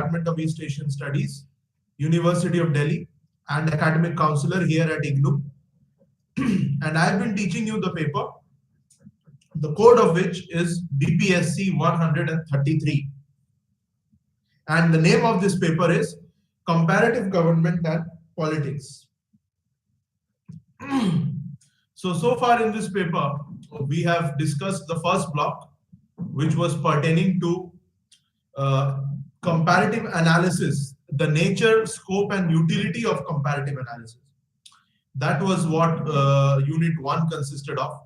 Department of East Asian Studies, University of Delhi, and academic counselor here at IGNOU. And I've been teaching you the paper, the code of which is BPSC 133. And the name of this paper is Comparative Government and Politics. So far in this paper, we have discussed the first block, which was pertaining to comparative analysis, the nature, scope, and utility of comparative analysis. That was what Unit 1 consisted of.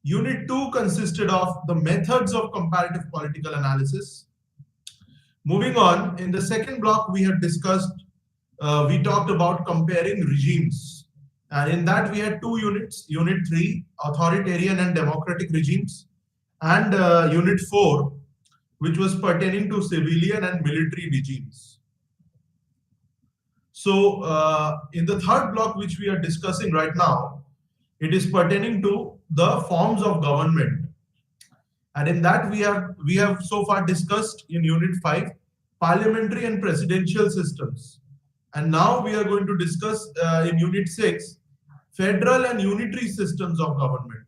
Unit 2 consisted of the methods of comparative political analysis. Moving on, in the second block, we have discussed, we talked about comparing regimes. And in that, we had 2 units, Unit 3, authoritarian and democratic regimes, and Unit 4, which was pertaining to civilian and military regimes. So in the third block, which we are discussing right now, it is pertaining to the forms of government. And in that, we have so far discussed in Unit 5, parliamentary and presidential systems. And now we are going to discuss in Unit 6, federal and unitary systems of government.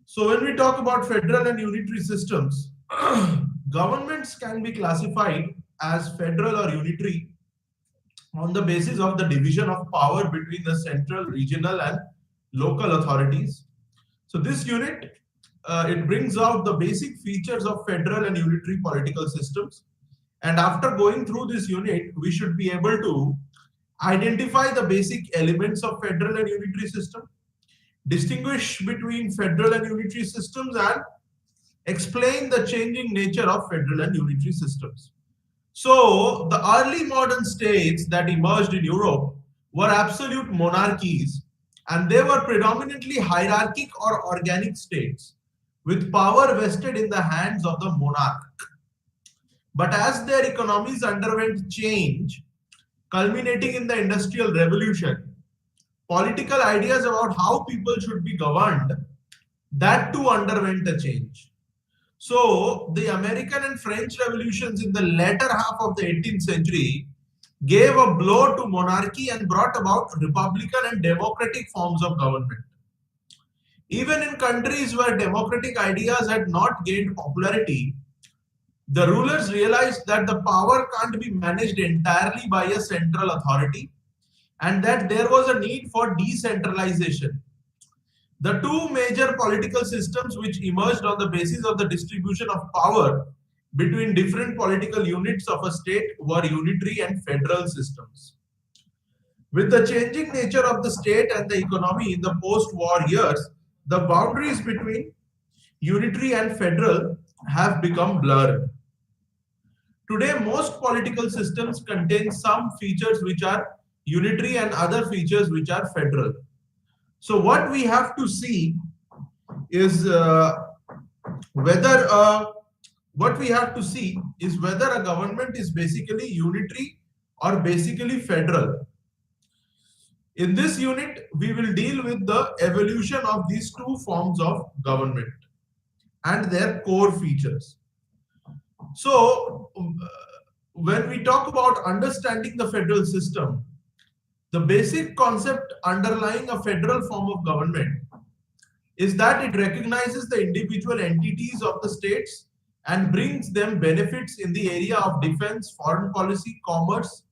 So when we talk about federal and unitary systems, governments can be classified as federal or unitary on the basis of the division of power between the central, regional, and local authorities. So this unit, it brings out the basic features of federal and unitary political systems. And after going through this unit, we should be able to identify the basic elements of federal and unitary system, distinguish between federal and unitary systems, and explain the changing nature of federal and unitary systems. So the early modern states that emerged in Europe were absolute monarchies, and they were predominantly hierarchic or organic states with power vested in the hands of the monarch. But as their economies underwent change, culminating in the Industrial Revolution, political ideas about how people should be governed, that too underwent a change. So the American and French revolutions in the latter half of the 18th century gave a blow to monarchy and brought about republican and democratic forms of government. Even in countries where democratic ideas had not gained popularity, the rulers realized that the power can't be managed entirely by a central authority and that there was a need for decentralization. The 2 major political systems which emerged on the basis of the distribution of power between different political units of a state were unitary and federal systems. With the changing nature of the state and the economy in the post-war years, the boundaries between unitary and federal have become blurred. Today, most political systems contain some features which are unitary and other features which are federal. So what we have to see is whether a government is basically unitary or basically federal. In this unit, we will deal with the evolution of these 2 forms of government and their core features. So when we talk about understanding the federal system, the basic concept underlying a federal form of government is that it recognizes the individual entities of the states and brings them benefits in the area of defense, foreign policy, commerce,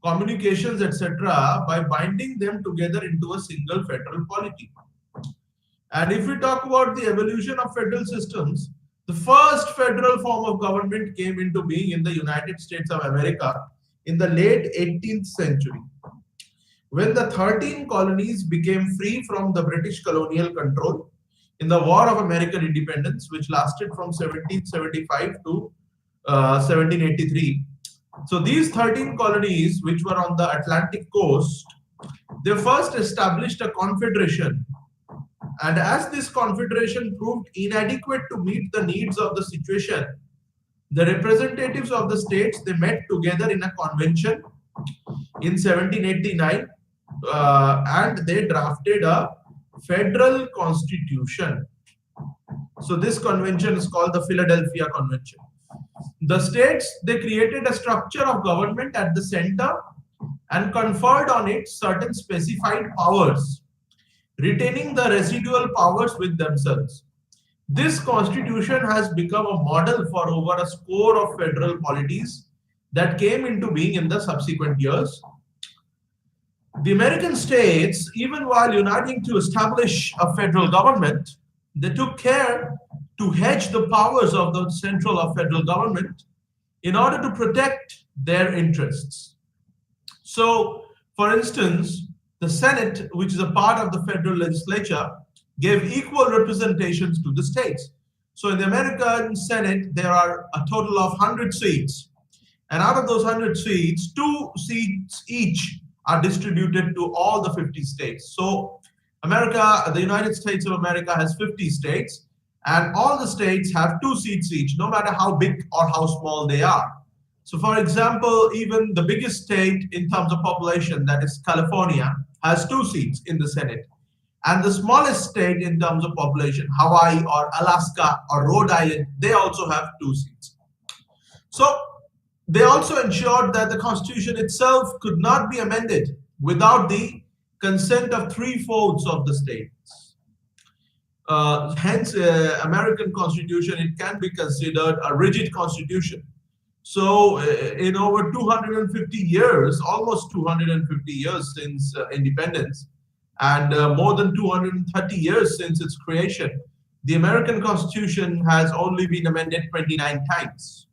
communications, etc. by binding them together into a single federal polity. And if we talk about the evolution of federal systems, the first federal form of government came into being in the United States of America in the late 18th century, when the 13 colonies became free from the British colonial control in the War of American Independence, which lasted from 1775 to 1783. So these 13 colonies, which were on the Atlantic coast, they first established a confederation. And as this confederation proved inadequate to meet the needs of the situation, the representatives of the states, they met together in a convention in 1789 and they drafted a federal constitution. So this convention is called the Philadelphia Convention. The states, they created a structure of government at the center and conferred on it certain specified powers, retaining the residual powers with themselves. This constitution has become a model for over a score of federal polities that came into being in the subsequent years. The American states, even while uniting to establish a federal government, they took care to hedge the powers of the central or federal government in order to protect their interests. So, for instance, the Senate, which is a part of the federal legislature, gave equal representations to the states. So in the American Senate, there are a total of 100 seats. And out of those 100 seats, 2 seats each are distributed to all the 50 states. So America, the United States of America has 50 states, and all the states have 2 seats each, no matter how big or how small they are. So for example, even the biggest state in terms of population, that is California, has 2 seats in the Senate. And the smallest state in terms of population, Hawaii or Alaska or Rhode Island, they also have 2 seats. So they also ensured that the Constitution itself could not be amended without the consent of 3/4 of the states. Hence, American Constitution, it can be considered a rigid constitution. So in over 250 years, almost 250 years since independence, and more than 230 years since its creation, the American Constitution has only been amended 29 times.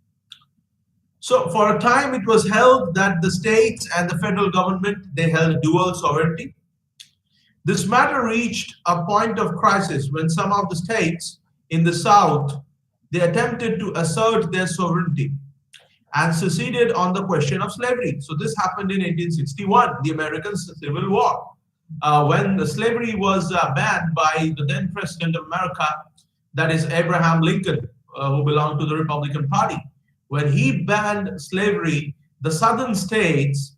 So for a time, it was held that the states and the federal government, they held dual sovereignty. This matter reached a point of crisis when some of the states in the South, they attempted to assert their sovereignty and seceded on the question of slavery. So this happened in 1861, the American Civil War, when the slavery was banned by the then President of America, that is Abraham Lincoln, who belonged to the Republican Party. When he banned slavery, the southern states,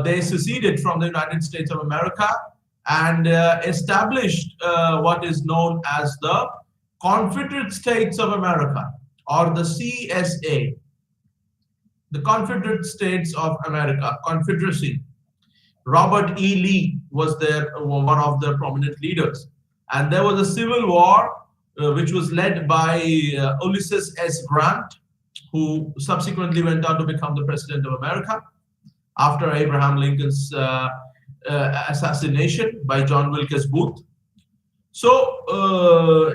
they seceded from the United States of America and established what is known as the Confederate States of America, or the CSA, the Confederate States of America, Confederacy. Robert E. Lee was one of the prominent leaders. And there was a civil war which was led by Ulysses S. Grant, who subsequently went on to become the President of America after Abraham Lincoln's assassination by John Wilkes Booth. So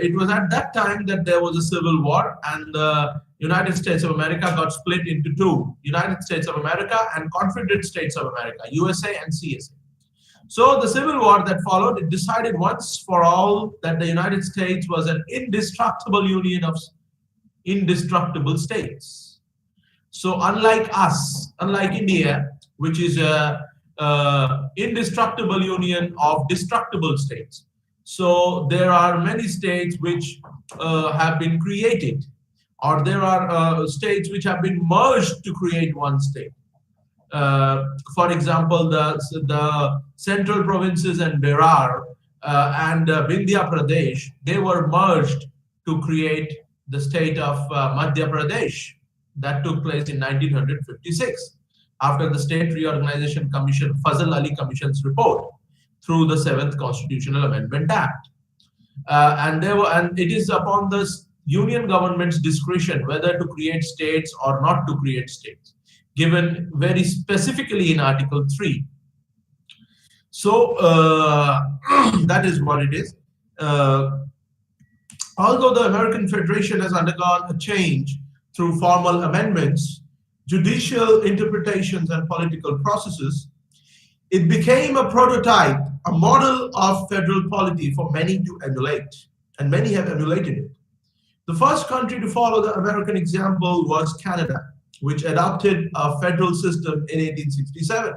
it was at that time that there was a civil war, and the United States of America got split into 2, United States of America and Confederate States of America, USA and CSA. So the civil war that followed, it decided once for all that the United States was an indestructible union of indestructible states. So unlike us, unlike India, which is a indestructible union of destructible states, so there are many states which have been created, or there are states which have been merged to create one state. For example, the central provinces and Berar and Vindhya Pradesh, they were merged to create the state of Madhya Pradesh. That took place in 1956 after the State Reorganization Commission, Fazal Ali Commission's report through the 7th Constitutional Amendment Act. And it is upon the union government's discretion whether to create states or not to create states, given very specifically in Article 3. So that is what it is. Although the American Federation has undergone a change through formal amendments, judicial interpretations, and political processes, it became a prototype, a model of federal polity for many to emulate, and many have emulated it. The first country to follow the American example was Canada, which adopted a federal system in 1867.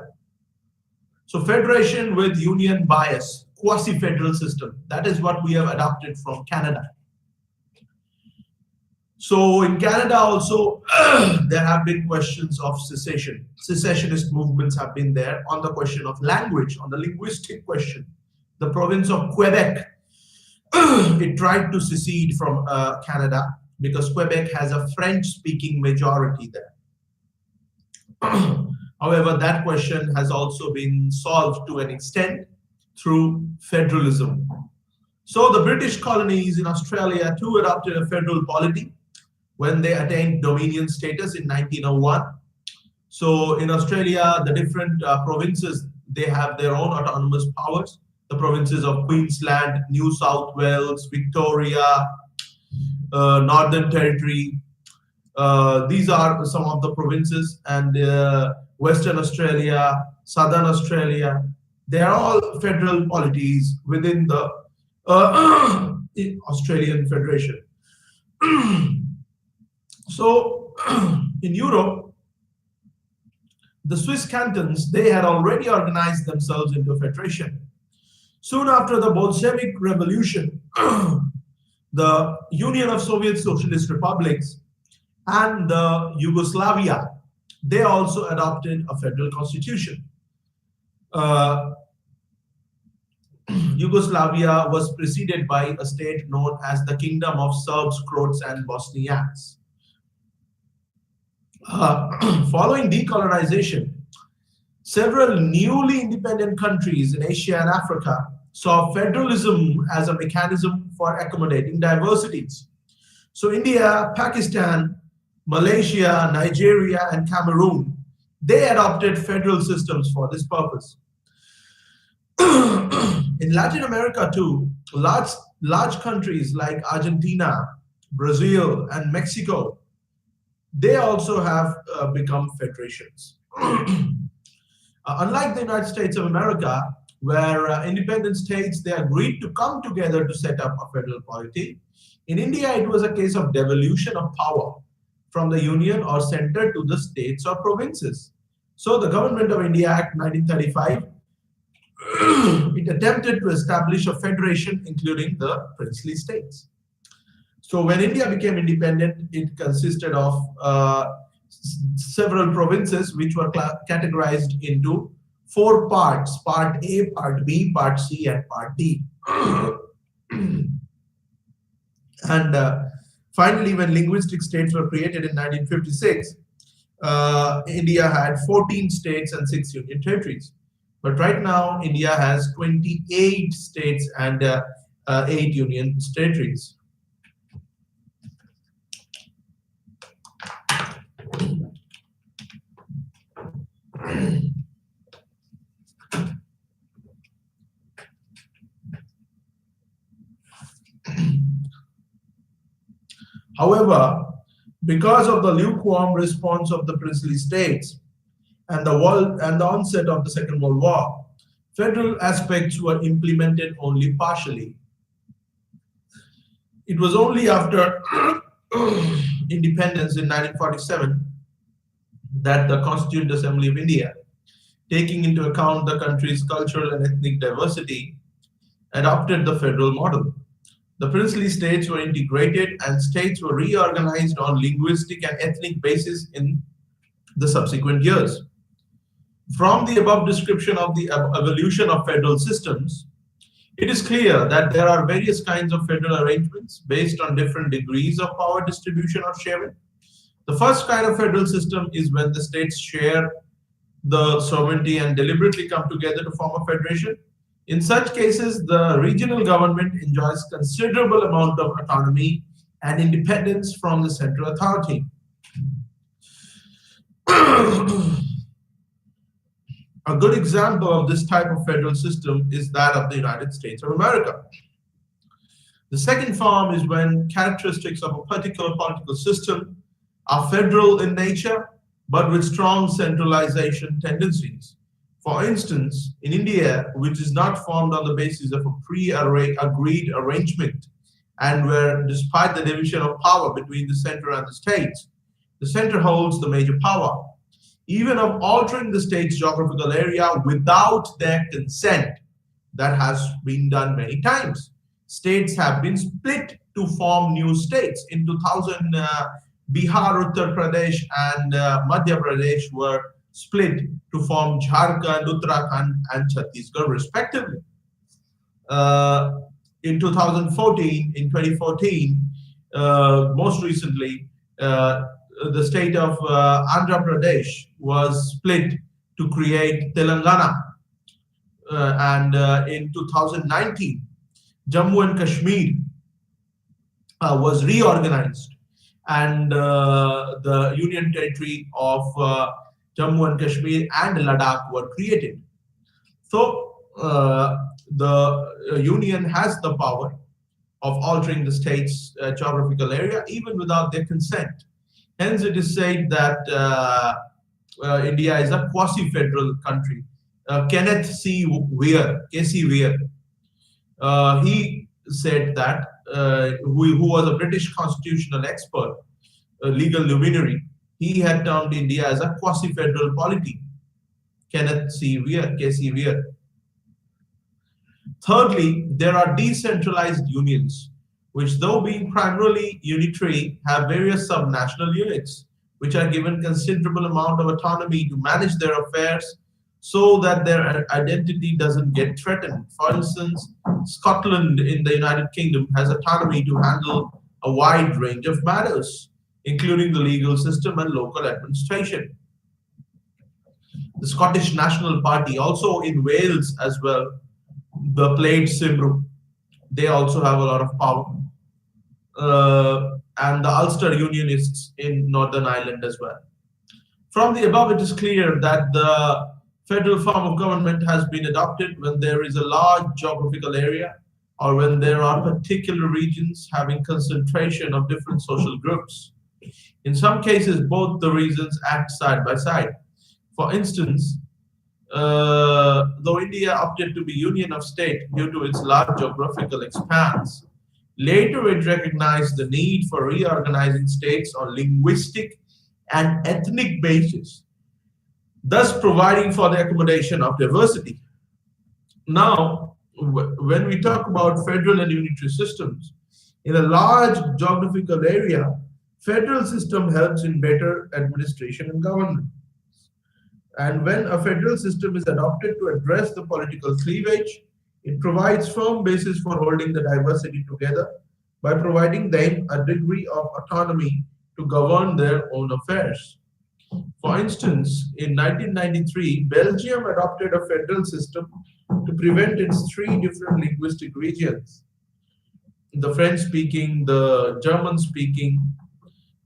So federation with union bias, quasi-federal system, that is what we have adopted from Canada. So in Canada also, there have been questions of secession. Secessionist movements have been there on the question of language, on the linguistic question. The province of Quebec it tried to secede from Canada because Quebec has a French-speaking majority there. However, that question has also been solved to an extent through federalism. So the British colonies in Australia too adopted a federal polity when they attained dominion status in 1901. So in Australia, the different provinces, they have their own autonomous powers. The provinces of Queensland, New South Wales, Victoria, Northern Territory. These are some of the provinces, and Western Australia, Southern Australia. They are all federal polities within the Australian Federation. So in Europe, the Swiss cantons, they had already organized themselves into a federation. Soon after the Bolshevik Revolution, the Union of Soviet Socialist Republics and the Yugoslavia, they also adopted a federal constitution. Yugoslavia was preceded by a state known as the Kingdom of Serbs, Croats, and Bosniaks. Following decolonization, several newly independent countries in Asia and Africa saw federalism as a mechanism for accommodating diversities. So India, Pakistan, Malaysia, Nigeria, and Cameroon, they adopted federal systems for this purpose. In Latin America too, large countries like Argentina, Brazil, and Mexico, they also have become federations. Unlike the United States of America, where independent states, they agreed to come together to set up a federal polity, in India, it was a case of devolution of power from the union or center to the states or provinces. So the Government of India Act 1935, it attempted to establish a federation including the princely states. So when India became independent, it consisted of several provinces which were categorized into 4 parts: Part A, Part B, Part C, and Part D. And finally, when linguistic states were created in 1956, India had 14 states and 6 union territories. But right now, India has 28 states and 8 union territories. However, because of the lukewarm response of the princely states and the onset of the Second World War, federal aspects were implemented only partially. It was only after independence in 1947 that the Constituent Assembly of India, taking into account the country's cultural and ethnic diversity, adopted the federal model. The princely states were integrated and states were reorganized on linguistic and ethnic basis in the subsequent years. From the above description of the evolution of federal systems, it is clear that there are various kinds of federal arrangements based on different degrees of power distribution or sharing. The first kind of federal system is when the states share the sovereignty and deliberately come together to form a federation. In such cases, the regional government enjoys considerable amount of autonomy and independence from the central authority. A good example of this type of federal system is that of the United States of America. The second form is when characteristics of a particular political system are federal in nature, but with strong centralization tendencies. For instance, in India, which is not formed on the basis of a pre-agreed arrangement, and where, despite the division of power between the center and the states, the center holds the major power, even of altering the state's geographical area without their consent. That has been done many times. States have been split to form new states. In 2000, Bihar, Uttar Pradesh, and Madhya Pradesh were split to form Jharkhand, Uttarakhand, and Chhattisgarh, respectively. in 2014, in 2014, most recently, the state of Andhra Pradesh was split to create Telangana. And in 2019, Jammu and Kashmir was reorganized, and the Union Territory of Jammu and Kashmir and Ladakh were created. So the Union has the power of altering the state's geographical area even without their consent. Hence, it is said that India is a quasi-federal country. Kenneth C. Weir, K.C. Weir, he said that, who was a British constitutional expert, a legal luminary, he had termed India as a quasi-federal polity. Kenneth C. Weir, K.C. Weir. Thirdly, there are decentralized unions, which though being primarily unitary, have various subnational units, which are given considerable amount of autonomy to manage their affairs so that their identity doesn't get threatened. For instance, Scotland in the United Kingdom has autonomy to handle a wide range of matters, including the legal system and local administration. The Scottish National Party, also in Wales as well, the Plaid Cymru, they also have a lot of power. And the Ulster Unionists in Northern Ireland as well. From the above, it is clear that the federal form of government has been adopted when there is a large geographical area or when there are particular regions having concentration of different social groups. In some cases, both the reasons act side by side. For instance, though India opted to be union of state due to its large geographical expanse, later it recognized the need for reorganizing states on linguistic and ethnic basis, thus providing for the accommodation of diversity. Now, when we talk about federal and unitary systems, in a large geographical area, federal system helps in better administration and government. And when a federal system is adopted to address the political cleavage, it provides firm basis for holding the diversity together by providing them a degree of autonomy to govern their own affairs. For instance, in 1993, Belgium adopted a federal system to prevent its three different linguistic regions, the French-speaking, the German-speaking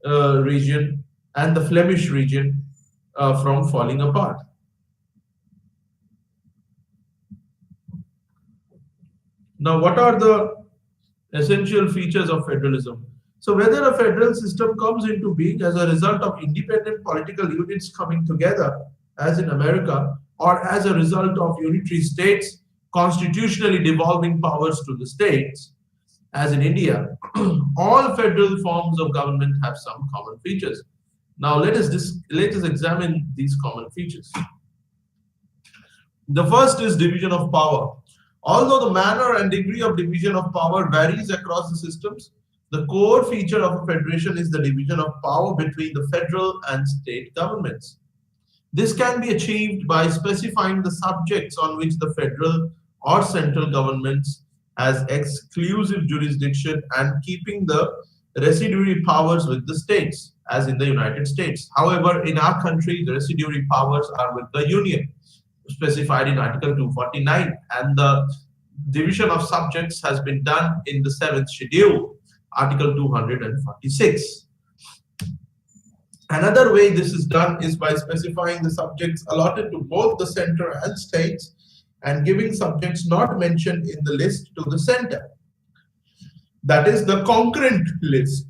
region, and the Flemish region from falling apart. Now, what are the essential features of federalism? So whether a federal system comes into being as a result of independent political units coming together, as in America, or as a result of unitary states constitutionally devolving powers to the states, as in India, all federal forms of government have some common features. Now let us examine these common features. The first is division of power. Although the manner and degree of division of power varies across the systems, the core feature of a federation is the division of power between the federal and state governments. This can be achieved by specifying the subjects on which the federal or central governments has exclusive jurisdiction and keeping the residuary powers with the states, as in the United States. However, in our country, the residuary powers are with the Union, specified in Article 249, and the division of subjects has been done in the 7th schedule, Article 246. Another way this is done is by specifying the subjects allotted to both the center and states and giving subjects not mentioned in the list to the center. That is, the concurrent list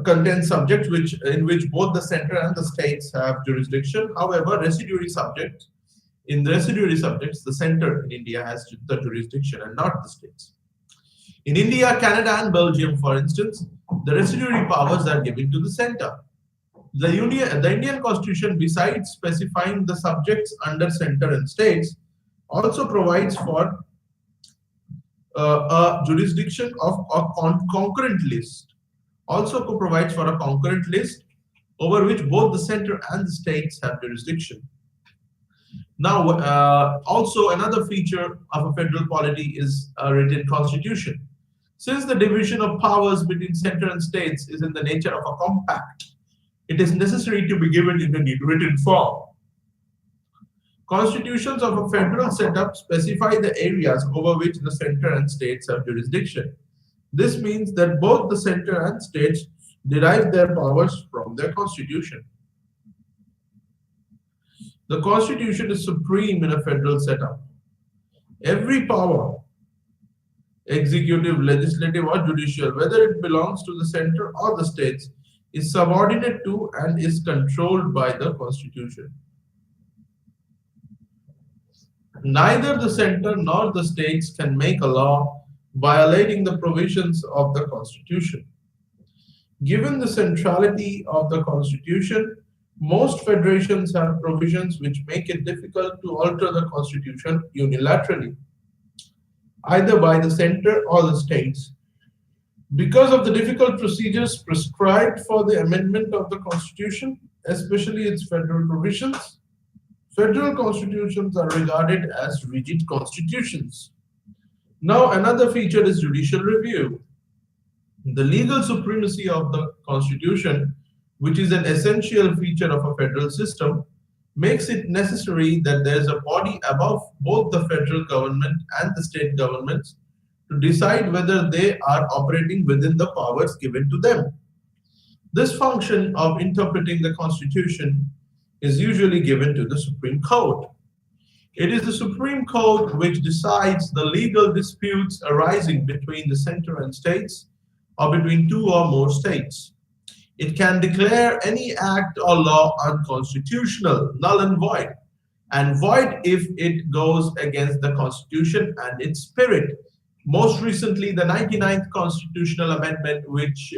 contains subjects in which both the center and the states have jurisdiction. However, residuary subjects, in the residuary subjects, the center in India has the jurisdiction and not the states. In India, Canada, and Belgium, for instance, the residuary powers are given to the center. The Indian Constitution, besides specifying the subjects under center and states, also provides for a jurisdiction of a concurrent list. Also provides for a concurrent list over which both the center and the states have jurisdiction. Now, also another feature of a federal polity is a written constitution. Since the division of powers between center and states is in the nature of a compact, it is necessary to be given in a written form. Constitutions of a federal setup specify the areas over which the center and states have jurisdiction. This means that both the center and states derive their powers from their constitution. The constitution is supreme in a federal setup. Every power, executive, legislative, or judicial, whether it belongs to the center or the states, is subordinate to and is controlled by the constitution. Neither the center nor the states can make a law violating the provisions of the constitution. Given the centrality of the constitution, most federations have provisions which make it difficult to alter the constitution unilaterally, either by the center or the states. Because of the difficult procedures prescribed for the amendment of the constitution, especially its federal provisions, federal constitutions are regarded as rigid constitutions. Now, another feature is judicial review. The legal supremacy of the constitution, which is an essential feature of a federal system, makes it necessary that there is a body above both the federal government and the state governments to decide whether they are operating within the powers given to them. This function of interpreting the constitution is usually given to the Supreme Court. It is the Supreme Court which decides the legal disputes arising between the center and states or between two or more states. It can declare any act or law unconstitutional, null and void if it goes against the Constitution and its spirit. Most recently, the 99th Constitutional Amendment, which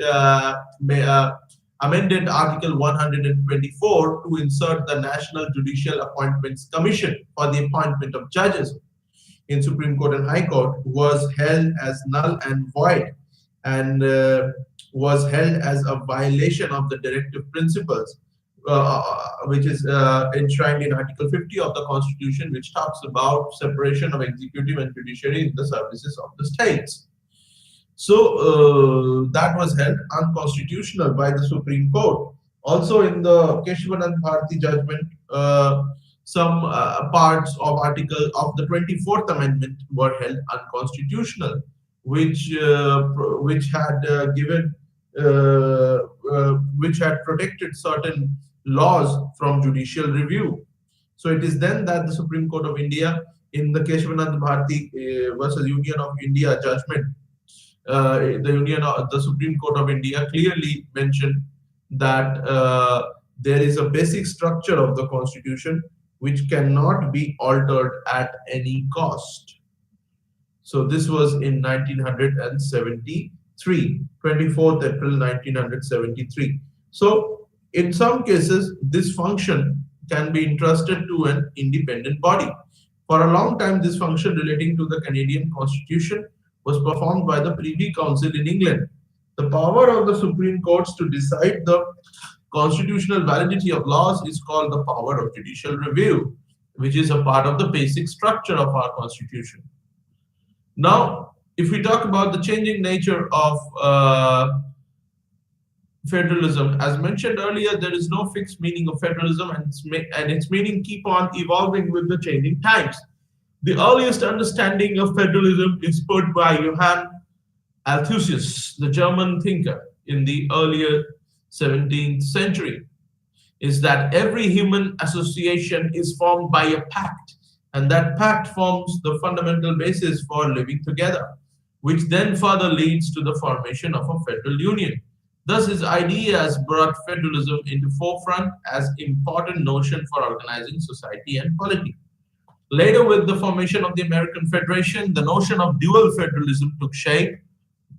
amended Article 124 to insert the National Judicial Appointments Commission for the appointment of judges in Supreme Court and High Court, was held as null and void and was held as a violation of the directive principles, which is enshrined in Article 50 of the Constitution, which talks about separation of executive and judiciary in the services of the states. So that was held unconstitutional by the Supreme Court. Also, in the Keshavanand Bharati judgment, some parts of Article of the 24th Amendment were held unconstitutional, which had given which had protected certain laws from judicial review. So it is then that the Supreme Court of India, in the Keshavanand Bharati versus Union of India judgment, the Supreme Court of India clearly mentioned that there is a basic structure of the Constitution which cannot be altered at any cost. So this was in 1973, 24th April 1973. So in some cases, this function can be entrusted to an independent body. For a long time, this function relating to the Canadian Constitution was performed by the Privy Council in England. The power of the Supreme Courts to decide the constitutional validity of laws is called the power of judicial review, which is a part of the basic structure of our Constitution. Now, if we talk about the changing nature of federalism, as mentioned earlier, there is no fixed meaning of federalism, and its meaning keep on evolving with the changing times. The earliest understanding of federalism is put by Johann Althusius, the German thinker in the earlier 17th century, is that every human association is formed by a pact, and that pact forms the fundamental basis for living together, which then further leads to the formation of a federal union. Thus, his ideas brought federalism into forefront as important notion for organizing society and polity. Later, with the formation of the American Federation, the notion of dual federalism took shape.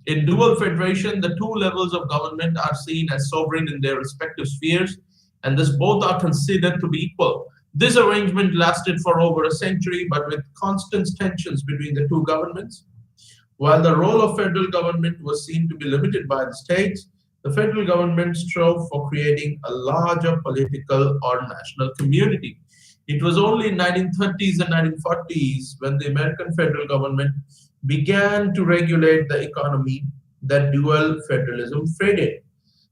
In dual federation, the two levels of government are seen as sovereign in their respective spheres, and thus both are considered to be equal. This arrangement lasted for over a century, but with constant tensions between the two governments. While the role of federal government was seen to be limited by the states, the federal government strove for creating a larger political or national community. It was only in 1930s and 1940s when the American federal government began to regulate the economy that dual federalism faded,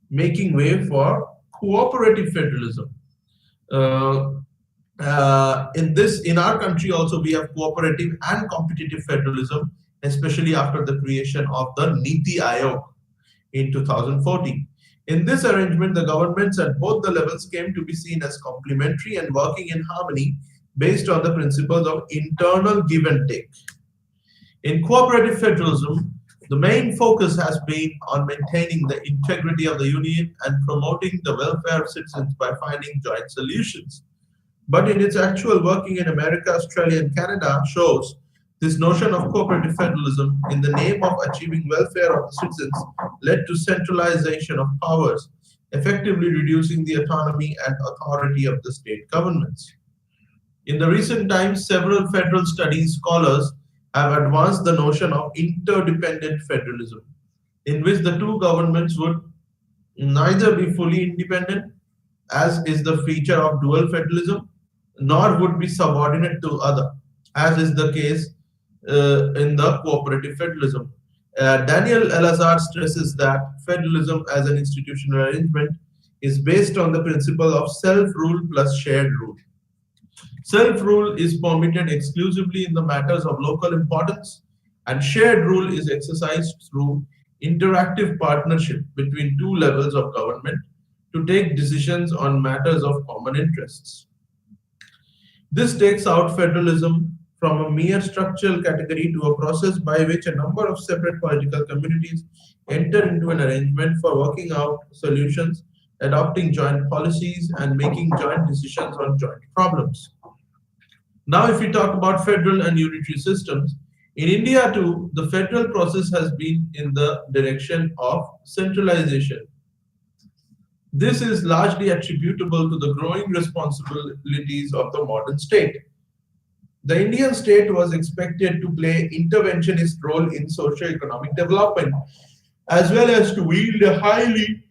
making way for cooperative federalism. Uh, in our country also we have cooperative and competitive federalism, especially after the creation of the Niti Aayog in 2014. In this arrangement, the governments at both the levels came to be seen as complementary and working in harmony based on the principles of internal give and take. In cooperative federalism, the main focus has been on maintaining the integrity of the union and promoting the welfare of citizens by finding joint solutions. But in its actual working in America, Australia, and Canada shows this notion of cooperative federalism in the name of achieving welfare of the citizens led to centralization of powers, effectively reducing the autonomy and authority of the state governments. In the recent times, several federal studies scholars have advanced the notion of interdependent federalism, in which the two governments would neither be fully independent, as is the feature of dual federalism, nor would be subordinate to other, as is the case in the cooperative federalism. Daniel Elazar stresses that federalism as an institutional arrangement is based on the principle of self-rule plus shared rule. Self-rule is permitted exclusively in the matters of local importance, and shared rule is exercised through interactive partnership between two levels of government to take decisions on matters of common interests. This takes out federalism from a mere structural category to a process by which a number of separate political communities enter into an arrangement for working out solutions, adopting joint policies, and making joint decisions on joint problems. Now, if we talk about federal and unitary systems, in India too, the federal process has been in the direction of centralization. This is largely attributable to the growing responsibilities of the modern state. The Indian state was expected to play interventionist role in socio-economic development, as well as to wield a highly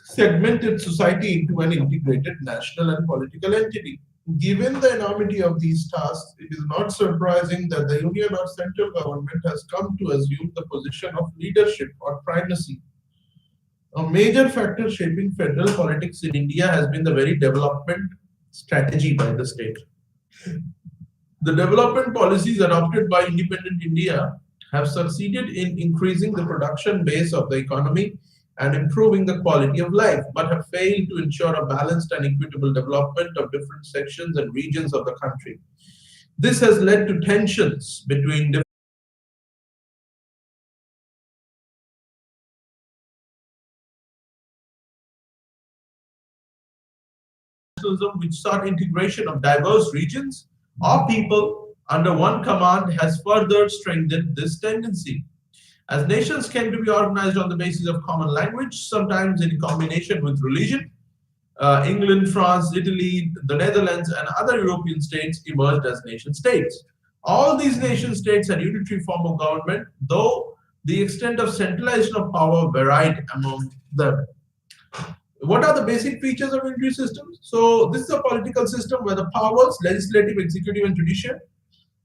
segmented society into an integrated national and political entity. Given the enormity of these tasks, it is not surprising that the union or central government has come to assume the position of leadership or primacy. A major factor shaping federal politics in India has been the very development strategy by the state. The development policies adopted by independent India have succeeded in increasing the production base of the economy and improving the quality of life, but have failed to ensure a balanced and equitable development of different sections and regions of the country. This has led to tensions between different nationalism, which sought integration of diverse regions or people under one command, has further strengthened this tendency. As nations came to be organized on the basis of common language, sometimes in combination with religion, England, France, Italy, the Netherlands, and other European states emerged as nation states. All these nation states had unitary form of government, though the extent of centralization of power varied among them. What are the basic features of unitary systems? So this is a political system where the powers, legislative, executive, and judicial,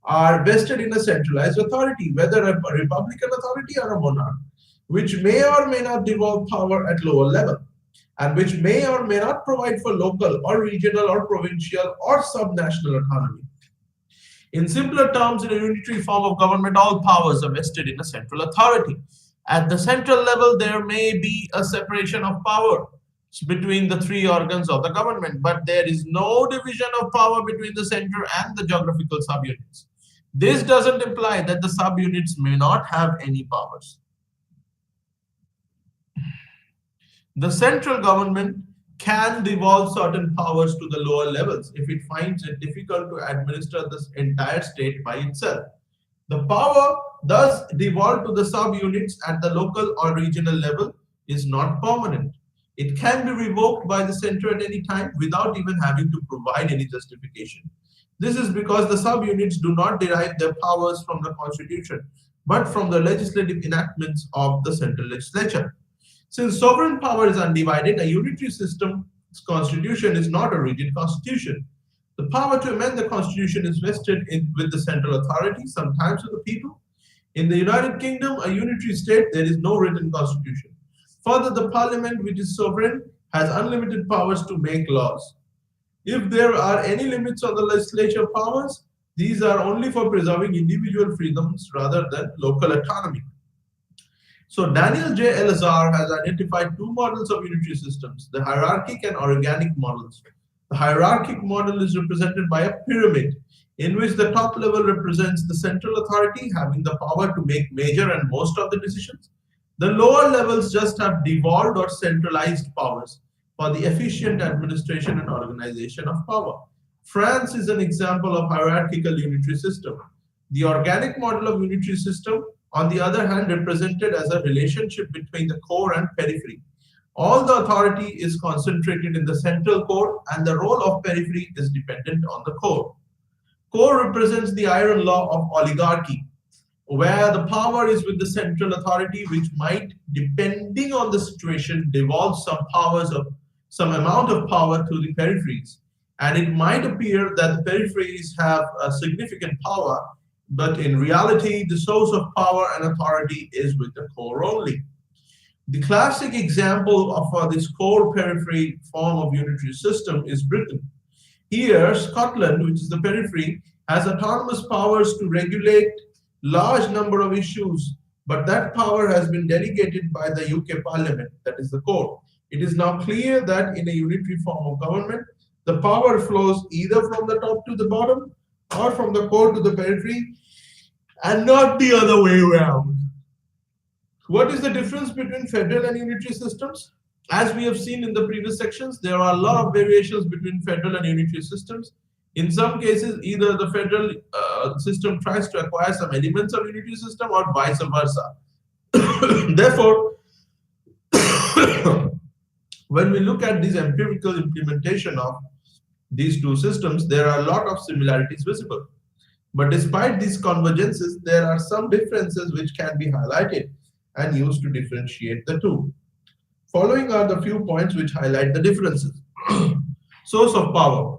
are vested in a centralized authority, whether a republican authority or a monarch, which may or may not devolve power at lower level, and which may or may not provide for local or regional or provincial or subnational autonomy. In simpler terms, in a unitary form of government, all powers are vested in a central authority. At the central level, there may be a separation of power between the three organs of the government, but there is no division of power between the center and the geographical subunits. This doesn't imply that the subunits may not have any powers. The central government can devolve certain powers to the lower levels if it finds it difficult to administer this entire state by itself. The power thus devolved to the subunits at the local or regional level is not permanent. It can be revoked by the center at any time without even having to provide any justification. This is because the subunits do not derive their powers from the constitution, but from the legislative enactments of the central legislature. Since sovereign power is undivided, a unitary system's constitution is not a rigid constitution. The power to amend the constitution is vested with the central authority, sometimes with the people. In the United Kingdom, a unitary state, there is no written constitution. Further, the parliament, which is sovereign, has unlimited powers to make laws. If there are any limits on the legislature powers, these are only for preserving individual freedoms rather than local autonomy. So Daniel J. Elazar has identified two models of unitary systems, the hierarchic and organic models. The hierarchic model is represented by a pyramid in which the top level represents the central authority having the power to make major and most of the decisions. The lower levels just have devolved or centralized powers for the efficient administration and organization of power. France is an example of hierarchical unitary system. The organic model of unitary system, on the other hand, represented as a relationship between the core and periphery. All the authority is concentrated in the central core and the role of periphery is dependent on the core. Core represents the iron law of oligarchy, where the power is with the central authority, which might, depending on the situation, devolve some amount of power to the peripheries. And it might appear that the peripheries have a significant power, but in reality, the source of power and authority is with the core only. The classic example of this core periphery form of unitary system is Britain. Here, Scotland, which is the periphery, has autonomous powers to regulate large number of issues, but that power has been delegated by the UK Parliament, that is the core. It is now clear that in a unitary form of government, the power flows either from the top to the bottom or from the core to the periphery and not the other way around. What is the difference between federal and unitary systems? As we have seen in the previous sections, there are a lot of variations between federal and unitary systems. In some cases, either the federal system tries to acquire some elements of unitary system or vice versa. Therefore, when we look at this empirical implementation of these two systems, there are a lot of similarities visible. But despite these convergences, there are some differences which can be highlighted and used to differentiate the two. Following are the few points which highlight the differences. Source of power.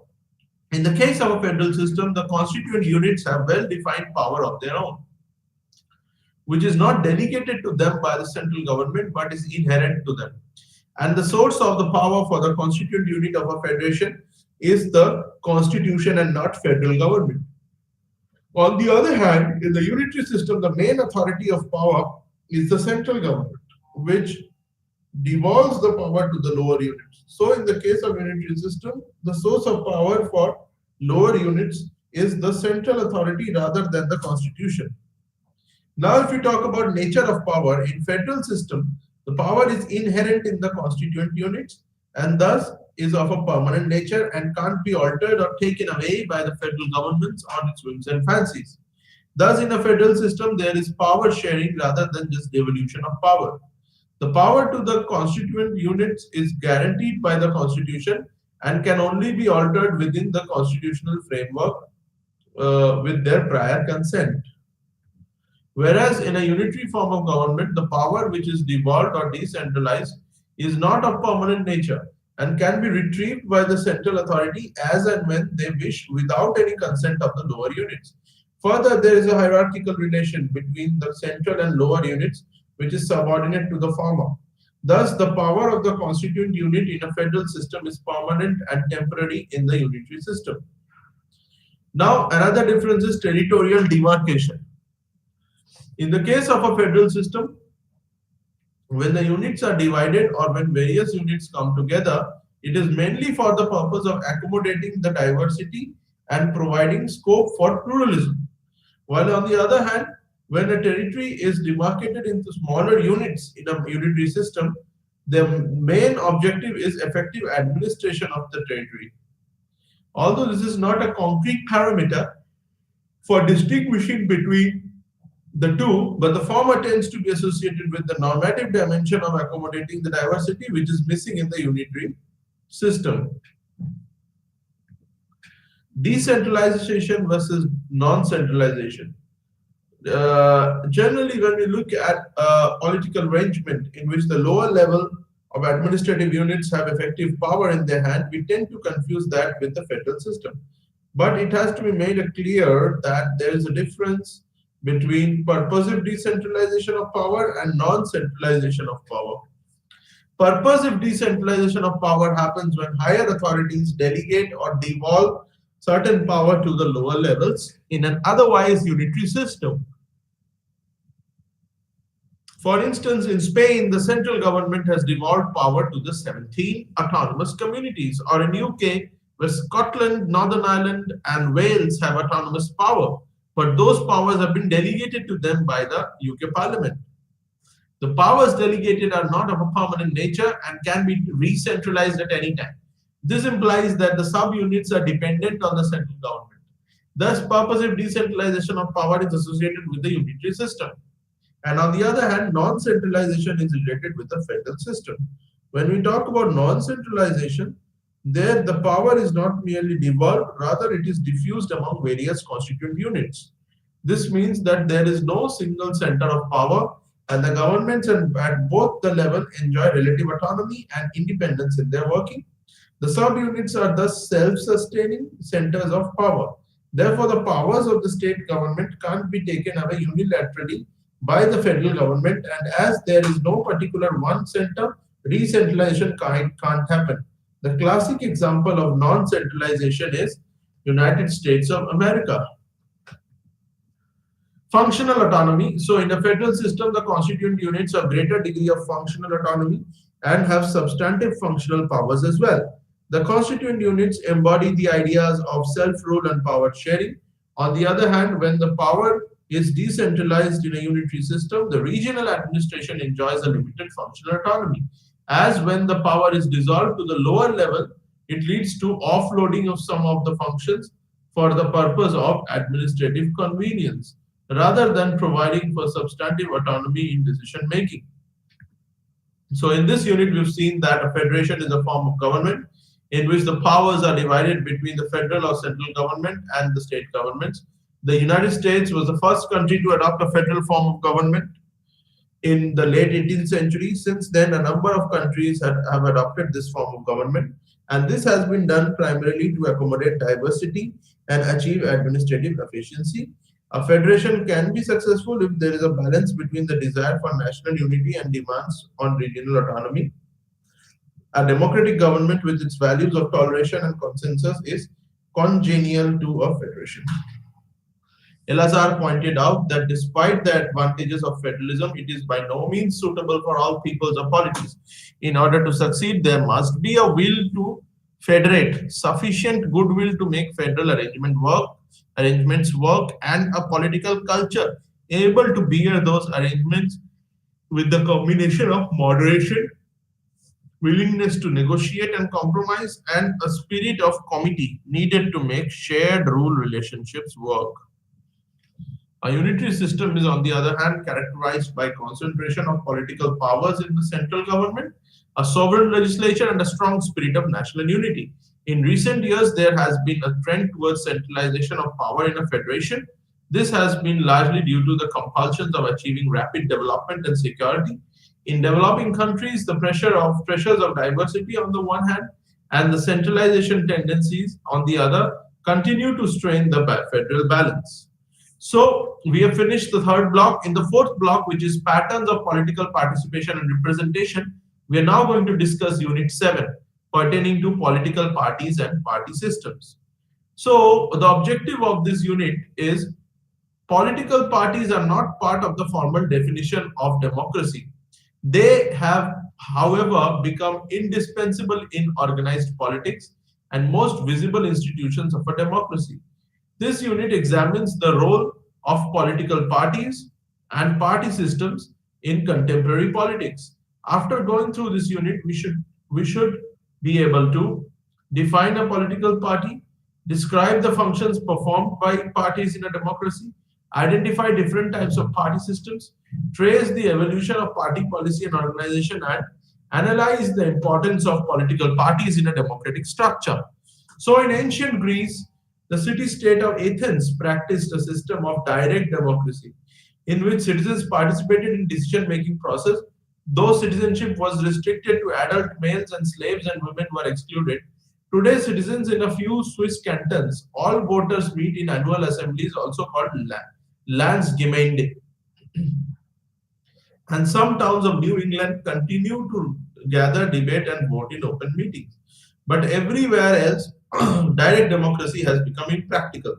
In the case of a federal system, the constituent units have well-defined power of their own, which is not delegated to them by the central government, but is inherent to them. And the source of the power for the constituent unit of a federation is the constitution and not federal government. On the other hand, in the unitary system, the main authority of power is the central government, which devolves the power to the lower units. So in the case of unitary system, the source of power for lower units is the central authority rather than the constitution. Now, if we talk about nature of power, in federal system, the power is inherent in the constituent units and thus is of a permanent nature and can't be altered or taken away by the federal governments on its whims and fancies. Thus, in a federal system, there is power sharing rather than just devolution of power. The power to the constituent units is guaranteed by the constitution and can only be altered within the constitutional framework with their prior consent. Whereas in a unitary form of government, the power which is devolved or decentralized is not of permanent nature and can be retrieved by the central authority as and when they wish without any consent of the lower units. Further, there is a hierarchical relation between the central and lower units which is subordinate to the former. Thus, the power of the constituent unit in a federal system is permanent and temporary in the unitary system. Now, another difference is territorial demarcation. In the case of a federal system, when the units are divided or when various units come together, it is mainly for the purpose of accommodating the diversity and providing scope for pluralism. While on the other hand, when a territory is demarcated into smaller units in a unitary system, the main objective is effective administration of the territory. Although this is not a concrete parameter for distinguishing between the two, but the former tends to be associated with the normative dimension of accommodating the diversity which is missing in the unitary system. Decentralization versus non-centralization. Generally, when we look at a political arrangement in which the lower level of administrative units have effective power in their hand, we tend to confuse that with the federal system. But it has to be made clear that there is a difference between purposive decentralization of power and non-centralization of power. Purposive decentralization of power happens when higher authorities delegate or devolve certain power to the lower levels in an otherwise unitary system. For instance, in Spain, the central government has devolved power to the 17 autonomous communities, or in UK, where Scotland, Northern Ireland, and Wales have autonomous power, but those powers have been delegated to them by the UK Parliament. The powers delegated are not of a permanent nature and can be re-centralized at any time. This implies that the subunits are dependent on the central government. Thus, purposive decentralization of power is associated with the unitary system. And on the other hand, non-centralization is related with the federal system. When we talk about non-centralization, there the power is not merely devolved, rather it is diffused among various constituent units. This means that there is no single center of power, and the governments at both the level enjoy relative autonomy and independence in their working. The subunits are thus self-sustaining centers of power. Therefore, the powers of the state government can't be taken away unilaterally by the federal government, and as there is no particular one center, decentralization can't happen. The classic example of non-centralization is United States of America. Functional autonomy. So in a federal system, the constituent units have greater degree of functional autonomy and have substantive functional powers as well. The constituent units embody the ideas of self-rule and power sharing. On the other hand, when the power is decentralized in a unitary system, the regional administration enjoys a limited functional autonomy. As when the power is dissolved to the lower level, it leads to offloading of some of the functions for the purpose of administrative convenience, rather than providing for substantive autonomy in decision making. So in this unit, we've seen that a federation is a form of government in which the powers are divided between the federal or central government and the state governments. The United States was the first country to adopt a federal form of government in the late 18th century. Since then, a number of countries have adopted this form of government, and this has been done primarily to accommodate diversity and achieve administrative efficiency. A federation can be successful if there is a balance between the desire for national unity and demands on regional autonomy. A democratic government with its values of toleration and consensus is congenial to a federation. Elazar pointed out that despite the advantages of federalism, it is by no means suitable for all peoples or polities. In order to succeed, there must be a will to federate, sufficient goodwill to make federal arrangements work, and a political culture able to bear those arrangements with the combination of moderation, willingness to negotiate and compromise, and a spirit of committee needed to make shared rule relationships work. A unitary system is, on the other hand, characterized by concentration of political powers in the central government, a sovereign legislature, and a strong spirit of national unity. In recent years, there has been a trend towards centralization of power in a federation. This has been largely due to the compulsions of achieving rapid development and security. In developing countries, the pressures of diversity on the one hand and the centralization tendencies on the other continue to strain the federal balance. So we have finished the third block. In the fourth block, which is patterns of political participation and representation, we are now going to discuss Unit 7, pertaining to political parties and party systems. So the objective of this unit is political parties are not part of the formal definition of democracy. They have, however, become indispensable in organized politics and most visible institutions of a democracy. This unit examines the role of political parties and party systems in contemporary politics. After going through this unit, we should be able to define a political party, describe the functions performed by parties in a democracy, identify different types of party systems, trace the evolution of party policy and organization, and analyze the importance of political parties in a democratic structure. So in ancient Greece, the city-state of Athens practiced a system of direct democracy in which citizens participated in decision-making process. Though citizenship was restricted to adult males and slaves and women were excluded, Today, citizens in a few Swiss cantons, all voters meet in annual assemblies, also called Landsgemeinde, and some towns of New England continue to gather, debate, and vote in open meetings. But everywhere else, direct democracy has become impractical.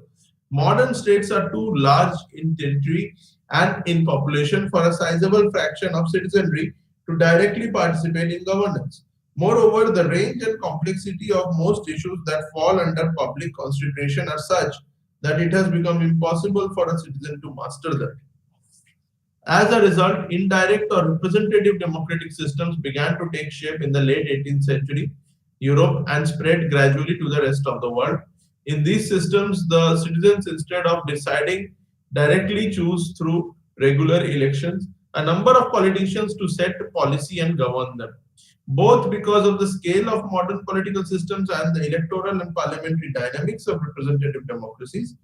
Modern states are too large in territory and in population for a sizable fraction of citizenry to directly participate in governance. Moreover, the range and complexity of most issues that fall under public consideration are such that it has become impossible for a citizen to master them. As a result, indirect or representative democratic systems began to take shape in the late 18th century Europe and spread gradually to the rest of the world. In these systems, the citizens, instead of deciding, directly choose through regular elections a number of politicians to set policy and govern them. Both because of the scale of modern political systems and the electoral and parliamentary dynamics of representative democracies,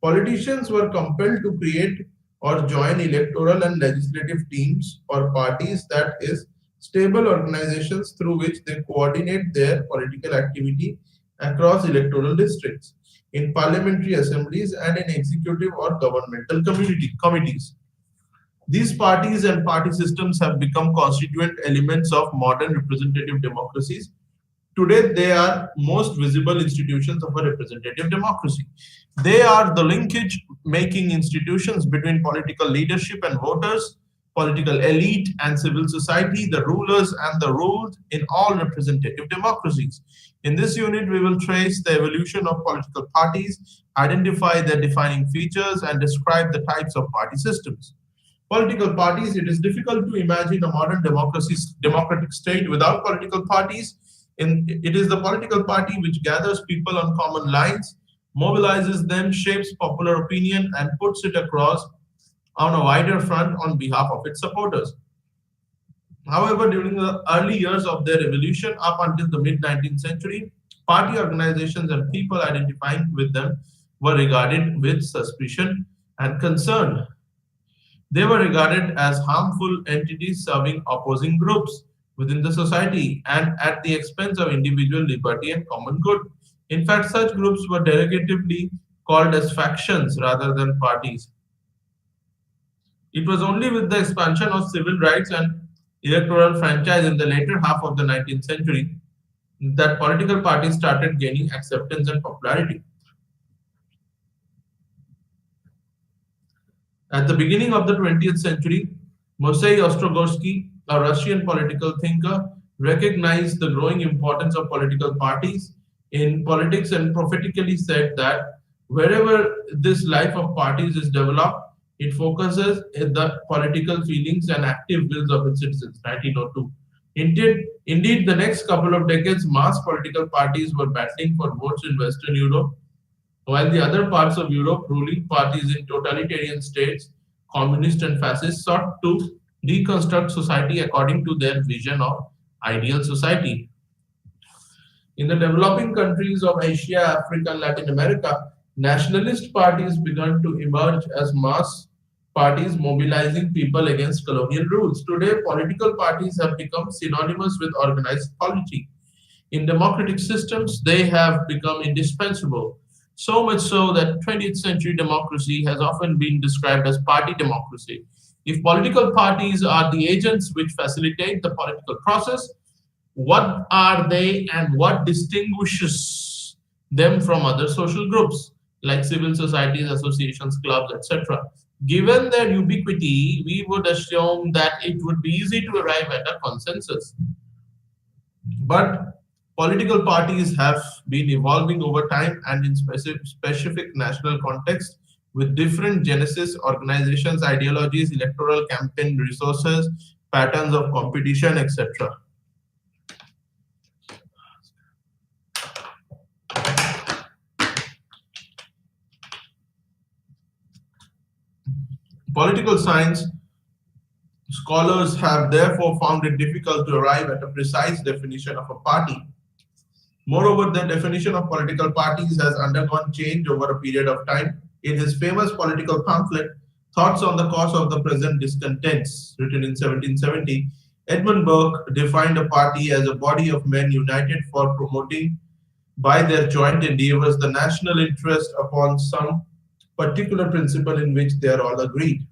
politicians were compelled to create or join electoral and legislative teams or parties, that is, stable organizations through which they coordinate their political activity across electoral districts, in parliamentary assemblies, and in executive or governmental community committees. These parties and party systems have become constituent elements of modern representative democracies. Today, they are most visible institutions of a representative democracy. They are the linkage making institutions between political leadership and voters, political elite and civil society, the rulers and the ruled in all representative democracies. In this unit, we will trace the evolution of political parties, identify their defining features, and describe the types of party systems. Political parties, it is difficult to imagine a modern democratic state without political parties. It is the political party which gathers people on common lines, mobilizes them, shapes popular opinion, and puts it across on a wider front on behalf of its supporters. However, during the early years of their evolution up until the mid 19th century, party organizations and people identifying with them were regarded with suspicion and concern. They were regarded as harmful entities serving opposing groups within the society and at the expense of individual liberty and common good. In fact, such groups were derogatively called as factions rather than parties. It was only with the expansion of civil rights and electoral franchise in the later half of the 19th century that political parties started gaining acceptance and popularity. At the beginning of the 20th century, Mosei Ostrogorsky, a Russian political thinker, recognized the growing importance of political parties in politics and prophetically said that wherever this life of parties is developed, it focuses in the political feelings and active wills of its citizens. 1902. Indeed, the next couple of decades, mass political parties were battling for votes in Western Europe, while the other parts of Europe, ruling parties in totalitarian states, communist and fascist, sought to deconstruct society according to their vision of ideal society. In the developing countries of Asia, Africa, and Latin America, nationalist parties began to emerge as mass parties mobilizing people against colonial rules. Today, political parties have become synonymous with organized polity. In democratic systems, they have become indispensable. So much so that 20th century democracy has often been described as party democracy. If political parties are the agents which facilitate the political process, what are they and what distinguishes them from other social groups like civil societies, associations, clubs, etc.? Given their ubiquity, we would assume that it would be easy to arrive at a consensus. But political parties have been evolving over time and in specific national context with different genesis, organizations, ideologies, electoral campaign resources, patterns of competition, etc. Political science scholars have therefore found it difficult to arrive at a precise definition of a party. Moreover, the definition of political parties has undergone change over a period of time. In his famous political pamphlet, Thoughts on the Cause of the Present Discontents, written in 1770, Edmund Burke defined a party as a body of men united for promoting by their joint endeavors the national interest upon some particular principle in which they are all agreed.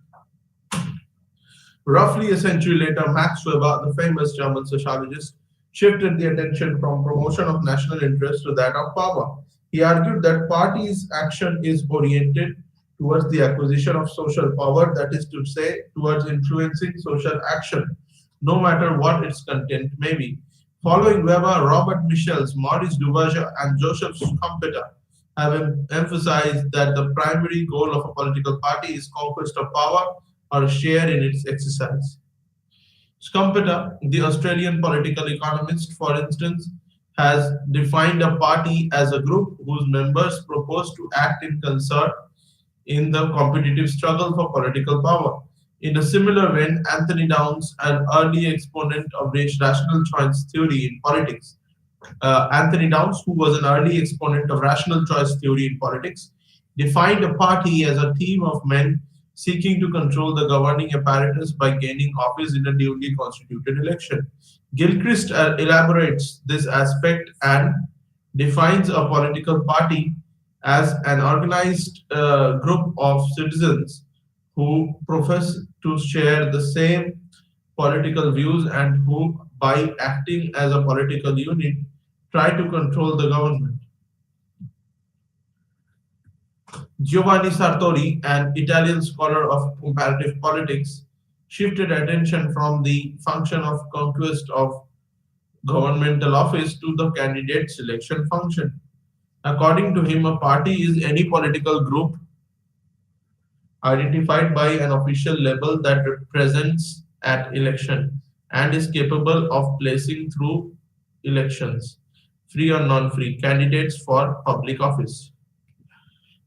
Roughly a century later, Max Weber, the famous German sociologist, shifted the attention from promotion of national interest to that of power. He argued that parties' action is oriented towards the acquisition of social power, that is to say, towards influencing social action, no matter what its content may be. Following Weber, Robert Michels, Maurice Duverger, and Joseph Schumpeter have emphasized that the primary goal of a political party is conquest of power or share in its exercise. Schumpeter, the Australian political economist, for instance, has defined a party as a group whose members propose to act in concert in the competitive struggle for political power. In a similar vein, Anthony Downs, an early exponent of rational choice theory in politics, Anthony Downs, who was an early exponent of rational choice theory in politics, defined a party as a team of men seeking to control the governing apparatus by gaining office in a duly constituted election. Gilchrist elaborates this aspect and defines a political party as an organized group of citizens who profess to share the same political views and who, by acting as a political unit, try to control the government. Giovanni Sartori, an Italian scholar of comparative politics, shifted attention from the function of conquest of governmental office to the candidate selection function. According to him, a party is any political group identified by an official label that represents at election and is capable of placing through elections, free or non-free, candidates for public office.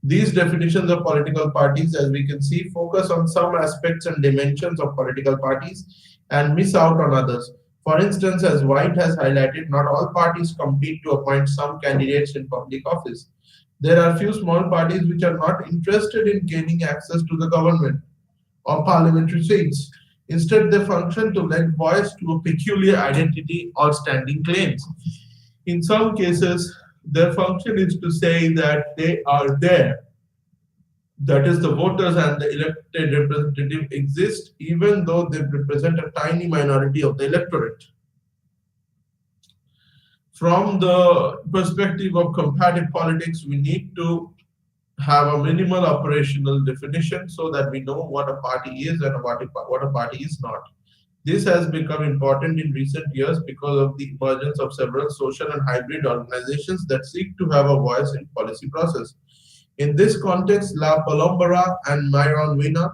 These definitions of political parties, as we can see, focus on some aspects and dimensions of political parties and miss out on others. For instance, as White has highlighted, not all parties compete to appoint some candidates in public office. There are few small parties which are not interested in gaining access to the government or parliamentary seats. Instead, they function to lend voice to a peculiar identity or standing claims. In some cases, their function is to say that they are there. That is, the voters and the elected representative exist even though they represent a tiny minority of the electorate. From the perspective of comparative politics, we need to have a minimal operational definition so that we know what a party is and what a party is not. This has become important in recent years because of the emergence of several social and hybrid organizations that seek to have a voice in policy process. In this context, La Palombara and Myron Wiener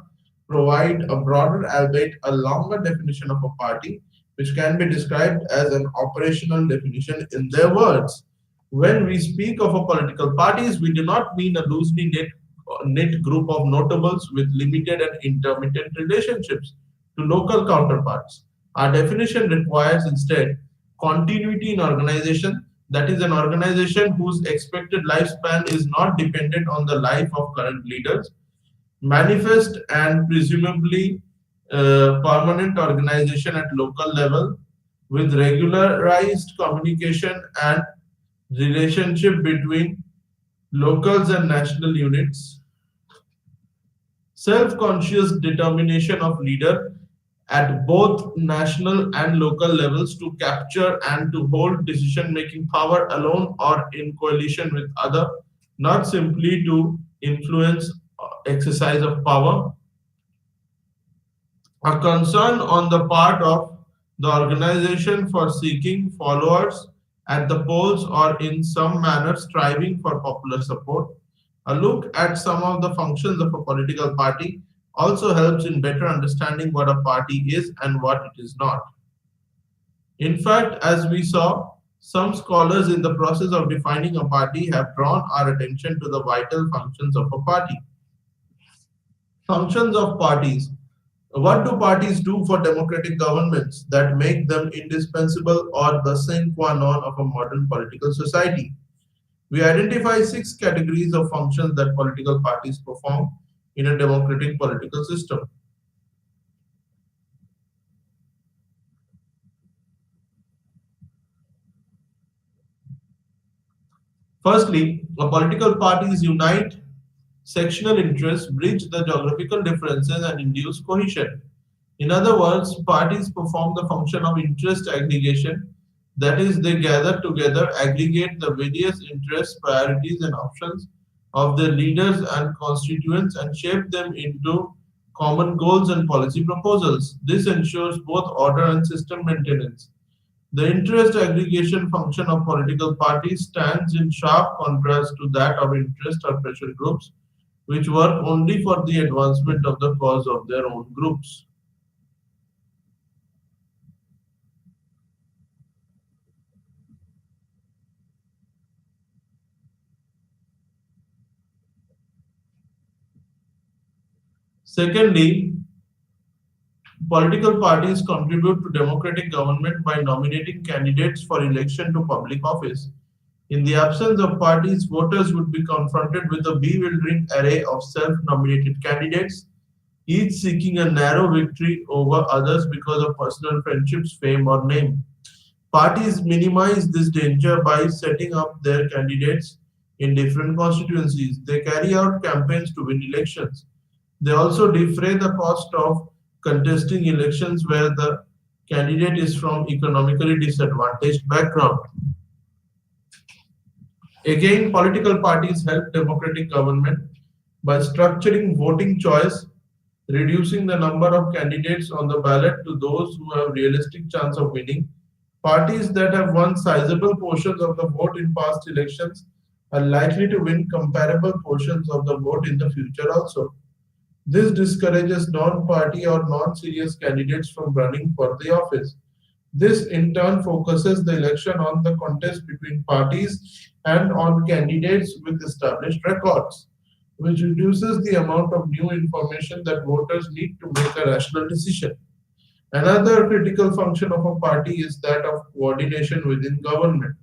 provide a broader, albeit a longer definition of a party, which can be described as an operational definition in their words. When we speak of a political parties, we do not mean a loosely knit group of notables with limited and intermittent relationships to local counterparts. Our definition requires instead continuity in organization, that is, an organization whose expected lifespan is not dependent on the life of current leaders, manifest and presumably permanent organization at local level with regularized communication and relationship between locals and national units, self-conscious determination of leader at both national and local levels to capture and to hold decision-making power alone or in coalition with other, not simply to influence exercise of power. A concern on the part of the organization for seeking followers at the polls or in some manner striving for popular support. A look at some of the functions of a political party also helps in better understanding what a party is and what it is not. In fact, as we saw, some scholars in the process of defining a party have drawn our attention to the vital functions of a party. Functions of parties. What do parties do for democratic governments that make them indispensable or the sine qua non of a modern political society? We identify six categories of functions that political parties perform in a democratic political system. Firstly, political parties unite sectional interests, bridge the geographical differences, and induce cohesion. In other words, parties perform the function of interest aggregation, that is, they gather together, aggregate the various interests, priorities, and options of their leaders and constituents and shape them into common goals and policy proposals. This ensures both order and system maintenance. The interest aggregation function of political parties stands in sharp contrast to that of interest or pressure groups, which work only for the advancement of the cause of their own groups. Secondly, political parties contribute to democratic government by nominating candidates for election to public office. In the absence of parties, voters would be confronted with a bewildering array of self nominated candidates, each seeking a narrow victory over others because of personal friendships, fame, or name. Parties minimize this danger by setting up their candidates in different constituencies. They carry out campaigns to win elections. They also defray the cost of contesting elections where the candidate is from economically disadvantaged background. Again, political parties help democratic government by structuring voting choice, reducing the number of candidates on the ballot to those who have realistic chance of winning. Parties that have won sizable portions of the vote in past elections are likely to win comparable portions of the vote in the future also. This discourages non-party or non-serious candidates from running for the office. This in turn focuses the election on the contest between parties and on candidates with established records, which reduces the amount of new information that voters need to make a rational decision. Another critical function of a party is that of coordination within government.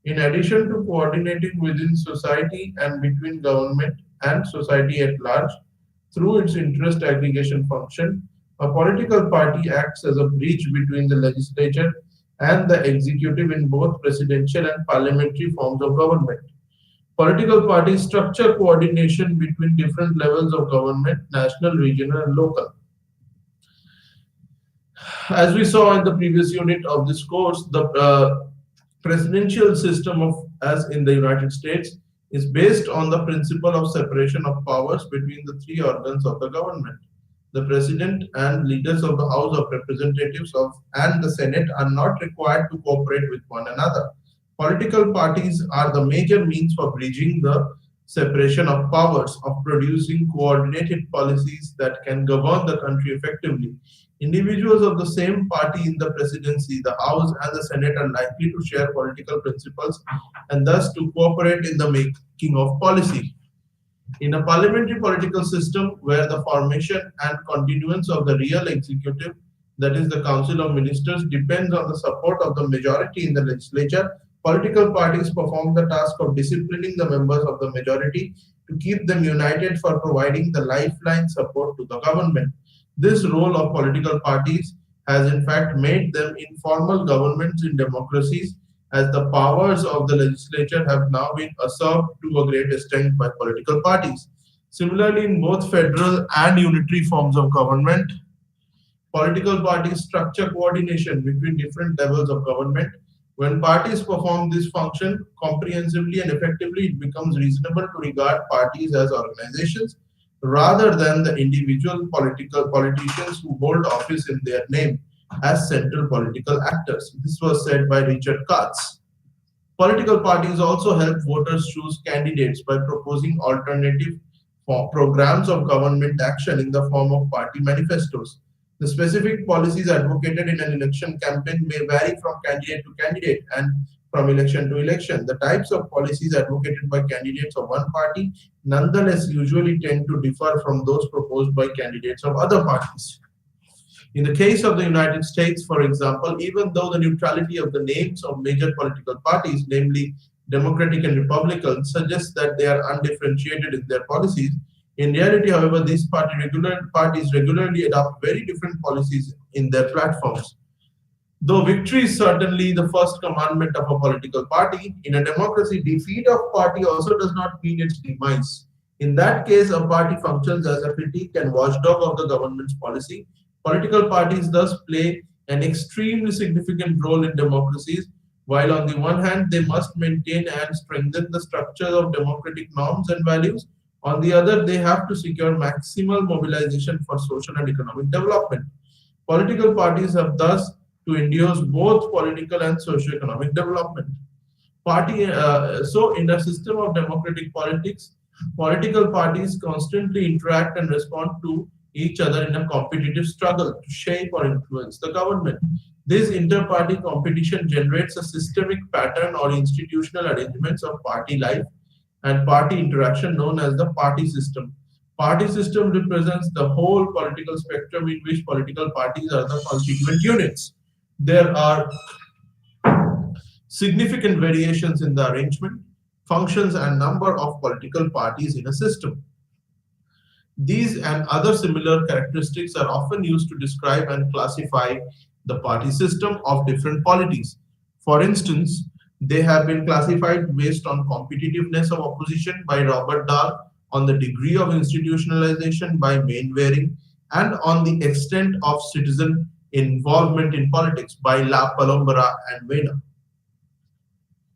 In addition to coordinating within society and between government and society at large, through its interest aggregation function, a political party acts as a bridge between the legislature and the executive in both presidential and parliamentary forms of government. Political parties structure coordination between different levels of government, national, regional, and local. As we saw in the previous unit of this course, the presidential system of as in the United States is based on the principle of separation of powers between the three organs of the government. The president and leaders of the House of Representatives of and the Senate are not required to cooperate with one another. Political parties are the major means for bridging the separation of powers, of producing coordinated policies that can govern the country effectively. Individuals of the same party in the presidency, the House, and the Senate are likely to share political principles and thus to cooperate in the making of policy. In a parliamentary political system where the formation and continuance of the real executive, that is the Council of Ministers, depends on the support of the majority in the legislature, political parties perform the task of disciplining the members of the majority to keep them united for providing the lifeline support to the government. This role of political parties has in fact made them informal governments in democracies, as the powers of the legislature have now been usurped to a great extent by political parties. Similarly, in both federal and unitary forms of government, political parties structure coordination between different levels of government. When parties perform this function comprehensively and effectively, it becomes reasonable to regard parties as organizations rather than the individual political politicians who hold office in their name as central political actors. This was said by Richard Katz. Political parties also help voters choose candidates by proposing alternative programs of government action in the form of party manifestos. The specific policies advocated in an election campaign may vary from candidate to candidate and from election to election. The types of policies advocated by candidates of one party nonetheless usually tend to differ from those proposed by candidates of other parties. In the case of the United States, for example, even though the neutrality of the names of major political parties, namely Democratic and Republican, suggests that they are undifferentiated in their policies, in reality, however, these parties regularly adopt very different policies in their platforms. Though victory is certainly the first commandment of a political party, in a democracy, defeat of party also does not mean its demise. In that case, a party functions as a critic and watchdog of the government's policy. Political parties thus play an extremely significant role in democracies, while on the one hand they must maintain and strengthen the structure of democratic norms and values, on the other they have to secure maximal mobilization for social and economic development. Political parties have thus to endure both political and socio-economic development. So in a system of democratic politics, political parties constantly interact and respond to each other in a competitive struggle to shape or influence the government. This inter-party competition generates a systemic pattern or institutional arrangements of party life and party interaction known as the party system. Party system represents the whole political spectrum in which political parties are the constituent units. There are significant variations in the arrangement, functions, and number of political parties in a system. These and other similar characteristics are often used to describe and classify the party system of different polities. For instance, they have been classified based on competitiveness of opposition by Robert Dahl, on the degree of institutionalization by Mainwaring, and on the extent of citizen involvement in politics by La Palombara and Vena.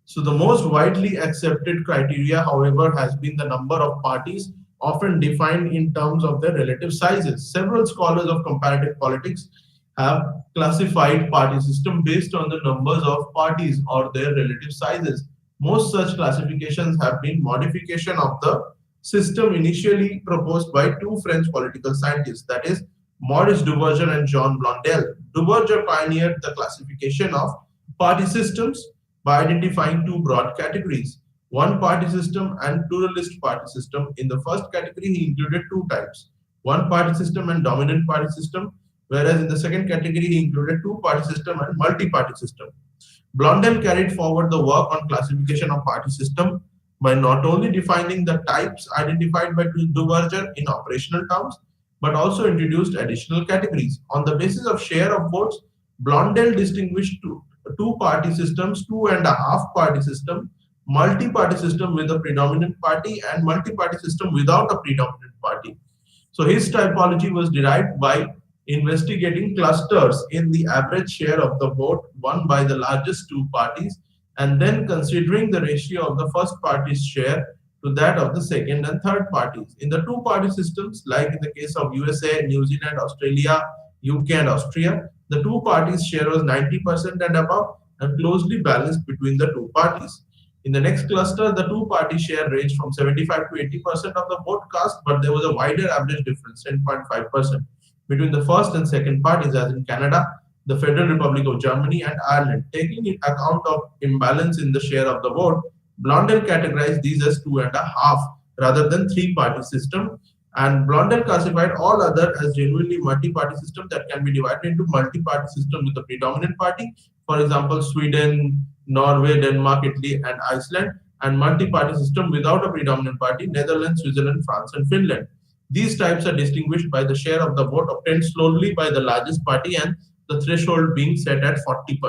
So the most widely accepted criteria, however, has been the number of parties, often defined in terms of their relative sizes. Several scholars of comparative politics have classified party system based on the numbers of parties or their relative sizes. Most such classifications have been modification of the system initially proposed by two French political scientists, that is, Maurice Duverger and Jean Blondel. Duverger pioneered the classification of party systems by identifying two broad categories, one party system and pluralist party system. In the first category, he included two types, one party system and dominant party system, whereas in the second category, he included two party system and multi party system. Blondel carried forward the work on classification of party system by not only defining the types identified by Duverger in operational terms, but also introduced additional categories. On the basis of share of votes, Blondel distinguished two party systems, two and a half party system, multi party system with a predominant party, and multi party system without a predominant party. So his typology was derived by investigating clusters in the average share of the vote won by the largest two parties and then considering the ratio of the first party's share to that of the second and third parties. In the two party systems, like in the case of USA, New Zealand, Australia, UK, and Austria, the two parties' share was 90% and above and closely balanced between the two parties. In the next cluster, the two-party share ranged from 75 to 80% of the vote cast, but there was a wider average difference, 10.5%, between the first and second parties, as in Canada, the Federal Republic of Germany, and Ireland. Taking into account of imbalance in the share of the vote, Blondel categorized these as two and a half rather than three-party system, and Blondel classified all other as genuinely multi-party system that can be divided into multi-party system with a predominant party, for example, Sweden, Norway, Denmark, Italy, and Iceland, and multi-party system without a predominant party, Netherlands, Switzerland, France, and Finland. These types are distinguished by the share of the vote obtained slowly by the largest party and the threshold being set at 40%.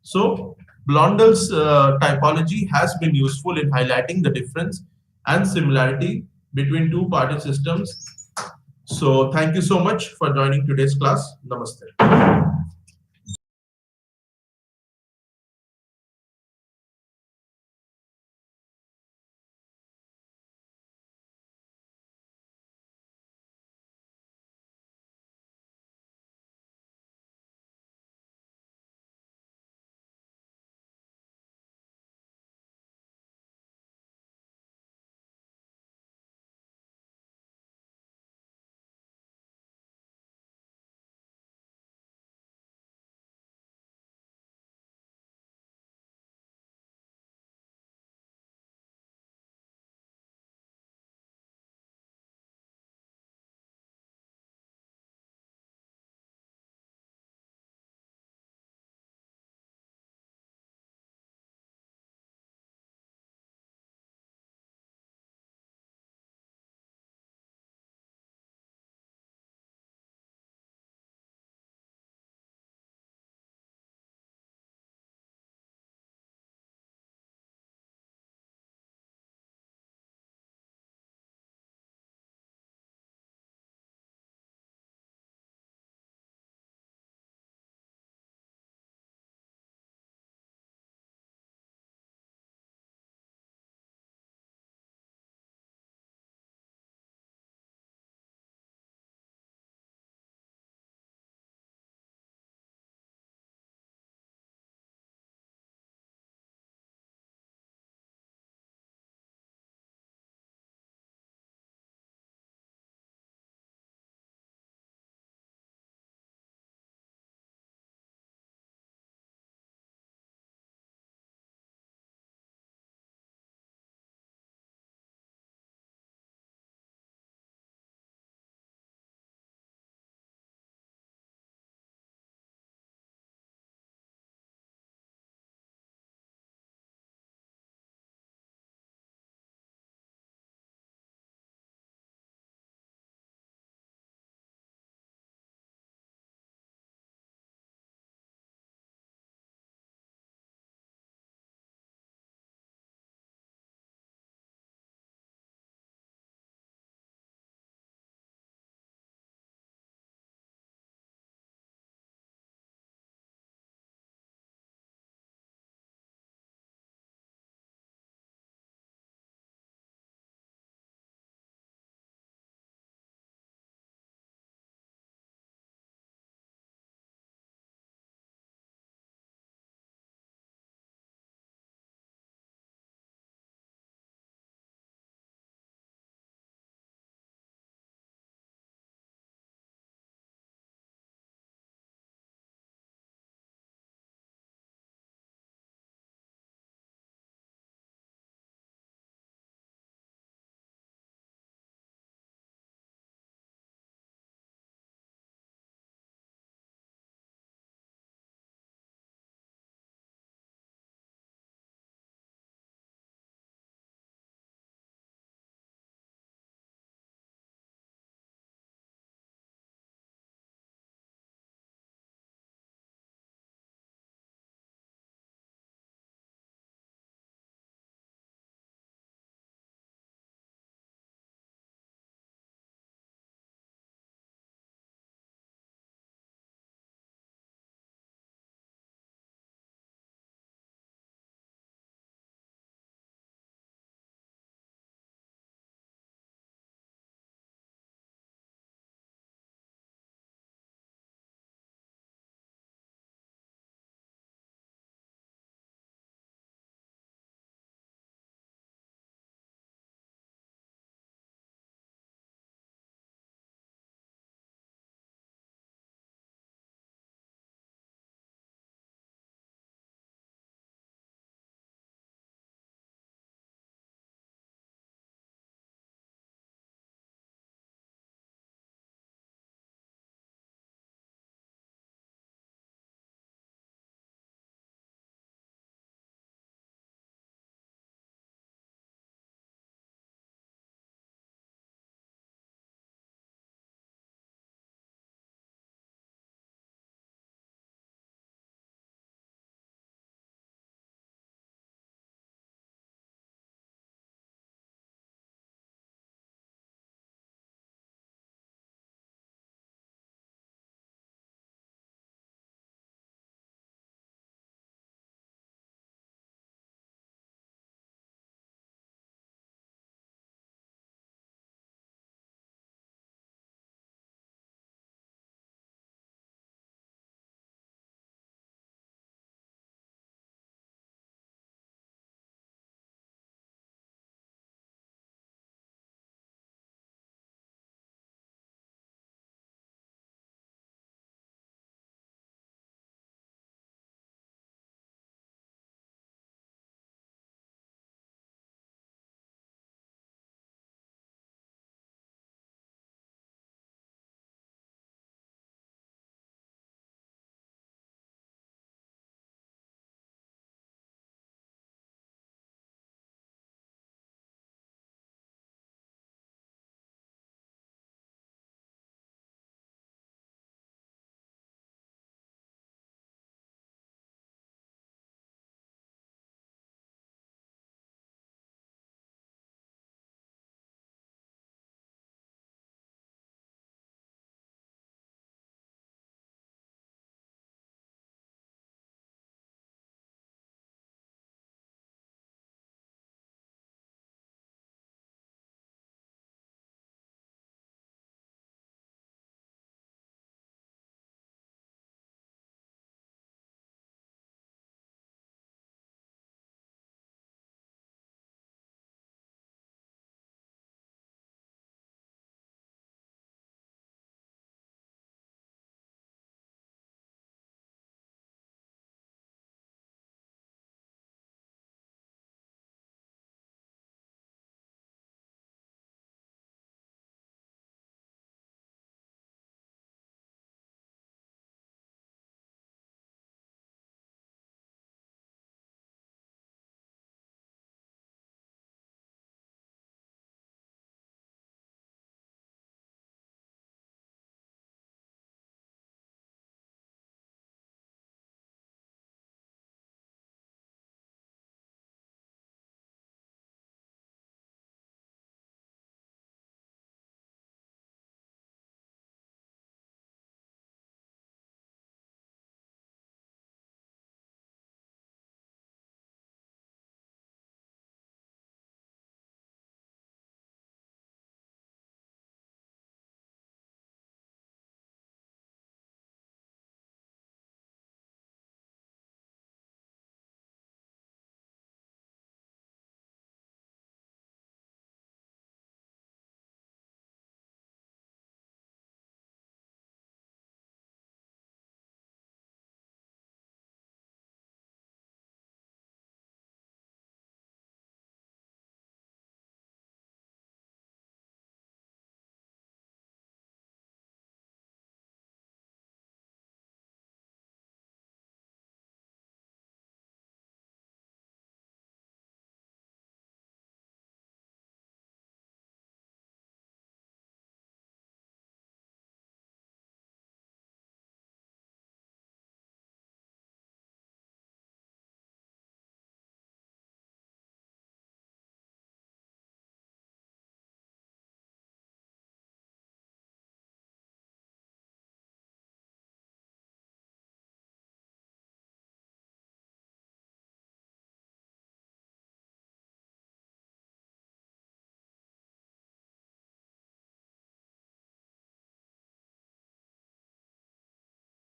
So, Blondel's typology has been useful in highlighting the difference and similarity between two party systems. So, thank you so much for joining today's class. Namaste.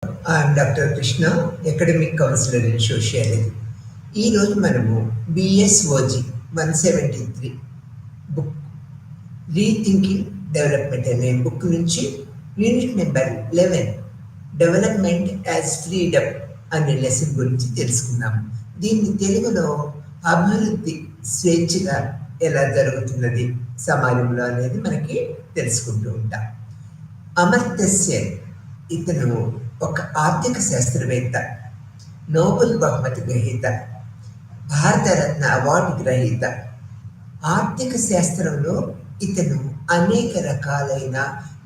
Doctor Krishna, academic counsellor in sociology. ఈరోజు మనము BSOG 173 book rethinking development అనే book నుంచి unit number 11 development as freedom అనే lesson గురించి తెలుసుకుందాము. దీన్ని తెలుగులో అభివృద్ధి స్వేచ్ఛగా ఎలా జరుగుతున్నది సమాజంలో అనేది మనకి తెలుసుకుంటూ ఉంటాం. అమర్త్య సేన్ ఇతను ఒక ఆర్థిక శాస్త్రవేత్త, నోబెల్ బహుమతి గ్రహీత, భారతరత్న అవార్డు గ్రహీత. ఆర్థిక శాస్త్రంలో ఇతను అనేక రకాలైన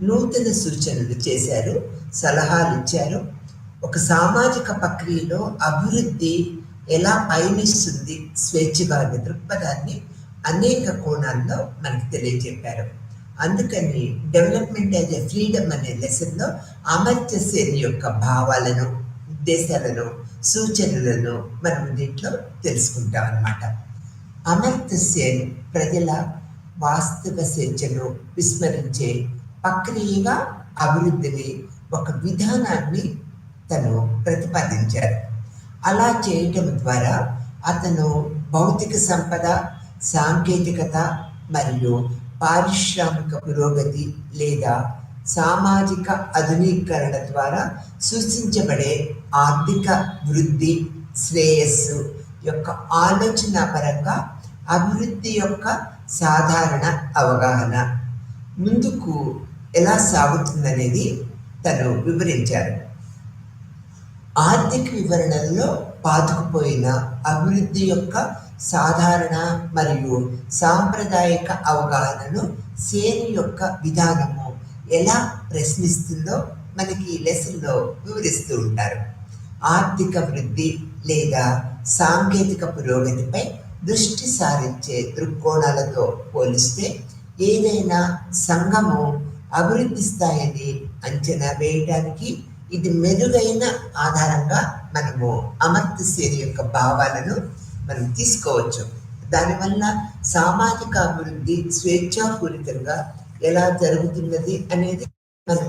నూతన సూచనలు చేశారు, సలహాలు ఇచ్చారు. ఒక సామాజిక ప్రక్రియలో అభివృద్ధి ఎలా పయనిస్తుంది స్వేచ్ఛగా అనే దృక్పథాన్ని అనేక కోణాల్లో మనకు తెలియజెప్పారు. అందుకని డెవలప్మెంట్ యాజ్ ఎ ఫ్రీడమ్ అనే లెసన్లో అమర్త్య సేన్ యొక్క భావాలను, ఉద్దేశాలను, సూచనలను మనం దీంట్లో తెలుసుకుంటాం అన్నమాట. అమర్త్య సేన్ ప్రజల వాస్తవ స్వేచ్ఛను విస్మరించే ప్రక్రియగా అభివృద్ధిని ఒక విధానాన్ని తను ప్రతిపాదించారు. అలా చేయటం ద్వారా అతను భౌతిక సంపద, సాంకేతికత మరియు పారిశ్రామిక పురోగతి లేదా సామాజిక ఆధునీకరణ ద్వారా సూచించబడే ఆర్థిక వృద్ధి, శ్రేయస్సు యొక్క ఆలోచన పరంగా అభివృద్ధి యొక్క సాధారణ అవగాహన ముందుకు ఎలా సాగుతుందనేది తను వివరించారు. ఆర్థిక వివరణలో పాతుకుపోయిన అభివృద్ధి యొక్క సాధారణ మరియు సాంప్రదాయిక అవగాహనను సేన్ యొక్క విధానము ఎలా ప్రశ్నిస్తుందో మనకి ఈ లెసన్లో వివరిస్తూ ఉంటారు. ఆర్థిక వృద్ధి లేదా సాంకేతిక పురోగతిపై దృష్టి సారించే దృక్కోణాలతో పోలిస్తే ఏదైనా సంఘము అభివృద్ధి స్థాయిని అంచనా వేయడానికి ఇది మెరుగైన ఆధారంగా మనము అమర్త్య సేన్ యొక్క భావాలను మనం తీసుకోవచ్చు. దానివల్ల సామాజిక అభివృద్ధి స్వేచ్ఛాపూరితంగా ఎలా జరుగుతున్నది అనేది మనం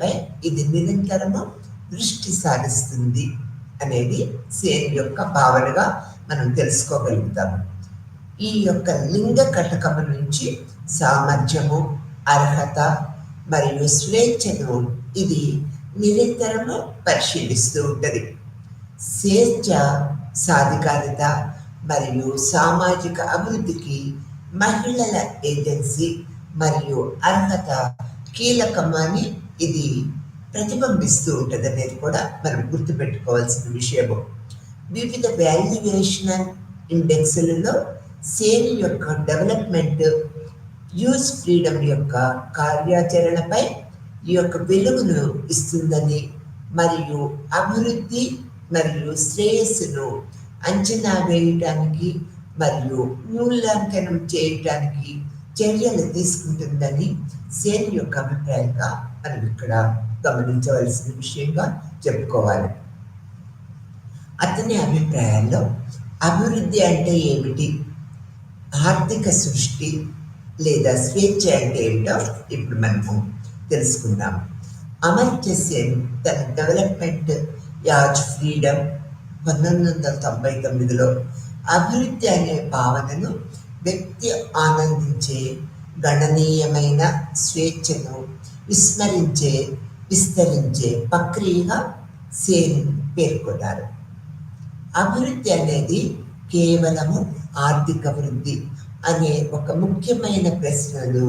పై ఇది నిరంతరము దృష్టి సారిస్తుంది అనేది సేన్ యొక్క భావనగా మనం తెలుసుకోగలుగుతాము. ఈ యొక్క లింగ కటకము నుంచి సామర్థ్యము, అర్హత మరియు స్వేచ్ఛను ఇది నిరంతరము పరిశీలిస్తూ ఉంటుంది. స్వేచ్ఛ, సాధికారిత మరియు సామాజిక అభివృద్ధికి మహిళల ఏజెన్సీ మరియు అర్హత కీలకమని ఇది ప్రతిబింబిస్తూ ఉంటుంది అనేది కూడా మనం గుర్తుపెట్టుకోవాల్సిన విషయము. వివిధ వాల్యుయేషన్ ఇండెక్స్లలో సేన్ యొక్క డెవలప్మెంట్ యూజ్ ఫ్రీడమ్ యొక్క కార్యాచరణపై ఈ యొక్క వెలుగును ఇస్తుందని మరియు అభివృద్ధి మరియు శ్రేయస్సును అంచనా వేయటానికి మరియు మూల్యాంకనం చేయటానికి చర్యలు తీసుకుంటుందని సేన్ యొక్క అభిప్రాయంగా మనం ఇక్కడ గమనించవలసిన విషయంగా చెప్పుకోవాలి. అతని అభిప్రాయాల్లో అభివృద్ధి అంటే ఏమిటి, ఆర్థిక సృష్టి లేదా స్వేచ్ఛ అంటే ఏమిటో ఇప్పుడు మనము తెలుసుకుందాం. అమర్త్య సేన్ తన డెవలప్మెంట్ యాజ్ ఫ్రీడమ్ 1999లో అభివృద్ధి అనే భావనను వ్యక్తి ఆనందించే గణనీయమైన స్వేచ్ఛను విస్తరించే ప్రక్రియగా సేన్ పేర్కొన్నారు. అభివృద్ధి అనేది కేవలము ఆర్థిక వృద్ధి అనే ఒక ముఖ్యమైన ప్రశ్నను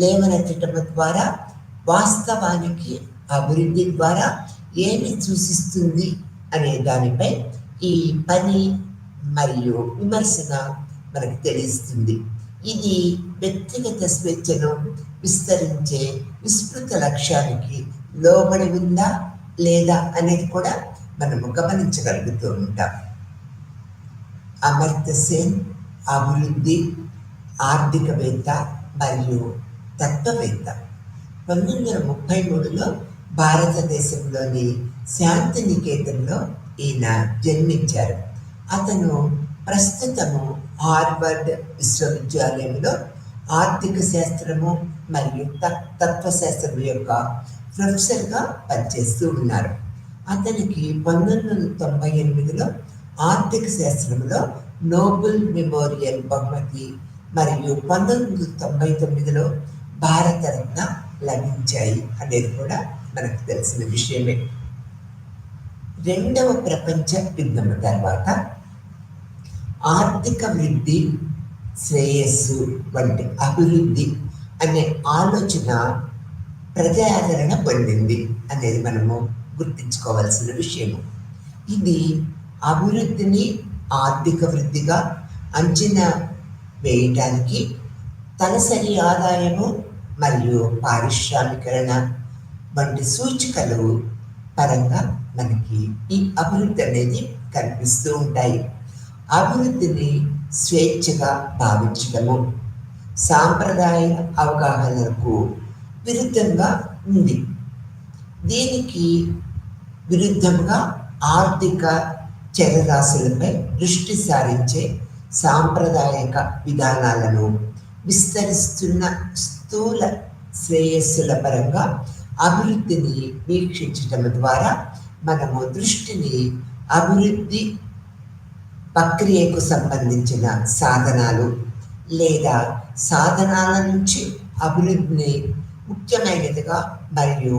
లేవనెత్తడం ద్వారా వాస్తవానికి అభివృద్ధి ద్వారా ఏమి సూచిస్తుంది అనే దానిపై ఈ పని మరియు విమర్శన మనకు తెలుస్తుంది. ఇది వ్యక్తిగత స్వేచ్ఛను విస్తరించే విస్తృత లక్ష్యానికి లోబడి ఉందా లేదా అనేది కూడా మనము గమనించగలుగుతూ ఉంటాం. అమర్త్య సేన్ అభివృద్ధి ఆర్థికవేత్త మరియు తత్వవేత్త. 1933లో భారతదేశంలోని శాంతినికేతన్లో ఈయన జన్మించారు. అతను ప్రస్తుతము హార్వర్డ్ విశ్వవిద్యాలయంలో ఆర్థిక శాస్త్రము మరియు తత్వశాస్త్రం యొక్క ప్రొఫెసర్గా పనిచేస్తూ ఉన్నారు. అతనికి 1998లో ఆర్థిక శాస్త్రంలో నోబెల్ మెమోరియల్ బహుమతి మరియు 1999లో భారతరత్న లభించాయి అనేది కూడా మనకు తెలిసిన విషయమే. రెండవ ప్రపంచ యుద్ధం తర్వాత ఆర్థిక వృద్ధి, శ్రేయస్సు వంటి అభివృద్ధి అనే ఆలోచన ప్రజాదరణ పొందింది అనేది మనము గుర్తించుకోవాల్సిన విషయము. ఇది అభివృద్ధిని ఆర్థిక వృద్ధిగా అంచనా వేయటానికి తలసరి ఆదాయము మరియు పారిశ్రామికరణ వంటి సూచికలు పరంగా మనకి ఈ అభివృద్ధి అనేది కనిపిస్తూ ఉంటాయి. అభివృద్ధిని స్వేచ్ఛగా భావించడము సాంప్రదాయ అవగాహనలకు విరుద్ధంగా ఉంది. దీనికి విరుద్ధంగా ఆర్థిక చరరాశులపై దృష్టి సారించే సాంప్రదాయక విధానాలను విస్తరిస్తున్న స్థూల శ్రేయస్సుల పరంగా అభివృద్ధిని వీక్షించటం ద్వారా మనము దృష్టిని అభివృద్ధి ప్రక్రియకు సంబంధించిన సాధనాలు లేదా సాధనాల నుంచి అభివృద్ధిని ముఖ్యమైనదిగా మరియు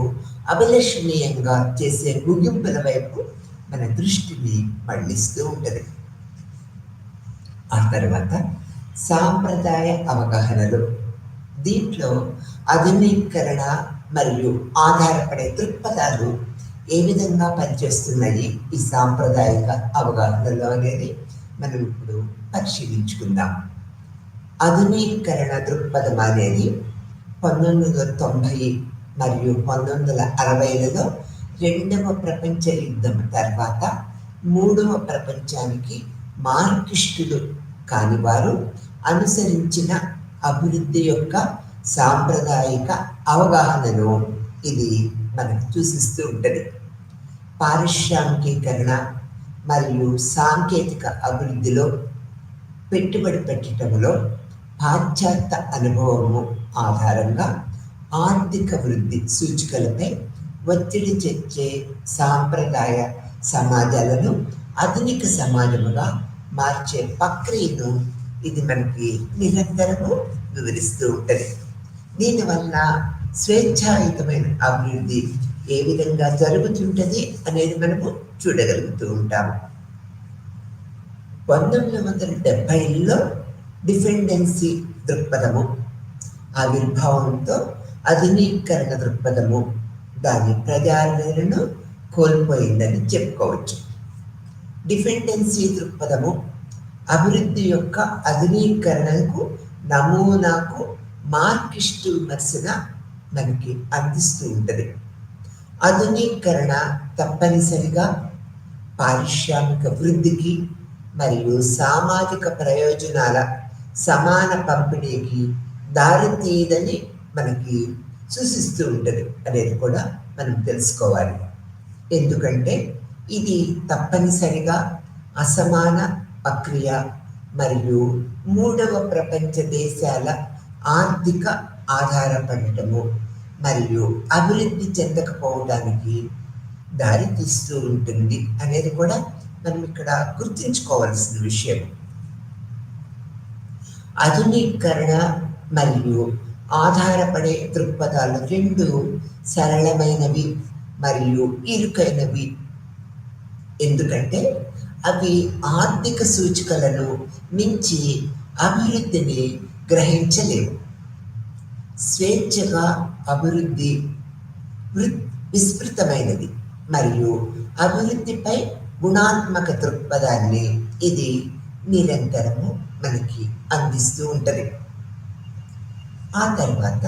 అభిలషణీయంగా చేసే ముగింపుల వైపు మన దృష్టిని మళ్లిస్తూ ఉంటుంది. ఆ తర్వాత సాంప్రదాయ అవగాహనలు. దీంట్లో ఆధునీకరణ మరియు ఆధారపడే దృక్పథాలు ఏ విధంగా పనిచేస్తున్నాయి ఈ సాంప్రదాయిక అవగాహనలో అనేది మనం ఇప్పుడు పరిశీలించుకుందాం. ఆధునీకరణ దృక్పథం అనేది 1990 మరియు 1960లలో రెండవ ప్రపంచ యుద్ధం తర్వాత మూడవ ప్రపంచానికి మార్క్సిస్టులు కాని వారు అనుసరించిన అభివృద్ధి యొక్క సాంప్రదాయిక అవగాహనను ఇది మనకు సూచిస్తూ ఉంటుంది. పారిశ్రామికీకరణ మరియు సాంకేతిక అభివృద్ధిలో పెట్టుబడి పెట్టడంలో పాశ్చాత్య అనుభవము ఆధారంగా ఆర్థిక వృద్ధి సూచికలపై ఒత్తిడి తెచ్చే సాంప్రదాయ సమాజాలను ఆధునిక సమాజముగా మార్చే ప్రక్రియను ఇది మనకి నిరంతరము వివరిస్తూ ఉంటుంది. దీనివల్ల స్వేచ్ఛాయుతమైన అభివృద్ధి ఏ విధంగా జరుగుతుంటుంది అనేది మనము చూడగలుగుతూ ఉంటాము. 1970లో డిపెండెన్సీ దృక్పథము ఆవిర్భావంతో ఆధునీకరణ దృక్పథము దాని ప్రజాదరణను కోల్పోయిందని చెప్పుకోవచ్చు. డిపెండెన్సీ దృక్పథము అభివృద్ధి యొక్క ఆధునీకరణకు నమూనాకు మార్క్సిస్టు విమర్శన మనకి అందిస్తూ ఉంటుంది. ఆధునీకరణ తప్పనిసరిగా పారిశ్రామిక వృద్ధికి మరియు సామాజిక ప్రయోజనాల సమాన పంపిణీకి దారితీయదని మనకి సూచిస్తూ ఉంటుంది అనేది కూడా మనం తెలుసుకోవాలి. ఎందుకంటే ఇది తప్పనిసరిగా అసమాన ప్రక్రియ మరియు మూడవ ప్రపంచ దేశాల ఆర్థిక ఆధారపడటము మరియు అభివృద్ధి చెందకపోవడానికి దారి తీస్తూ ఉంటుంది అనేది కూడా మనం ఇక్కడ గుర్తుంచుకోవాల్సిన విషయం. ఆధునీకరణ మరియు ఆధారపడే దృక్పథాలు రెండు సరళమైనవి మరియు ఇరుకైనవి. ఎందుకంటే అవి ఆర్థిక సూచికలను మించి అభివృద్ధిని గ్రహించలేవు. స్వేచ్ఛగా అభివృద్ధి విస్తృతమైనది మరియు అభివృద్ధిపై గుణాత్మక దృక్పథాన్ని ఇది నిరంతరము మనకి అందిస్తూ ఉంటుంది. ఆ తర్వాత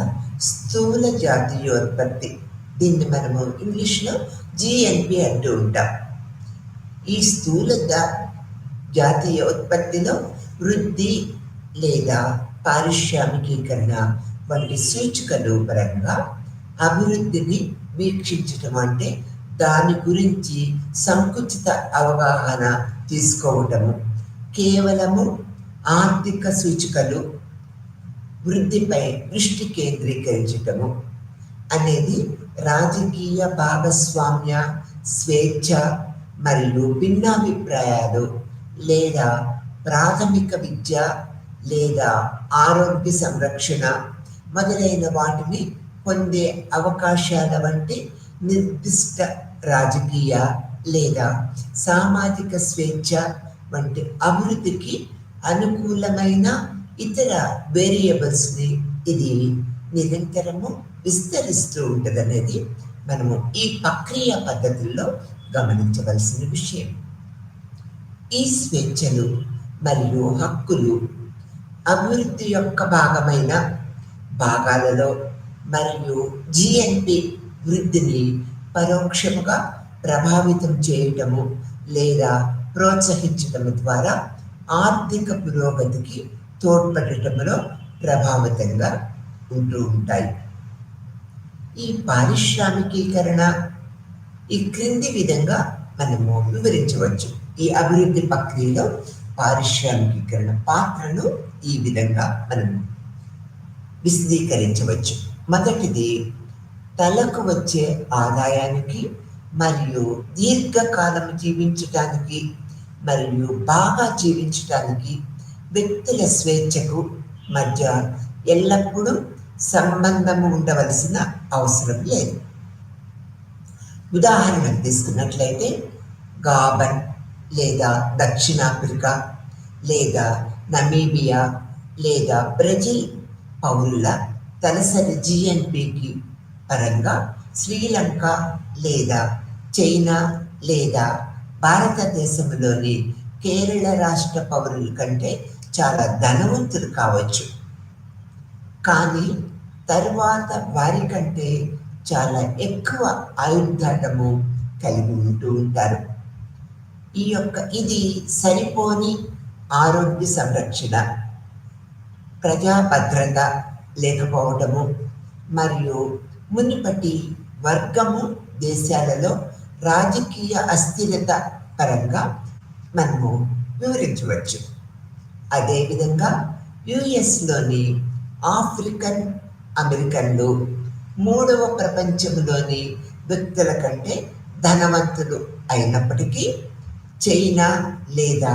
స్థూల జాతీయోత్పత్తి, దీన్ని మనము ఇంగ్లీష్లో జిఎన్పి అంటూ ఉంటాం. ఈ స్థూల జాతీయ ఉత్పత్తిలో వృద్ధి లేదా పారిశ్రామికీకరణ వంటి సూచికలు పరంగా అభివృద్ధిని వీక్షించటం అంటే దాని గురించి సంకుచిత అవగాహన తీసుకోవటము. కేవలము ఆర్థిక సూచికలు వృద్ధిపై దృష్టి కేంద్రీకరించటము అనేది రాజకీయ భాగస్వామ్య, స్వేచ్ఛ మరియు భిన్నాభిప్రాయాలు లేదా ప్రాథమిక విద్య లేదా ఆరోగ్య సంరక్షణ మొదలైన వాటిని పొందే అవకాశాల వంటి నిర్దిష్ట రాజకీయ లేదా సామాజిక స్వేచ్ఛ వంటి అభివృద్ధికి అనుకూలమైన ఇతర వేరియబుల్స్ని ఇది నిరంతరము విస్తరిస్తూ ఉంటుందనేది మనము ఈ ప్రక్రియ పద్ధతుల్లో గమనించవలసిన విషయం. ఈ స్వేచ్ఛలు మరియు హక్కులు అభివృద్ధి యొక్క భాగమైన భాగాలలో మరియు జిఎన్పి వృద్ధిని పరోక్షముగా ప్రభావితం చేయటము లేదా ప్రోత్సహించటం ద్వారా ఆర్థిక పురోగతికి తోడ్పడటంలో ప్రభావితంగా ఉంటూ ఉంటాయి. ఈ పారిశ్రామికీకరణ ఈ క్రింది విధంగా మనము వివరించవచ్చు. ఈ అభివృద్ధి ప్రక్రియలో పారిశ్రామికీకరణ పాత్రను ఈ విధంగా మనము విశదీకరించవచ్చు. మొదటిది, తలకు వచ్చే ఆదాయానికి మరియు దీర్ఘకాలం జీవించటానికి మరియు బాగా జీవించటానికి వ్యక్తుల స్వేచ్ఛకు మధ్య ఎల్లప్పుడూ సంబంధము ఉండవలసిన అవసరం లేదు. ఉదాహరణకు తీసుకున్నట్లయితే గాబన్ లేదా దక్షిణాఫ్రికా లేదా నమీబియా లేదా బ్రెజిల్ పౌరుల తలసరి జిఎన్పికి పరంగా శ్రీలంక లేదా చైనా లేదా భారతదేశంలోని కేరళ రాష్ట్ర పౌరుల కంటే చాలా ధనవంతులు కావచ్చు, కానీ తరువాత వారి కంటే చాలా ఎక్కువ ఆయుర్దాటము కలిగి ఉంటూ ఉంటారు. ఇది సరిపోని ఆరోగ్య సంరక్షణ, ప్రజా భద్రత లేకపోవటము మరియు మునుపటి వర్గము దేశాలలో రాజకీయ అస్థిరత పరంగా మనము వివరించవచ్చు. అదేవిధంగా యుఎస్లోని ఆఫ్రికన్ అమెరికన్లు మూడవ ప్రపంచంలోని వ్యక్తుల కంటే ధనవంతులు అయినప్పటికీ చైనా లేదా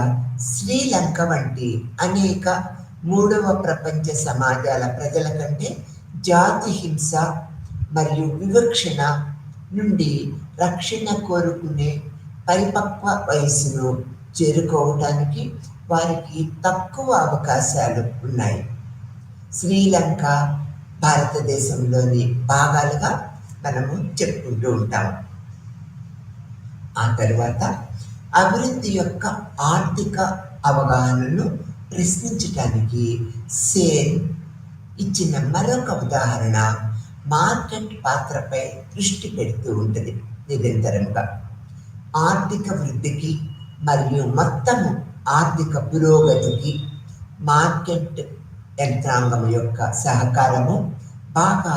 శ్రీలంక వంటి అనేక మూడవ ప్రపంచ సమాజాల ప్రజల కంటే జాతి హింస మరియు వివక్షణ నుండి రక్షణ కోరుకునే పరిపక్వ వయసును చేరుకోవటానికి వారికి తక్కువ అవకాశాలు ఉన్నాయి. శ్రీలంక భారతదేశంలోని భాగాలుగా మనము చెప్పుకుంటూ ఉంటాము. ఆ తర్వాత అభివృద్ధి యొక్క ఆర్థిక అవగాహనను ప్రశ్నించడానికి సేన్ ఇచ్చిన మరొక ఉదాహరణ మార్కెట్ పాత్రపై దృష్టి పెడుతూ ఉంటుంది. నిరంతరంగా ఆర్థిక వృద్ధికి మరియు మొత్తము ఆర్థిక పురోగతికి మార్కెట్ యంత్రాంగం యొక్క సహకారము బాగా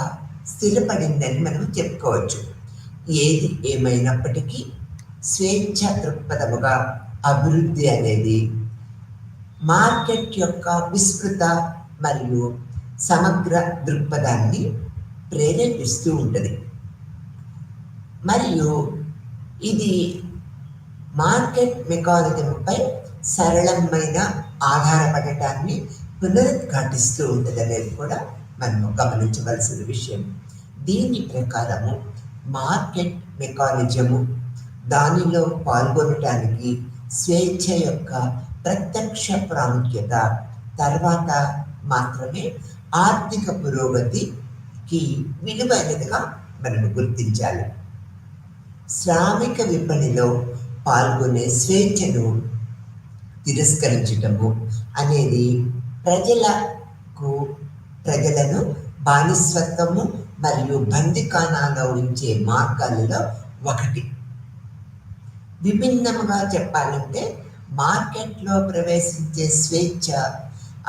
స్థిరపడిందని మనం చెప్పుకోవచ్చు. ఏది ఏమైనప్పటికీ స్వేచ్ఛ దృక్పథముగా అభివృద్ధి అనేది మార్కెట్ యొక్క విస్తృత మరియు సమగ్ర దృక్పథాన్ని ప్రేరేపిస్తూ ఉంటుంది. మరియు ఇది మార్కెట్ మెకానిజంపై సరళమైన ఆధారపడటాన్ని పునరుద్ఘాటిస్తూ ఉంటుంది అనేది కూడా మనము గమనించవలసిన విషయం. దీని ప్రకారము మార్కెట్ మెకానిజము దానిలో పాల్గొనటానికి స్వేచ్ఛ యొక్క ప్రత్యక్ష ప్రాముఖ్యత తర్వాత మాత్రమే ఆర్థిక పురోగతికి విలువైనదిగా మనము గుర్తించాలి. శ్రామిక విపణిలో పాల్గొనే స్వేచ్ఛను తిరస్కరించటము అనేది ప్రజలకు ప్రజలను బానిసత్వము మరియు బందికానాలో ఉంచే మార్గాలలో ఒకటి. విభిన్నముగా చెప్పాలంటే మార్కెట్లో ప్రవేశించే స్వేచ్ఛ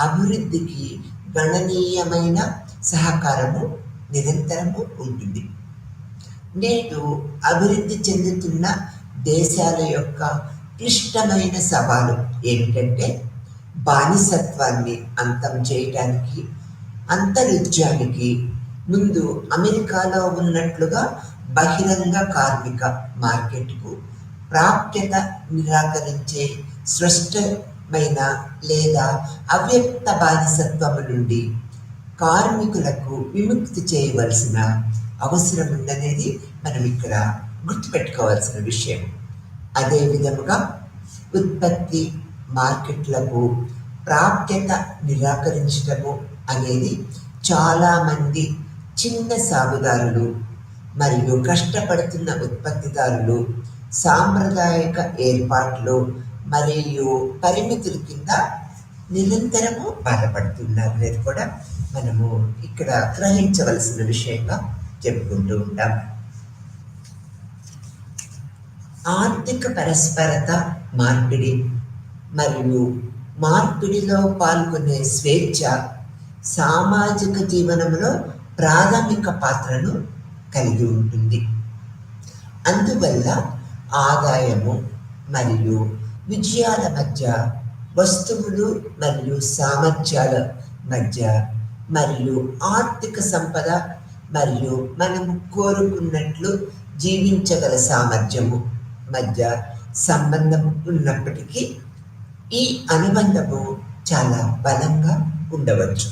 అభివృద్ధికి గణనీయమైన సహకారము నిరంతరము ఉంటుంది. నేడు అభివృద్ధి చెందుతున్న దేశాల యొక్క క్లిష్టమైన సవాలు ఏమిటంటే బానిసత్వాన్ని అంతం చేయడానికి, అంతరిత్యానికి ముందు అమెరికాలో ఉన్నట్లుగా బహిరంగ కార్మిక మార్కెట్కు ప్రాప్యత నిరాకరించే స్పష్టమైన లేదా అవ్యక్త బానిసత్వము నుండి కార్మికులకు విముక్తి చేయవలసిన అవసరం ఉందనేది మనం ఇక్కడ గుర్తుపెట్టుకోవాల్సిన విషయం. అదే విధముగా ఉత్పత్తి మార్కెట్లకు ప్రాప్యత నిరాకరించడము అనేది చాలామంది చిన్న సాగుదారులు మరియు కష్టపడుతున్న ఉత్పత్తిదారులు సాంప్రదాయక ఏర్పాట్లు మరియు పరిమితుల కింద నిరంతరము బాధపడుతున్నారు అనేది కూడా మనము ఇక్కడ గ్రహించవలసిన విషయంగా చెప్పుకుంటూ ఉంటాం. ఆర్థిక పరస్పరత మార్పిడి మరియు మార్పిడిలో పాల్గొనే స్వేచ్ఛ సామాజిక జీవనంలో ప్రాథమిక పాత్రను కలిగి ఉంటుంది. అందువల్ల ఆదాయము మరియు విజయాల మధ్య, వస్తువులు మరియు సామర్థ్యాల మధ్య, మరియు ఆర్థిక సంపద మరియు మనము కోరుకున్నట్లు జీవించగల సామర్థ్యము మధ్య సంబంధం ఉన్నప్పటికీ ఈ అనుబంధము చాలా బలంగా ఉండవచ్చు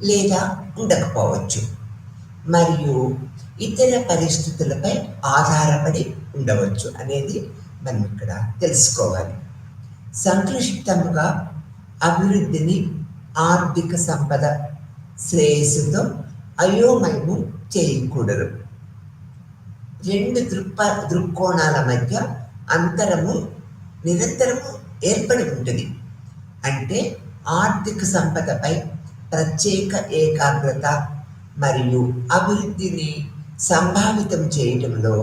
లేదా ఉండకపోవచ్చు మరియు ఇతర పరిస్థితులపై ఆధారపడి ఉండవచ్చు అనేది మనం ఇక్కడ తెలుసుకోవాలి. సంక్లిష్టముగా అభివృద్ధిని ఆర్థిక సంపద శ్రేయస్సుతో అయోమయము చేయకూడదు. రెండు దృక్కోణాల మధ్య అంతరము నిరంతరము ఏర్పడి ఉంటుంది. అంటే ఆర్థిక సంపదపై ప్రత్యేక ఏకాగ్రత మరియు అభివృద్ధిని సంభావితం చేయడంలో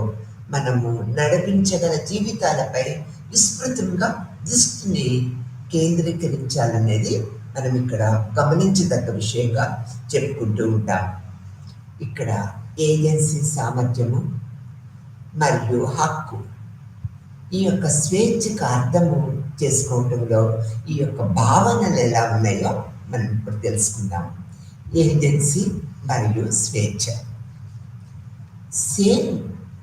మనము నడిపించగల జీవితాలపై విస్తృతంగా దృష్టిని కేంద్రీకరించాలనేది మనం ఇక్కడ గమనించదగ్గ విషయంగా చెప్పుకుంటూ ఉంటాం. ఇక్కడ ఏజెన్సీ సామర్థ్యము మరియు హక్కు ఈ యొక్క స్వేచ్ఛకు అర్థము చేసుకోవటంలో ఈ యొక్క భావనలు ఎలా ఉన్నాయో మనం ఇప్పుడు తెలుసుకుందాం. ఏజెన్సీ మరియు స్వేచ్ఛ. సేమ్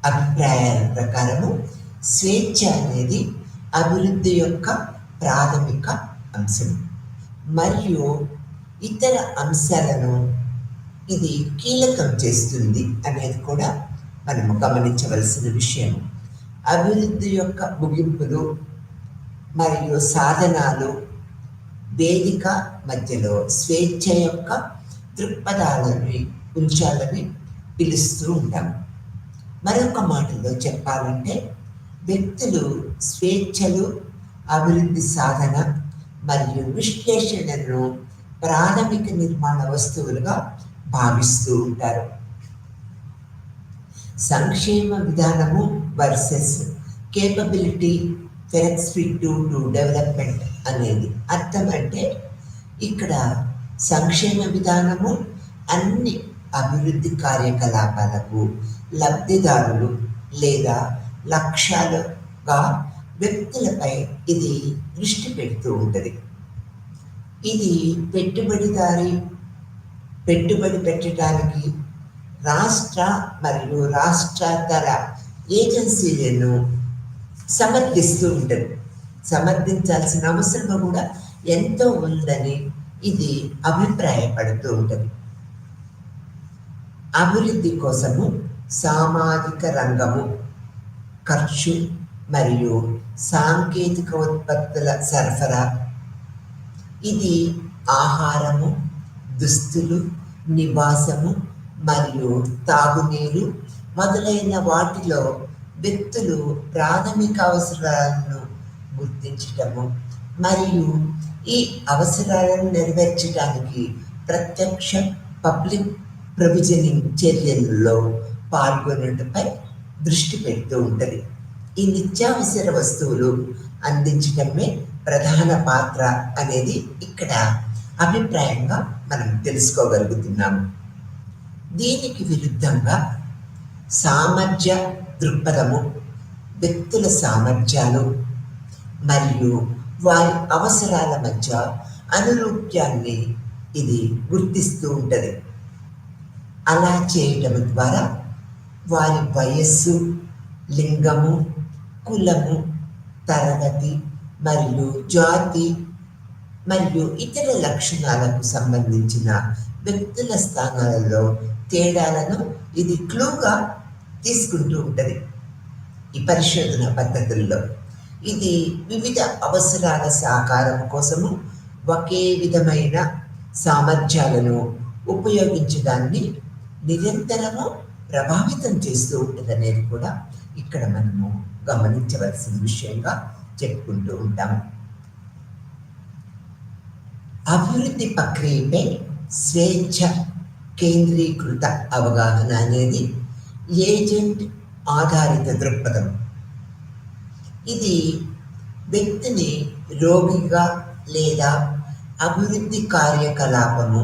అభిప్రాయాల ప్రకారము స్వేచ్ఛ అనేది అభివృద్ధి యొక్క ప్రాథమిక అంశం మరియు ఇతర అంశాలను ఇది కీలకం చేస్తుంది అనేది కూడా మనము గమనించవలసిన విషయం. అభివృద్ధి యొక్క ముగింపులు మరియు సాధనాలు వేదిక మధ్యలో స్వేచ్ఛ యొక్క దృక్పథాలని ఉంచాలని పిలుస్తూ ఉంటాం. మరొక మాటలో చెప్పాలంటే వ్యక్తులు స్వేచ్ఛలు, అభివృద్ధి సాధన మరియు విశ్లేషణను ప్రాథమిక నిర్మాణ వస్తువులుగా భావిస్తూ ఉంటారు. సంక్షేమ విధానము versus capability perspective to development అనేది అర్థం అంటే ఇక్కడ సంక్షేమ విధానము అన్ని అభివృద్ధి కార్యకలాపాలకు లబ్ధిదారులు లేదా లక్ష్యాలుగా వ్యక్తులపై ఇది దృష్టి పెడుతూ ఉంటుంది. ఇది పెట్టుబడి పెట్టడానికి రాష్ట్ర మరియు రాష్ట్రాతర ఏజెన్సీలను సమర్థిస్తూ ఉంటుంది. సమర్థించాల్సిన అవసరం కూడా ఎంతో ఉందని ఇది అభిప్రాయపడుతూ ఉంటుంది. అభివృద్ధి కోసము సామాజిక రంగము ఖర్చు మరియు సాంకేతిక ఉత్పత్తుల సరఫరా, ఇది ఆహారము, దుస్తులు, నివాసము మరియు తాగునీరు మొదలైన వాటిలో వ్యక్తులు ప్రాథమిక అవసరాలను గుర్తించటము మరియు ఈ అవసరాలను నెరవేర్చడానికి ప్రత్యక్ష పబ్లిక్ ప్రొవిజనింగ్ చర్యల్లో పాల్గొనటపై దృష్టి పెడుతూ ఉంటుంది. ఈ నిత్యావసర వస్తువులు అందించడమే ప్రధాన పాత్ర అనేది ఇక్కడ అభిప్రాయంగా మనం తెలుసుకోగలుగుతున్నాము. దీనికి విరుద్ధంగా సామర్థ్య దృక్పథము వ్యక్తుల సామర్థ్యాలు మరియు వారి అవసరాల మధ్య అనురూప్యాన్ని ఇది గుర్తిస్తూ ఉంటుంది. అలా చేయటం ద్వారా వారి వయస్సు, లింగము, కులము, తరగతి మరియు జాతి మరియు ఇతర లక్షణాలకు సంబంధించిన వ్యక్తుల స్థానాలలో తేడాలను ఇది క్లూగా తీసుకుంటూ ఉంటుంది. ఈ పరిశోధన పద్ధతుల్లో ఇది వివిధ అవసరాల సాకారం కోసము ఒకే విధమైన సామర్థ్యాలను ఉపయోగించడాన్ని నిరంతరము ప్రభావితం చేస్తూ ఉంటుంది అనేది కూడా ఇక్కడ మనము గమనించవలసిన విషయంగా చెప్పుకుంటూ ఉంటాము. అభివృద్ధి ప్రక్రియపై స్వేచ్ఛ కేంద్రీకృత అవగాహన అనేది ఏజెంట్ ఆధారిత దృక్పథం. ఇది వ్యక్తిని రోగిగా లేదా అభివృద్ధి కార్యకలాపము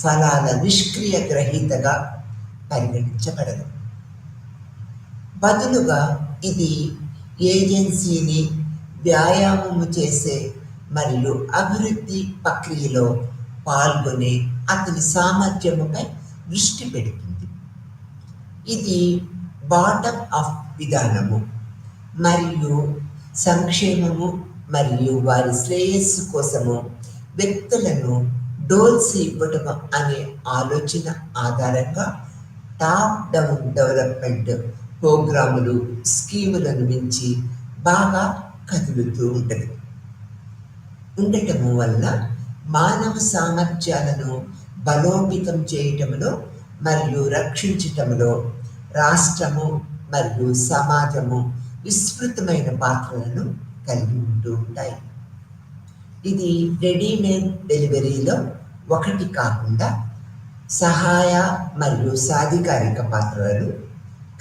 ఫలాల నిష్క్రియ గ్రహీతగా పరిగణించబడదు. బదులుగా ఇది ఏజెన్సీని వ్యాయామము చేసే మరియు అభివృద్ధి ప్రక్రియలో పాల్గొనే అతని సామర్థ్యముపై దృష్టి పెడుతుంది. ఇది బాటమ్ అప్ విధానము మరియు సంక్షేమము మరియు వారి శ్రేయస్సు కోసము వ్యక్తులను డోల్స్ ఇవ్వటం అనే ఆలోచన ఆధారంగా టాప్ డౌన్ డెవలప్మెంట్ ప్రోగ్రాములు, స్కీములను మించి బాగా కదులుతూ ఉండటము వల్ల మానవ సామర్థ్యాలను బలోపేతం చేయటంలో మరియు రక్షించటంలో రాష్ట్రము మరియు సమాజము విస్తృతమైన పాత్రలను కలిగి ఉంటూ ఉంటాయి. ఇది రెడీమేడ్ డెలివరీలో ఒకటి కాకుండా సహాయ మరియు సాధికారిక పాత్రలను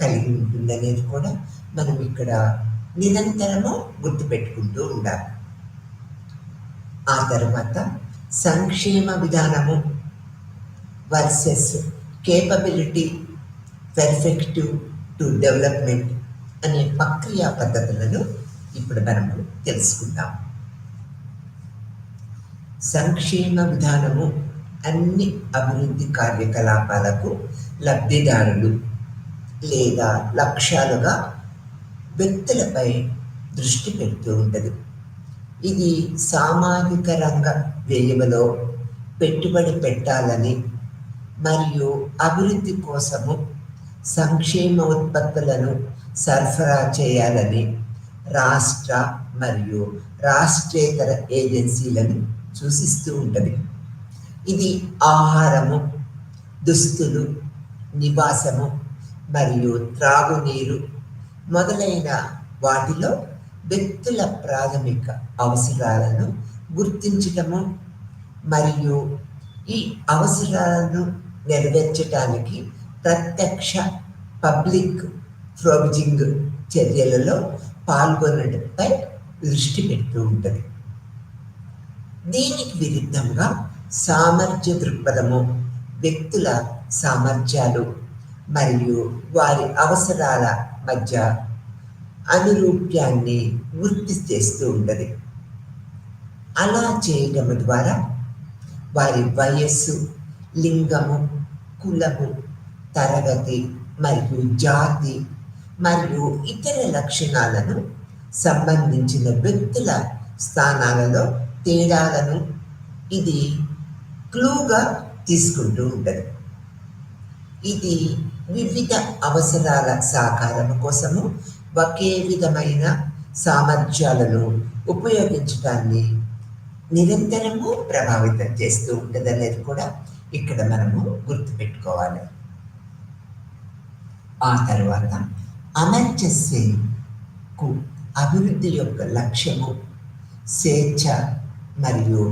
కలిగి ఉంటుందనేది కూడా మనం ఇక్కడ నిరంతరము గుర్తుపెట్టుకుంటూ ఉండాలి. ఆ తర్వాత సంక్షేమ విధానము versus capability perfective to development అనే ప్రక్రియా పద్ధతులను ఇప్పుడు మనము తెలుసుకుందాం. సంక్షేమ విధానము అన్ని అభివృద్ధి కార్యకలాపాలకు లబ్ధిదారులు లేదా లక్ష్యాలుగా వ్యక్తులపై దృష్టి పెడుతూ ఉంటుంది. ఇది సామాజిక రంగ వ్యయములో పెట్టుబడి పెట్టాలని మరియు అభివృద్ధి కోసము సంక్షేమ ఉత్పత్తులను సరఫరా చేయాలని రాష్ట్ర మరియు రాష్ట్రేతర ఏజెన్సీలను సూచిస్తూ ఉంటుంది. ఇది ఆహారము, దుస్తులు, నివాసము మరియు త్రాగునీరు మొదలైన వాటిలో వ్యక్తుల ప్రాథమిక అవసరాలను గుర్తించటము మరియు ఈ అవసరాలను నెరవేర్చడానికి ప్రత్యక్ష పబ్లిక్ ప్రొవిజింగ్ చర్యలలో పాల్గొనడంపై దృష్టి పెడుతూ ఉంటుంది. దీనికి విరుద్ధంగా సామర్థ్య దృక్పథము వ్యక్తుల సామర్థ్యాలు మరియు వారి అవసరాల మధ్య అనురూప్యాన్ని వృద్ధి చేస్తూ ఉంటుంది. అలా చేయడం ద్వారా వారి వయస్సు, లింగము, కులము, తరగతి మరియు జాతి మరియు ఇతర లక్షణాలను సంబంధించిన వ్యక్తుల స్థానాలలో తేడాలను ఇది క్లూగా తీసుకుంటూ ఉంటుంది. ఇది వివిధ అవసరాల సాకారం కోసము ఒకే విధమైన సామర్థ్యాలను ఉపయోగించడాన్ని నిరంతరము ప్రభావితం చేస్తూ ఉంటుంది అనేది కూడా ఇక్కడ మనము గుర్తుపెట్టుకోవాలి. ఆ తర్వాత అమర్త్య సేన్కు అభివృద్ధి యొక్క లక్ష్యము స్వేచ్ఛ మరియు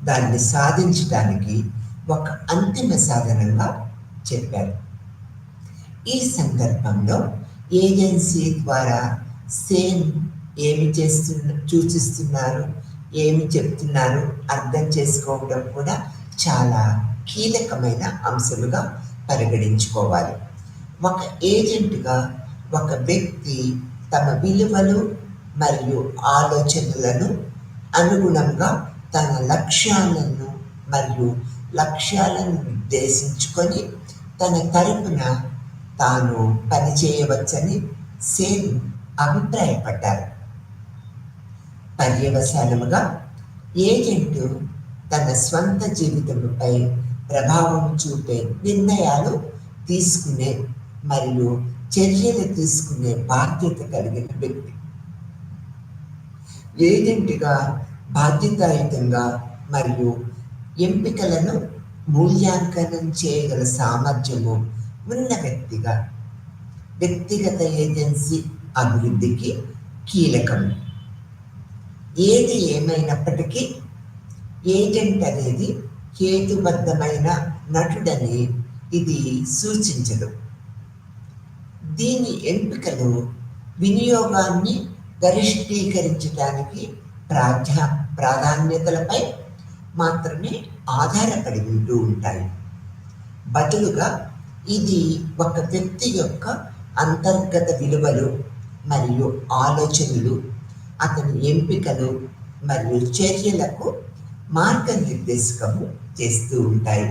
దాన్ని సాధించడానికి ఒక అంతిమ సాధనంగా చెప్పారు. ఈ సందర్భంలో ఏజెన్సీ ద్వారా సేన్ ఏమి సూచిస్తున్నారు, ఏమి చెప్తున్నారు అర్థం చేసుకోవడం కూడా చాలా కీలకమైన అంశముగా పరిగణించుకోవాలి. ఒక ఏజెంట్గా ఒక వ్యక్తి తమ విలువలు మరియు ఆలోచనలను అనుగుణంగా తన లక్ష్యాలను నిర్దేశించుకొని తన తరపున తాను పనిచేయవచ్చని సేన్ అభిప్రాయపడ్డారు. పర్యవసానముగా ఏజెంటు తన స్వంత జీవితంపై ప్రభావం చూపే నిర్ణయాలు తీసుకునే మరియు చర్యలు తీసుకునే బాధ్యత కలిగిన వ్యక్తి. ఏజెంట్గా బాధ్యతాయుతంగా మరియు ఎంపికలను మూల్యాంకనం చేయగల సామర్థ్యము ఉన్న వ్యక్తిగా వ్యక్తిగత ఏజెన్సీ అభివృద్ధికి కీలకం. ఏది ఏమైనప్పటికీ ఏజెంట్ అనేది హేతుబద్ధమైన నటుడని ఇది సూచించదు. దీని ఎంపికలు వినియోగాన్ని గరిష్టీకరించడానికి ప్రాధాన్యతలపై మాత్రమే ఆధారపడి ఉంటూ ఉంటాయి. బదులుగా ఇది ఒక వ్యక్తి యొక్క అంతర్గత విలువలు మరియు ఆలోచనలు, అతని ఎంపికలు మరియు చర్యలకు మార్గనిర్దేశకము చేస్తూ ఉంటాయి.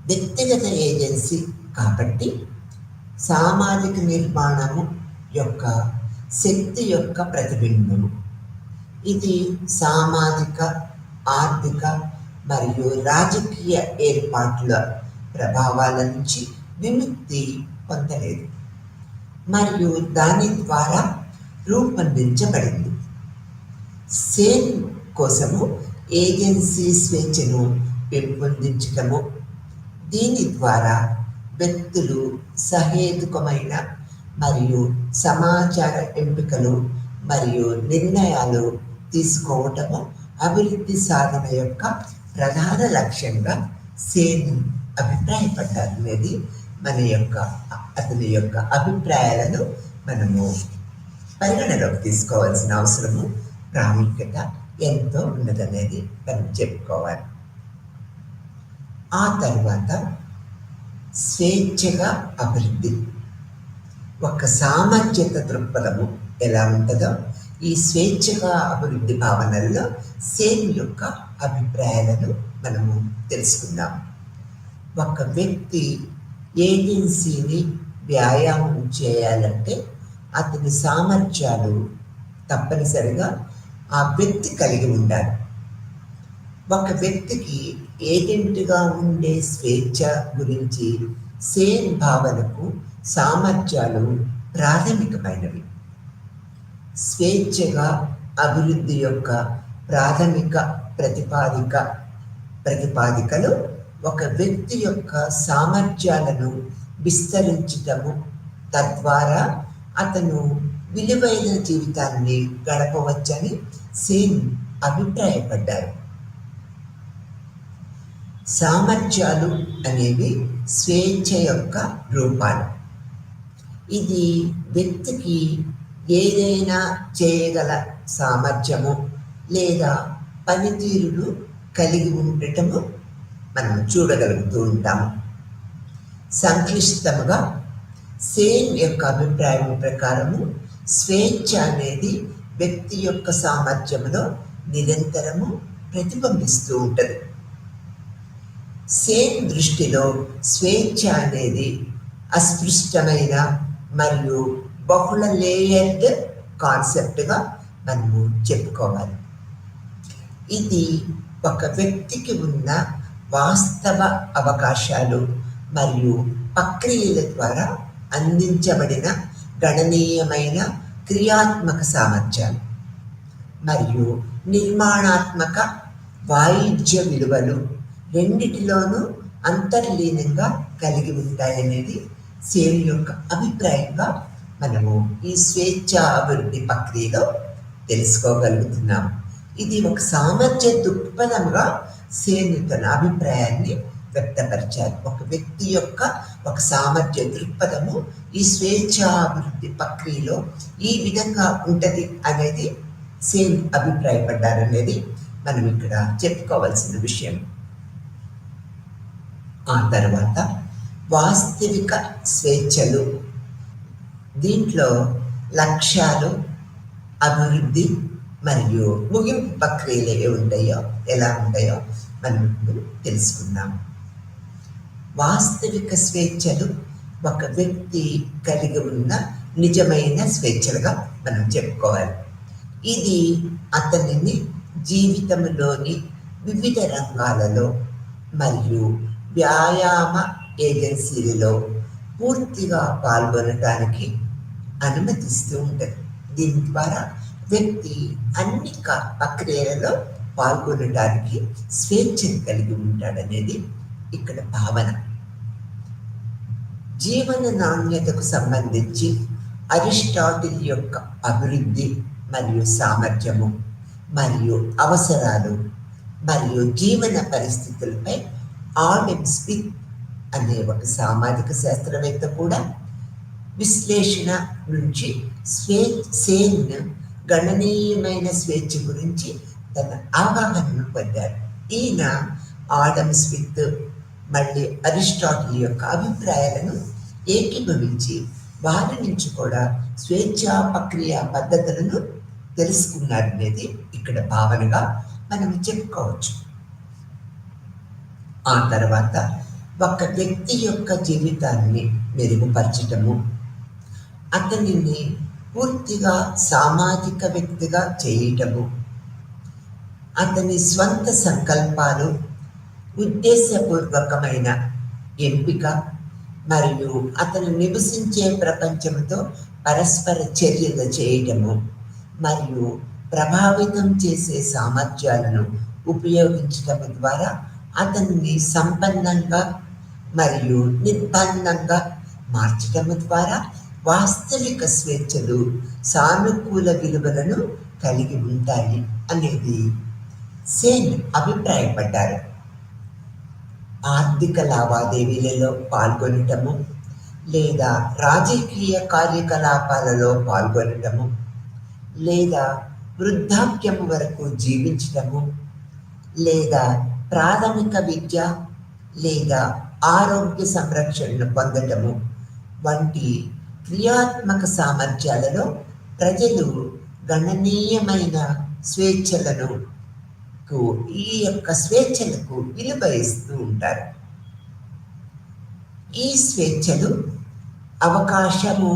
వ్యక్తిగత ఏజెన్సీ కాబట్టి సామాజిక నిర్మాణము యొక్క శక్తి యొక్క ప్రతిబింబము. ఇది సామాజిక, ఆర్థిక మరియు రాజకీయ ఏర్పాట్ల ప్రభావాల నుంచి విముక్తి పొందలేదు మరియు దాని ద్వారా రూపొందించబడింది. సేన్ కోసము ఏజెన్సీ స్వేచ్ఛను పెంపొందించటము, దీని ద్వారా వ్యక్తులు సహేతుకమైన మరియు సమాచార ఎంపికలు మరియు నిర్ణయాలు తీసుకోవటము అభివృద్ధి సాధన యొక్క ప్రధాన లక్ష్యంగా సేన్ అభిప్రాయపడ్డారు అనేది అతని యొక్క అభిప్రాయాలను మనము పరిగణలోకి తీసుకోవాల్సిన అవసరము, ప్రాముఖ్యత ఎంతో ఉన్నదనేది మనం చెప్పుకోవాలి. ఆ తర్వాత స్వేచ్ఛగా అభివృద్ధి, ఒక సామర్థ్యత దృక్పథము ఎలా ఉంటుందో ఈ స్వేచ్ఛగా అభివృద్ధి భావనల్లో సేన్ యొక్క అభిప్రాయాలను మనము తెలుసుకుందాం. ఒక వ్యక్తి ఏజెన్సీని వ్యాయామం చేయాలంటే అతని సామర్థ్యాలు తప్పనిసరిగా ఆ వ్యక్తి కలిగి ఉండాలి. ఒక వ్యక్తికి ఏజెంట్గా ఉండే స్వేచ్ఛ గురించి సేన్ భావనకు సామర్థ్యాలు ప్రాథమికమైనవి. స్వేచ్ఛగా అభివృద్ధి యొక్క ప్రాథమిక ప్రతిపాదికలు ఒక వ్యక్తి యొక్క సామర్థ్యాలను విస్తరించటము, తద్వారా అతను విలువైన జీవితాన్ని గడపవచ్చని సేన్ అభిప్రాయపడ్డారు. సామర్థ్యాలు అనేవి స్వేచ్ఛ యొక్క రూపాలు. ఇది వ్యక్తికి ఏదైనా చేయగల సామర్థ్యము లేదా పనితీరును కలిగి ఉండటము మనం చూడగలుగుతూ ఉంటాము. సంక్లిష్టముగా సేన్ యొక్క అభిప్రాయం ప్రకారము స్వేచ్ఛ అనేది వ్యక్తి యొక్క సామర్థ్యములో నిరంతరము ప్రతిబింబిస్తూ ఉంటుంది. సేన్ దృష్టిలో స్వేచ్ఛ అనేది అస్పృష్టమైన మరియు బహుళ లేయర్డ్ కాన్సెప్ట్గా మనము చెప్పుకోవాలి. ఇది ఒక వ్యక్తికి ఉన్న వాస్తవ అవకాశాలు మరియు ప్రక్రియల ద్వారా అందించబడిన గణనీయమైన క్రియాత్మక సామర్థ్యాలు మరియు నిర్మాణాత్మక వాయిద్య విలువలు రెండిటిలోనూ అంతర్లీనంగా కలిగి ఉంటాయనేది సేన్ యొక్క అభిప్రాయంగా మనము ఈ స్వేచ్ఛ అభివృద్ధి ప్రక్రియలో తెలుసుకోగలుగుతున్నాం. ఇది ఒక సామర్థ్య దృక్పథంగా సేన్ తన అభిప్రాయాన్ని వ్యక్తపరిచారు. ఒక వ్యక్తి యొక్క ఒక సామర్థ్య దృక్పథము ఈ స్వేచ్ఛ అభివృద్ధి ప్రక్రియలో ఈ విధంగా ఉంటది అనేది సేన్ అభిప్రాయపడ్డారనేది మనం ఇక్కడ చెప్పుకోవాల్సిన విషయం. ఆ తర్వాత వాస్తవిక స్వేచ్ఛలు, దీంట్లో లక్ష్యాలు, అభివృద్ధి మరియు ముగింపు ప్రక్రియలు ఎలా ఉంటాయో మనం ఇప్పుడు తెలుసుకుందాం. వాస్తవిక స్వేచ్ఛలు ఒక వ్యక్తి కలిగి ఉన్న నిజమైన స్వేచ్ఛలుగా మనం చెప్పుకోవాలి. ఇది అతనిని జీవితంలోని వివిధ రంగాలలో మరియు వ్యాయామ ఏజెన్సీలలో పూర్తిగా పాల్గొనడానికి అనుమతిస్తూ ఉంటుంది. దీని ద్వారా వ్యక్తి అన్ని ప్రక్రియలలో పాల్గొనడానికి స్వేచ్ఛను కలిగి ఉంటాడనేది ఇక్కడ భావన. జీవన నాణ్యతకు సంబంధించి అరిస్టాటిల్ యొక్క అభివృద్ధి మరియు సామర్థ్యము మరియు అవసరాలు మరియు జీవన పరిస్థితులపై ఆడమ్ స్మిత్ అనే ఒక సామాజిక శాస్త్రవేత్త కూడా విశ్లేషణ నుంచి సేన్ గణనీయమైన స్వేచ్ఛ గురించి తన అవగాహనను పొందారు. ఈయన ఆడమ్ స్మిత్ మళ్ళీ అరిస్టాటిల్ యొక్క అభిప్రాయాలను ఏకీభవించి వారి నుంచి కూడా స్వేచ్ఛా ప్రక్రియ పద్ధతులను తెలుసుకున్నారనేది ఇక్కడ భావనగా మనం చెప్పుకోవచ్చు. ఆ తర్వాత ఒక వ్యక్తి యొక్క జీవితాన్ని మెరుగుపరచటము, అతనిని పూర్తిగా సామాజిక వ్యక్తిగా చేయటము, అతని స్వంత సంకల్పాలు, ఉద్దేశపూర్వకమైన ఎంపిక మరియు అతను నివసించే ప్రపంచంతో పరస్పర చర్యలు చేయటము మరియు ప్రభావితం చేసే సామర్థ్యాలను ఉపయోగించటం ద్వారా అతన్ని సంపన్నంగా మరియు నిర్బంధంగా మార్చటం ద్వారా వాస్తవిక స్వేచ్ఛలు సానుకూల విలువలను కలిగి ఉంటాయి అనేది సేన్ అభిప్రాయపడ్డారు. ఆర్థిక లావాదేవీలలో పాల్గొనటము లేదా రాజకీయ కార్యకలాపాలలో పాల్గొనటము లేదా వృద్ధాప్యం వరకు జీవించటము లేదా ప్రాథమిక విద్య లేదా ఆరోగ్య సంరక్షణను పొందటము వంటి క్రియాత్మక సామర్థ్యాలలో ప్రజలు గణనీయమైన స్వేచ్ఛలను ఈ యొక్క స్వేచ్ఛలకు విలువ ఇస్తూ ఉంటారు. ఈ స్వేచ్ఛలు అవకాశము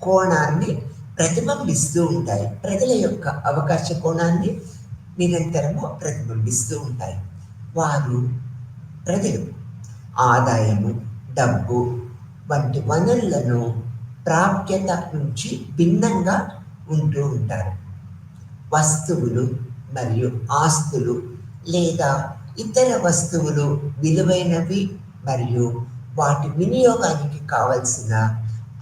కోణాన్ని ప్రతిబింబిస్తూ ఉంటాయి. ప్రజల యొక్క అవకాశ కోణాన్ని నిరంతరము ప్రతిబింబిస్తూ ఉంటాయి. ప్రజలు ఆదాయము, డబ్బు వంటి వనరులను ప్రాప్యత నుంచి భిన్నంగా ఉంటూ ఉంటారు. వస్తువులు మరియు ఆస్తులు లేదా ఇతర వస్తువులు విలువైనవి మరియు వాటి వినియోగానికి కావలసిన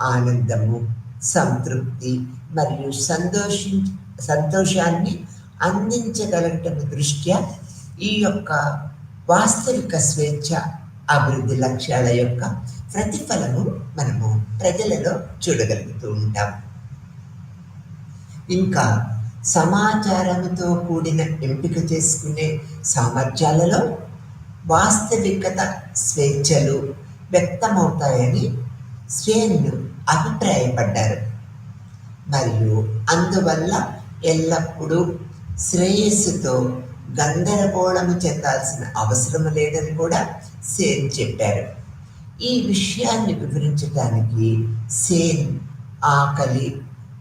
ఆనందము, సంతృప్తి మరియు సంతోషాన్ని అందించగలగటం దృష్ట్యా ఈ యొక్క వాస్తవిక స్వేచ్ఛ అభివృద్ధి లక్ష్యాల యొక్క ప్రతిఫలము మనము ప్రజలలో చూడగలుగుతూ ఉంటాం. ఇంకా సమాచారంతో కూడిన ఎంపిక చేసుకునే సామర్థ్యాలలో వాస్తవికత స్వేచ్ఛలు వ్యక్తమవుతాయని స్వేన్ అభిప్రాయపడ్డారు. మరియు అందువల్ల ఎల్లప్పుడూ శ్రేయస్సుతో గందరగోళము చెందాల్సిన అవసరం లేదని కూడా సేన్ చెప్పారు. ఈ విషయాన్ని వివరించడానికి సేన్ ఆకలి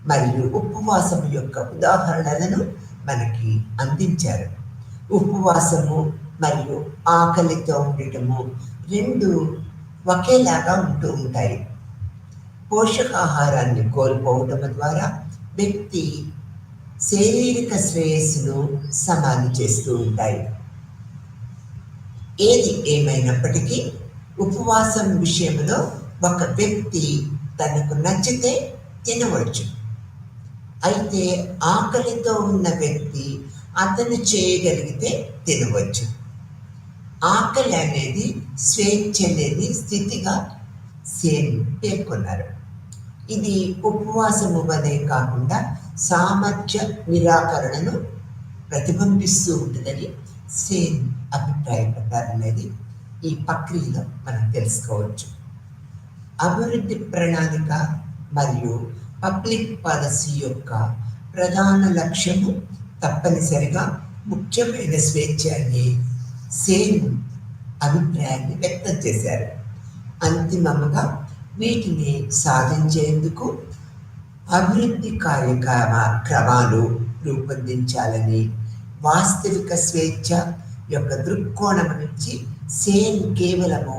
మరియు ఉపవాసం యొక్క ఉదాహరణలను మనకి అందించారు. ఉపవాసము మరియు ఆకలితో ఉండటము రెండు ఒకేలాగా ఉంటూ ఉంటాయి. పోషకాహారాన్ని కోల్పోవటం ద్వారా వ్యక్తి శారీరక శ్రేయస్సును సమాధి చేస్తూ ఉంటాయి. ఏది ఏమైనప్పటికీ ఉపవాసం విషయంలో ఒక వ్యక్తి తనకు నచ్చితే తినవచ్చు. అయితే ఆకలితో ఉన్న వ్యక్తి అతను చేయగలిగితే తినవచ్చు. ఆకలి అనేది స్వేచ్ఛ లేని స్థితిగా సేన్ పేర్కొన్నారు. ఇది ఉపవాసము వలె కాకుండా సామర్థ్య నిరాకరణను ప్రతిబింబిస్తూ ఉంటుందని సేన్ అభిప్రాయపడ్డారనేది ఈ ప్రక్రియలో మనం తెలుసుకోవచ్చు. అభివృద్ధి ప్రణాళిక మరియు పబ్లిక్ పాలసీ యొక్క ప్రధాన లక్ష్యము తప్పనిసరిగా ముఖ్యమైన స్వేచ్ఛ అని సేన్ అభిప్రాయాన్ని వ్యక్తం చేశారు. అంతిమంగా వీటిని సాధించేందుకు అభివృద్ధి కార్యక్రమాలు రూపొందించాలని వాస్తవిక స్వేచ్ఛ యొక్క దృక్కోణం నుంచి సేన్ కేవలము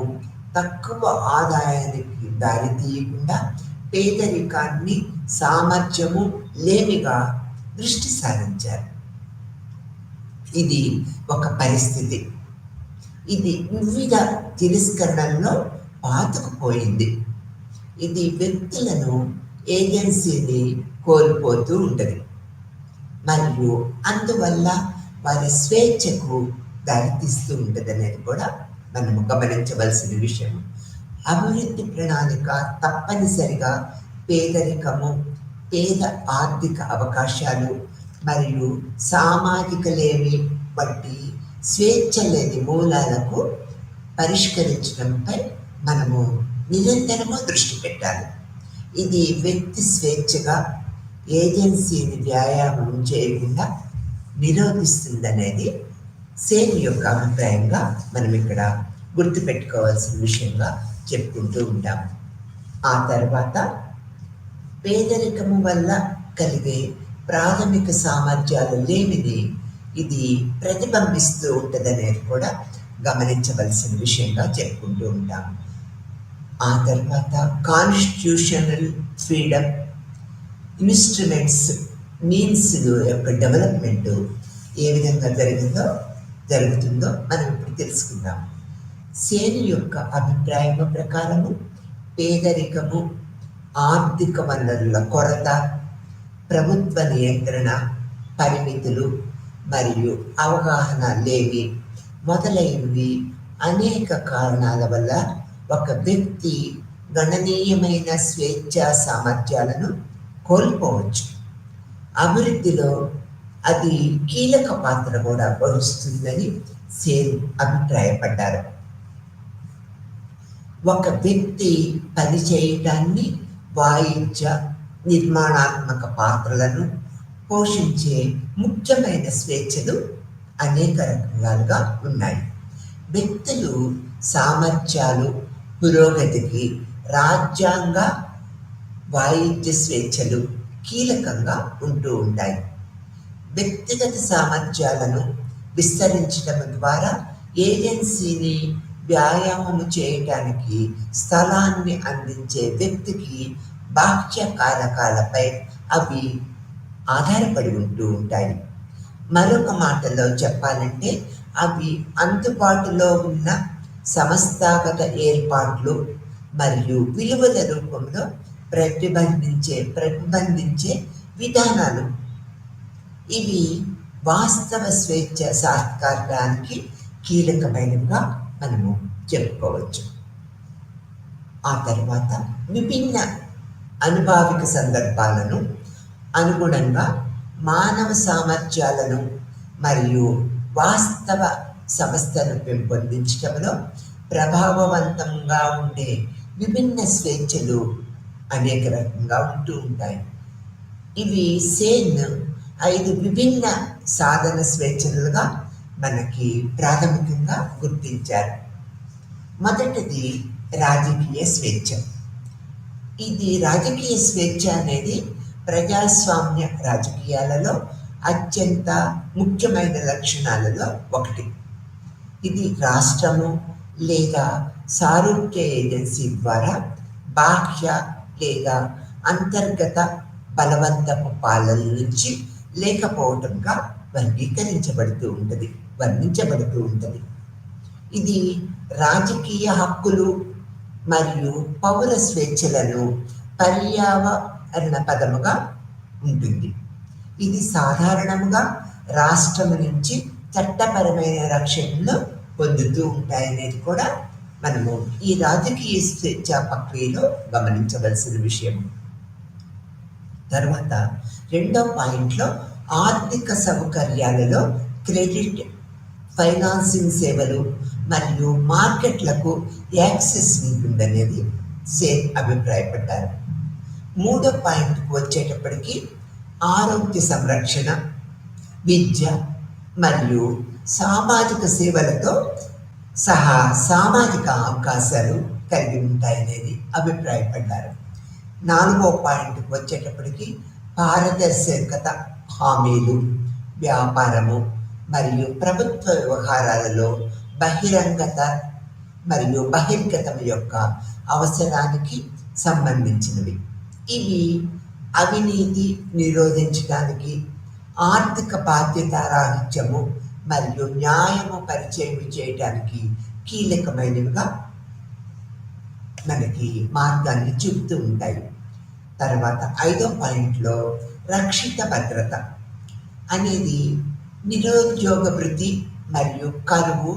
తక్కువ ఆదాయానికి దారి తీయకుండా పేదరికాన్ని సామర్థ్యము లేమిగా దృష్టి సారించారు. ఇది ఒక పరిస్థితి. ఇది వివిధ తిరస్కరణల్లో పాతుకుపోయింది. ఇది వ్యక్తులను ఏజెన్సీని కోల్పోతూ ఉంటుంది మరియు అందువల్ల వారి స్వేచ్ఛకు దారితీస్తూ ఉంటుంది అనేది కూడా మనము గమనించవలసిన విషయం. అభివృద్ధి ప్రణాళిక తప్పనిసరిగా పేదరికము, పేద ఆర్థిక అవకాశాలు మరియు సామాజిక లేమి వంటి స్వేచ్ఛ లేని మూలాలకు పరిష్కరించడంపై మనము నిరంతరము దృష్టి పెట్టాలి. ఇది వ్యక్తి స్వేచ్ఛగా ఏజెన్సీని వ్యాయామం చేయకుండా నిరోధిస్తుందనేది సేన్ యొక్క అభిప్రాయంగా మనం ఇక్కడ గుర్తుపెట్టుకోవాల్సిన విషయంగా చెప్పుకుంటూ ఉంటాం. ఆ తర్వాత పేదరికము వల్ల కలిగే ప్రాథమిక సామర్థ్యాలు లేనిది ఇది ప్రతిబింబిస్తూ ఉంటుందనేది కూడా గమనించవలసిన విషయంగా చెప్పుకుంటూ ఉంటాం. ఆ తర్వాత కాన్స్టిట్యూషనల్ ఫ్రీడమ్ ఇన్స్ట్రుమెంట్స్ మీన్స్ యొక్క డెవలప్మెంట్ ఏ విధంగా జరుగుతుందో మనం ఇప్పుడు తెలుసుకుందాం. సేన్ యొక్క అభిప్రాయం ప్రకారము పేదరికము, ఆర్థిక వనరుల కొరత, ప్రభుత్వ నియంత్రణ, పరిమితులు మరియు అవగాహన లేమి మొదలైనవి అనేక కారణాల వల్ల ఒక వ్యక్తి గణనీయమైన స్వేచ్ఛా సామర్థ్యాలను కోల్పోవచ్చు. అభివృద్ధిలో అది కీలక పాత్ర కూడా వహిస్తుందని సేన్ అభిప్రాయపడ్డారు. ఒక వ్యక్తి పని చేయటాన్ని, వాయిద్య నిర్మాణాత్మక పాత్రలను పోషించే ముఖ్యమైన స్వేచ్ఛలు అనేక రకాలుగా ఉన్నాయి. వ్యక్తులు సామర్థ్యాలు పురోగతికి రాజ్యాంగ వాయిద్య స్వేచ్ఛలు కీలకంగా ఉంటూ ఉంటాయి. వ్యక్తిగత సామర్థ్యాలను విస్తరించడం ద్వారా ఏజెన్సీని వ్యాయామం చేయటానికి స్థలాన్ని అందించే వ్యక్తికి బాహ్య కారకాలపై అవి ఆధారపడి ఉంటూ ఉంటాయి. మరొక మాటలో చెప్పాలంటే అవి అందుబాటులో ఉన్న సంస్థాగత ఏర్పాట్లు మరియు విలువల రూపంలో ప్రతిబంధించే విధానాలు. ఇవి వాస్తవ స్వేచ్ఛ సాకారానికి కీలకమైనవిగా మనము చెప్పుకోవచ్చు. ఆ తర్వాత విభిన్న అనుభావిక సందర్భాలను అనుగుణంగా మానవ సామర్థ్యాలను మరియు వాస్తవ సంస్థను పెంపొందించడంలో ప్రభావవంతంగా ఉండే విభిన్న స్వేచ్ఛలు అనేక రకంగా ఉంటూ ఉంటాయి. ఇవి సేన్ 5 విభిన్న సాధన స్వేచ్ఛలుగా మనకి ప్రాథమికంగా గుర్తించారు. మొదటిది రాజకీయ స్వేచ్ఛ. ఇది రాజకీయ స్వేచ్ఛ అనేది ప్రజాస్వామ్య రాజకీయాలలో అత్యంత ముఖ్యమైన లక్షణాలలో ఒకటి. ఇది రాష్ట్రము లేదా సారూప్య ఏజెన్సీ ద్వారా బాహ్య లేదా అంతర్గత బలవంతపు పాలన నుంచి లేకపోవటంగా వర్ణించబడుతూ ఉంటుంది. ఇది రాజకీయ హక్కులు మరియు పౌర స్వేచ్ఛలను పర్యావరణ పదముగా ఉంటుంది. ఇది సాధారణంగా రాష్ట్రం నుంచి చట్టపరమైన రక్షణను పొందుతూ ఉంటాయనేది కూడా మనము ఈ రాజకీయ స్వేచ్ఛ ప్రక్రియలో గమనించవలసిన విషయం. తర్వాత రెండో పాయింట్లో ఆర్థిక సౌకర్యాలలో క్రెడిట్, ఫైనాన్సింగ్ సేవలు మరియు మార్కెట్లకు యాక్సెస్ ఉంటుందనేది సేన్ అభిప్రాయపడ్డారు. మూడో పాయింట్కి వచ్చేటప్పటికి ఆరోగ్య సంరక్షణ, విద్య మరియు సామాజిక సేవలతో సహా సామాజిక అవకాశాలు కలిగి ఉంటాయనేది అభిప్రాయపడ్డారు. నాలుగో పాయింట్కి వచ్చేటప్పటికి పారదర్శకత, హామీలు, వ్యాపారము మరియు ప్రభుత్వ వ్యవహారాలలో బహిరంగత మరియు బహిర్గతం యొక్క అవసరానికి సంబంధించినవి. ఇవి అవినీతి నిరోధించడానికి, ఆర్థిక బాధ్యతారాహిత్యము మరియు న్యాయము పరిచయం చేయడానికి కీలకమైనవిగా మనకి మార్గాన్ని చూపుతూ ఉంటాయి. తర్వాత ఐదో పాయింట్లో రక్షిత భద్రత అనేది నిరుద్యోగ వృత్తి మరియు కరువు,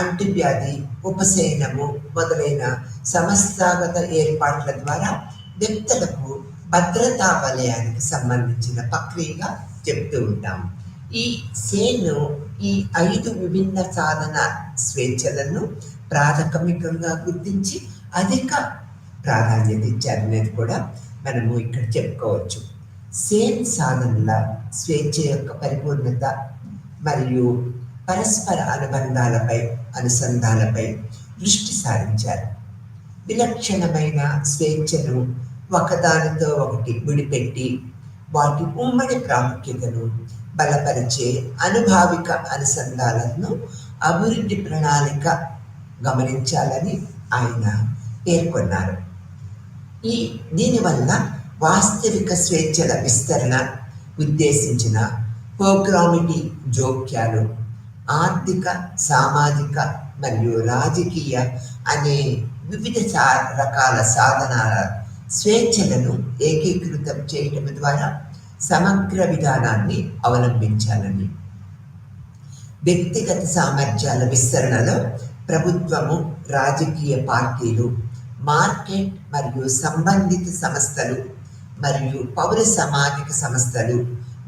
అంటువ్యాధి ఉపశమనము మొదలైన సంస్థాగత ఏర్పాట్ల ద్వారా వ్యక్తులకు భద్రతా వలయానికి సంబంధించిన ప్రక్రియగా చెప్తూ ఉంటాము. ఈ సేను ఈ 5 విభిన్న సాధన స్వేచ్ఛలను ప్రాథమికంగా గుర్తించి అధిక ప్రాధాన్యత ఇచ్చారనేది కూడా మనము ఇక్కడ చెప్పుకోవచ్చు. సేన్ సాధనల స్వేచ్ఛ యొక్క పరిపూర్ణత మరియు పరస్పర అనుసంధానపై దృష్టి సారించారు. విలక్షణమైన స్వేచ్ఛను ఒకదానితో ఒకటి విడిపెట్టి వాటి ఉమ్మడి ప్రాముఖ్యతను బలపరిచే అనుభావిక అనుసంధానాలను అభివృద్ధి ప్రణాళిక గమనించాలని ఆయన పేర్కొన్నారు. దీనివల్ల వాస్తవిక స్వేచ్ఛల విస్తరణ, ఉద్దేశించిన ప్రోగ్రామిటీ జోక్యాలు, ఆర్థిక, సామాజిక మరియు రాజకీయ అనే వివిధ రకాల సాధనాల స్వేచ్ఛలను ఏకీకృతం చేయడం ద్వారా సమగ్ర విధానాన్ని అవలంబించాలని, వ్యక్తిగత సామర్థ్యాల విస్తరణలో ప్రభుత్వము, రాజకీయ పార్టీలు, మార్కెట్ మరియు సంబంధిత సంస్థలు మరియు పౌర సామాజిక సంస్థలు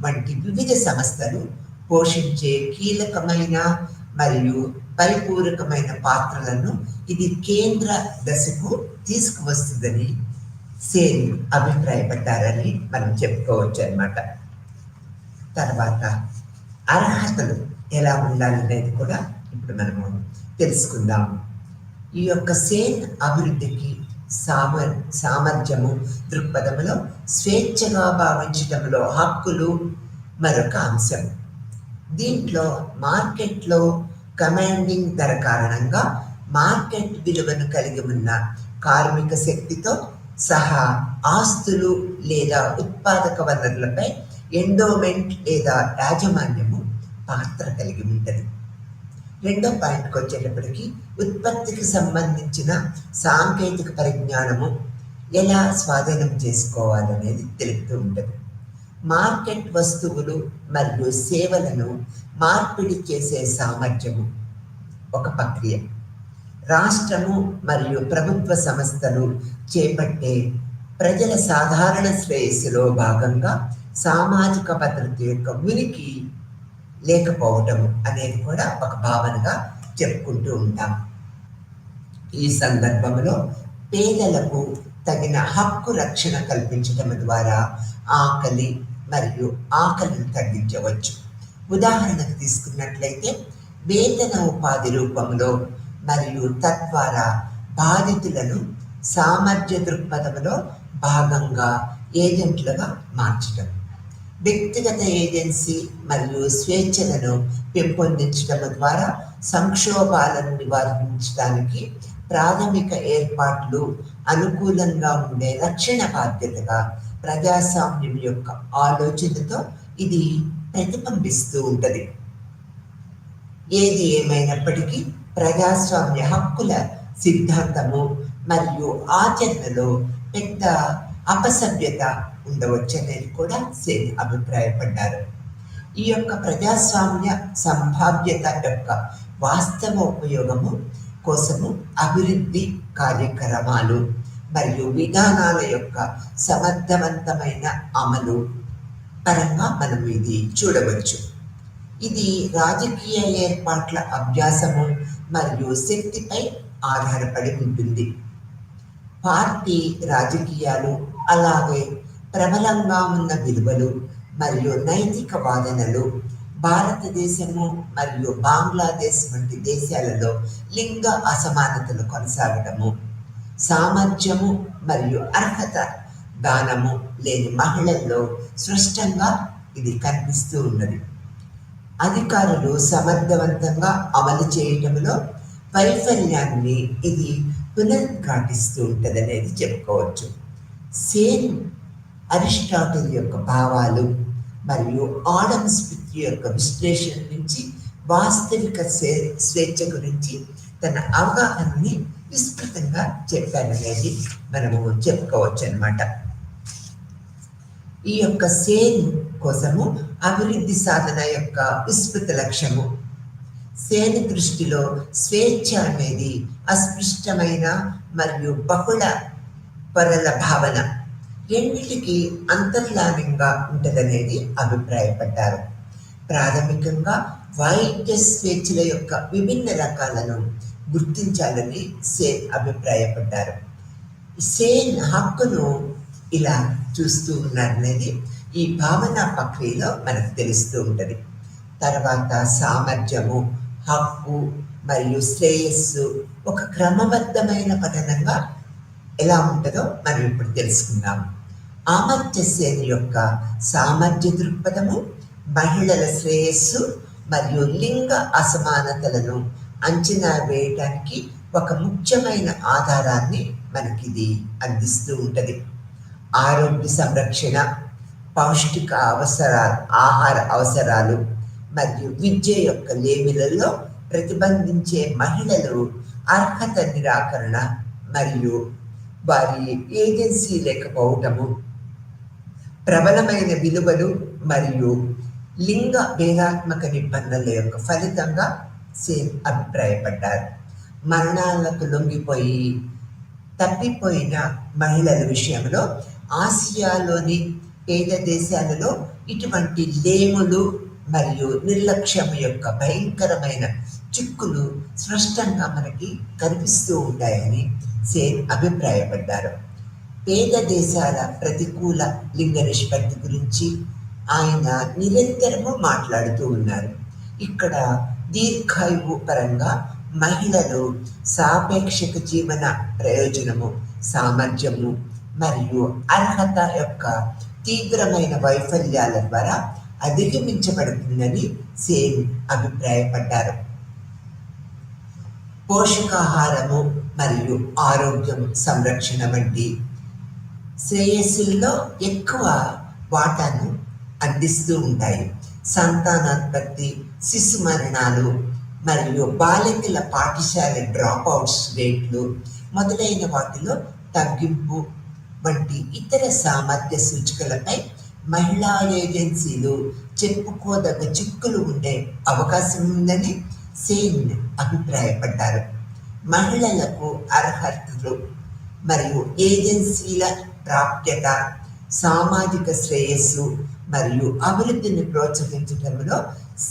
వంటి వివిధ సంస్థలు పోషించే కీలకమైన మరియు పరిపూరకమైన పాత్రలను ఇది కేంద్ర దశకు తీసుకువస్తుందని సేన్ అభిప్రాయపడ్డారని మనం చెప్పుకోవచ్చు అన్నమాట. తర్వాత అర్హతలు ఎలా ఉండాలనేది కూడా ఇప్పుడు మనము తెలుసుకుందాం. ఈ యొక్క సేన్ అభివృద్ధికి సామర్థ్యము దృక్పథంలో స్వేచ్ఛగా భావించడంలో హక్కులు మరొక అంశం. దీంట్లో మార్కెట్లో కమాండింగ్ ధర కారణంగా మార్కెట్ విలువను కలిగి ఉన్న కార్మిక శక్తితో సహా ఆస్తులు లేదా ఉత్పాదక వనరులపై ఎండోమెంట్ లేదా యాజమాన్యము పాత్ర కలిగి ఉంటుంది. రెండో పాయింట్కి వచ్చేటప్పటికి ఉత్పత్తికి సంబంధించిన సాంకేతిక పరిజ్ఞానము ఎలా స్వాధీనం చేసుకోవాలనేది తెలుపుతూ ఉంటుంది. మార్కెట్ వస్తువులు మరియు సేవలను మార్పిడి చేసే సామర్థ్యము ఒక ప్రక్రియ. రాష్ట్రము మరియు ప్రభుత్వ సంస్థలు చేపట్టే ప్రజల సాధారణ శ్రేయస్సులో భాగంగా సామాజిక భద్రత యొక్క ఉనికి లేకపోవటం అనేది కూడా ఒక భావనగా చెప్పుకుంటూ ఉంటాం. ఈ సందర్భంలో పేదలకు తగిన హక్కు రక్షణ కల్పించడం ద్వారా ఆకలిని తగ్గించవచ్చు. ఉదాహరణకు తీసుకున్నట్లయితే వేతన ఉపాధి రూపంలో మరియు తద్వారా బాధితులను సామర్థ్య దృక్పథంలో భాగంగా ఏజెంట్లుగా మార్చడం, వ్యక్తిగత ఏజెన్సీ మరియు స్వేచ్ఛలను పెంపొందించడం ద్వారా సంక్షోభాలను నివారించడానికి ప్రాథమిక ఏర్పాట్లు అనుకూలంగా ఉండే రక్షణ బాధ్యతగా ప్రజాస్వామ్యం యొక్క ఆలోచనతో ఇది ప్రతిబింబిస్తూ ఉంటుంది. ఏది ఏమైనప్పటికీ ప్రజాస్వామ్య హక్కుల సిద్ధాంతము మరియు ఆచరణలో పెద్ద అపసవ్యత ఉండవచ్చు అనేది కూడా సేన్ అభిప్రాయపడ్డారు. ఈ యొక్క ప్రజాస్వామ్య సంభావ్యత యొక్క వాస్తవ ఉపయోగము కోసము అభివృద్ధి కార్యక్రమాలు మరియు విధానాల యొక్క సమర్థవంతమైన అమలు పరంగా మనం ఇది చూడవచ్చు. ఇది రాజకీయ ఏర్పాట్ల అభ్యాసము మరియు శక్తిపై ఆధారపడి ఉంటుంది. పార్టీ రాజకీయాలు అలాగే ప్రబలంగా ఉన్న విలువలు మరియు నైతిక వాదనలు భారతదేశము మరియు బంగ్లాదేశ్ వంటి దేశాలలో లింగ అసమానతలు కొనసాగడము, సామర్థ్యము మరియు అర్హత దానము లేని మహిళల్లో స్పష్టంగా ఇది కనిపిస్తూ ఉన్నది. అధికారులు సమర్థవంతంగా అమలు చేయటంలో వైఫల్యాన్ని ఇది పునరుద్ఘాటిస్తూ ఉంటుంది అనేది చెప్పుకోవచ్చు. సేన్ అరిస్టాటిల్ యొక్క భావాలు మరియు ఆడమ్ స్మిత్ యొక్క విశ్లేషణ నుంచి వాస్తవిక స్వేచ్ఛ గురించి తన అవగాహనని విస్తృతంగా చెప్పారనేది మనము చెప్పుకోవచ్చు అన్నమాట. ఈ యొక్క సేన్ కోసము అభివృద్ధి సాధన యొక్క విస్తృత లక్ష్యము. సేన్ దృష్టిలో స్వేచ్ఛ అనేది అస్పృష్టమైన మరియు బహుళ పరల భావన రెండింటికి అంతర్లానంగా ఉంటుందనేది అభిప్రాయపడ్డారు. ప్రాథమికంగా వైద్య స్వేచ్ఛల యొక్క విభిన్న రకాలను గుర్తించాలని సేన్ అభిప్రాయపడ్డారు. సేన్ హక్కును ఇలా చూస్తూ ఉన్నారనేది ఈ భావన ప్రక్రియలో మనకు తెలుస్తూ ఉంటుంది. తర్వాత సామర్థ్యము, హక్కు మరియు శ్రేయస్సు ఒక క్రమబద్ధమైన పఠనంగా ఎలా ఉంటుందో మనం ఇప్పుడు తెలుసుకుందాం. అమర్త్య సేన్ యొక్క సామర్థ్య దృక్పథము మహిళల శ్రేయస్సు మరియు లింగ అసమానతలను అంచనా వేయడానికి ఒక ముఖ్యమైన ఆధారాన్ని మనకిది అందిస్తూ ఉంటుంది. ఆరోగ్య సంరక్షణ, పౌష్టిక ఆహార అవసరాలు మరియు విద్య యొక్క లేమిలలో ప్రతిబంధించే మహిళలు అర్హత నిరాకరణ మరియు వారి ఏజెన్సీ లేకపోవటము, ప్రబలమైన విలువలు మరియు లింగ భేదాత్మక నిబంధనల యొక్క ఫలితంగా సేన్ అభిప్రాయపడ్డారు. మరణాలకు లొంగిపోయి తప్పిపోయిన మహిళల విషయంలో ఆసియాలోని పేద దేశాలలో ఇటువంటి లేములు మరియు నిర్లక్ష్యం యొక్క భయంకరమైన చిక్కులు స్పష్టంగా మనకి కనిపిస్తూ ఉంటాయని సేన్ అభిప్రాయపడ్డారు. పేద దేశాల ప్రతికూల లింగ నిష్పత్తి గురించి ఆయన నిరంతరము మాట్లాడుతూ ఉన్నారు. ఇక్కడ దీర్ఘాయువు పరంగా మహిళలు సాపేక్షక జీవన ప్రయోజనము, సామర్థ్యము మరియు అర్హత యొక్క తీవ్రమైన వైఫల్యాల ద్వారా అధిగమించబడుతుందని సేన్ అభిప్రాయపడ్డారు. పోషకాహారము మరియు ఆరోగ్యం సంరక్షణ వంటి శ్రేయస్సుల్లో ఎక్కువ వాటాను అందిస్తూ ఉంటాయి. సంతానోత్పత్తి, శిశు మరణాలు మరియు బాలికల పాఠశాల డ్రాప్అవుట్స్ రేట్లు మొదలైన వాటిలో తగ్గింపు వంటి ఇతర సామర్థ్య సూచికలపై మహిళా ఏజెన్సీలు చెప్పుకోదగ్గ చిక్కులు ఉండే అవకాశం ఉందని సేన్ అభిప్రాయపడ్డారు. మహిళలకు అర్హతలు మరియు ఏజెన్సీల ప్రాప్యత సామాజిక శ్రేయస్సు మరియు అభివృద్ధిని ప్రోత్సహించడంలో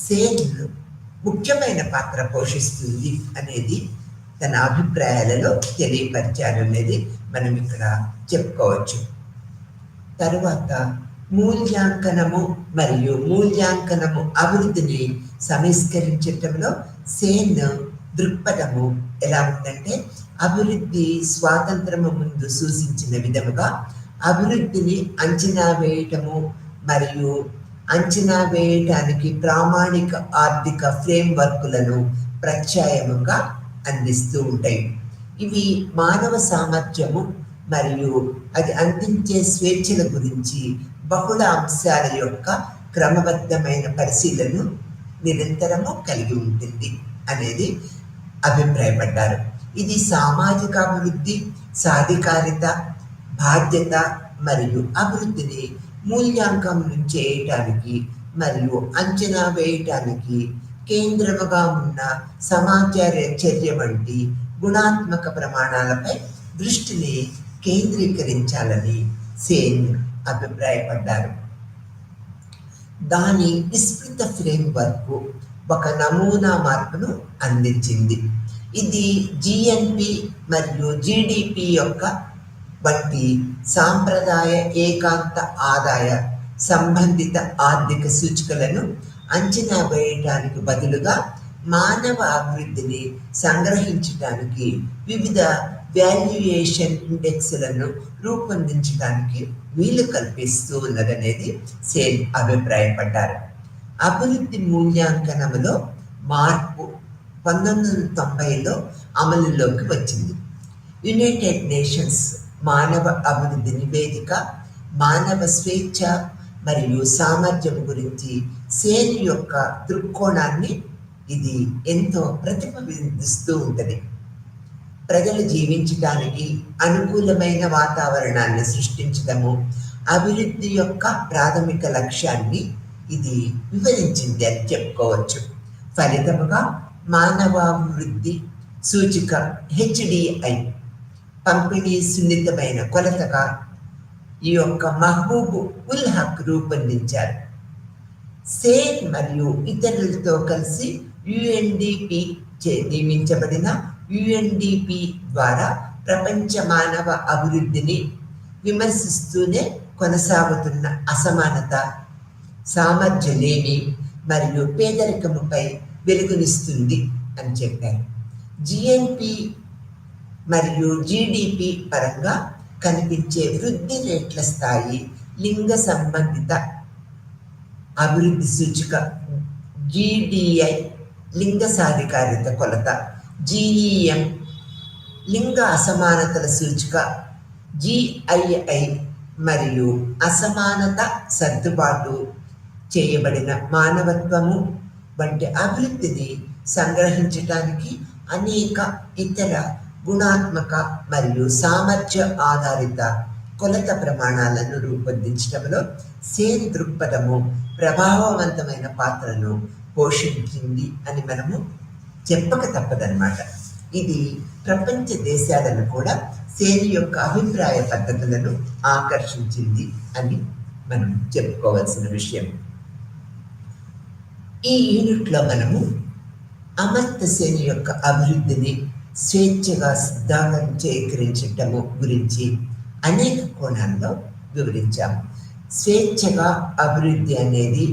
సేన్ ముఖ్యమైన పాత్ర పోషిస్తుంది అనేది తన అభిప్రాయాలలో తెలియపరిచారు అనేది మనం ఇక్కడ చెప్పుకోవచ్చు. తరువాత మూల్యాంకనము మరియు మూల్యాంకనము అభివృద్ధిని సమీకరించటంలో సేన్ దృక్పథము ఎలా ఉందంటే, అభివృద్ధి స్వాతంత్రము ముందు సూచించిన విధముగా అభివృద్ధిని అంచనా వేయటము మరియు అంచనా వేయటానికి ప్రామాణిక ఆర్థిక ఫ్రేమ్వర్క్లను ప్రత్యామ్నాయంగా అందిస్తూ ఉంటాయి. ఇవి మానవ సామర్థ్యము మరియు అది అందించే స్వేచ్ఛల గురించి బహుళ అంశాల యొక్క క్రమబద్ధమైన పరిశీలనను నిరంతరము కలిగి ఉంటుంది అనేది అభిప్రాయపడ్డారు. ఇది సామాజిక అభివృద్ధి, సాధికారిత, బాధ్యత మరియు అభివృద్ధిని మూల్యాంకనం చేయటానికి మరియు అంచనా వేయటానికి కేంద్రముగా ఉన్న సమాచార చర్య వంటి గుణాత్మక ప్రమాణాలపై దృష్టిని కేంద్రీకరించాలని సేన్ అభిప్రాయపడ్డారు. దాని విస్తృత ఫ్రేమ్వర్క్ ఒక నమూనా మార్పును అందించింది. ఇది జిఎన్పి మరియు జిడిపి యొక్క వంటి సాంప్రదాయ ఏకాంత ఆదాయ సంబంధిత ఆర్థిక సూచికలను అంచనా వేయటానికి బదులుగా మానవ అభివృద్ధిని సంగ్రహించడానికి వివిధ వాల్యుయేషన్ ఇండెక్స్లను రూపొందించడానికి వీలు కల్పిస్తూ ఉన్నదనేది సేన్ అభిప్రాయపడ్డారు. అభివృద్ధి మూల్యాంకనములో మార్పు 1990లో అమలులోకి వచ్చింది. యునైటెడ్ నేషన్స్ మానవ అభివృద్ధి నివేదిక మానవ స్వేచ్ఛ మరియు సామర్థ్యం గురించి సేన్ యొక్క దృక్కోణాన్ని ఇది ఎంతో ప్రతిబింబిస్తూ ఉంటుంది. ప్రజలు జీవించడానికి అనుకూలమైన వాతావరణాన్ని సృష్టించడము అభివృద్ధి యొక్క ప్రాథమిక లక్ష్యాన్ని ఇది వివరించింది అని చెప్పుకోవచ్చు. ఫలితముగా మానవాభివృద్ధి సూచిక HDI పంపిణీ సున్నితమైన కొలతగా ఈ యొక్క మహబూబ్ ఉల్ హక్ రూపొందించారు. సేన్ మరియు ఇతరులతో కలిసి UNDP నియమించబడిన UNDP ద్వారా ప్రపంచ మానవ అభివృద్ధిని విమర్శిస్తూనే కొనసాగుతున్న అసమానత, సామర్థ్యలేమి మరియు పేదరికముపై వెలుగునిస్తుంది అని చెప్పారు. జిఎన్పి మరియు జిడిపి పరంగా కనిపించే వృద్ధి రేట్ల స్థాయి లింగ సంబంధిత అభివృద్ధి సూచిక GDI లింగ సాధికారిత కొలత, GEM లింగ అసమానతల సూచిక, GII మరియు అసమానత సర్దుబాటు చేయబడిన మానవత్వము వంటి అభివృద్ధిని సంగ్రహించటానికి అనేక ఇతర గుణాత్మక మరియు సామర్థ్య ఆధారిత కొలత ప్రమాణాలను రూపొందించడంలో సేన్ దృక్పథము ప్రభావవంతమైన పాత్రను పోషించింది అని మనము చెప్పక తప్పదన్నమాట. ఇది ప్రపంచ దేశాలను కూడా సేన్ యొక్క అభిప్రాయ పద్ధతులను ఆకర్షించింది అని మనం చెప్పుకోవాల్సిన విషయం. ఈ యూనిట్లో మనము అమర్త్య సేన్ యొక్క అభివృద్ధిని స్వేచ్ఛగా సిద్ధాంతీకరించటము గురించి అనేక కోణాల్లో వివరించాము. స్వేచ్ఛగా అభివృద్ధి అనేది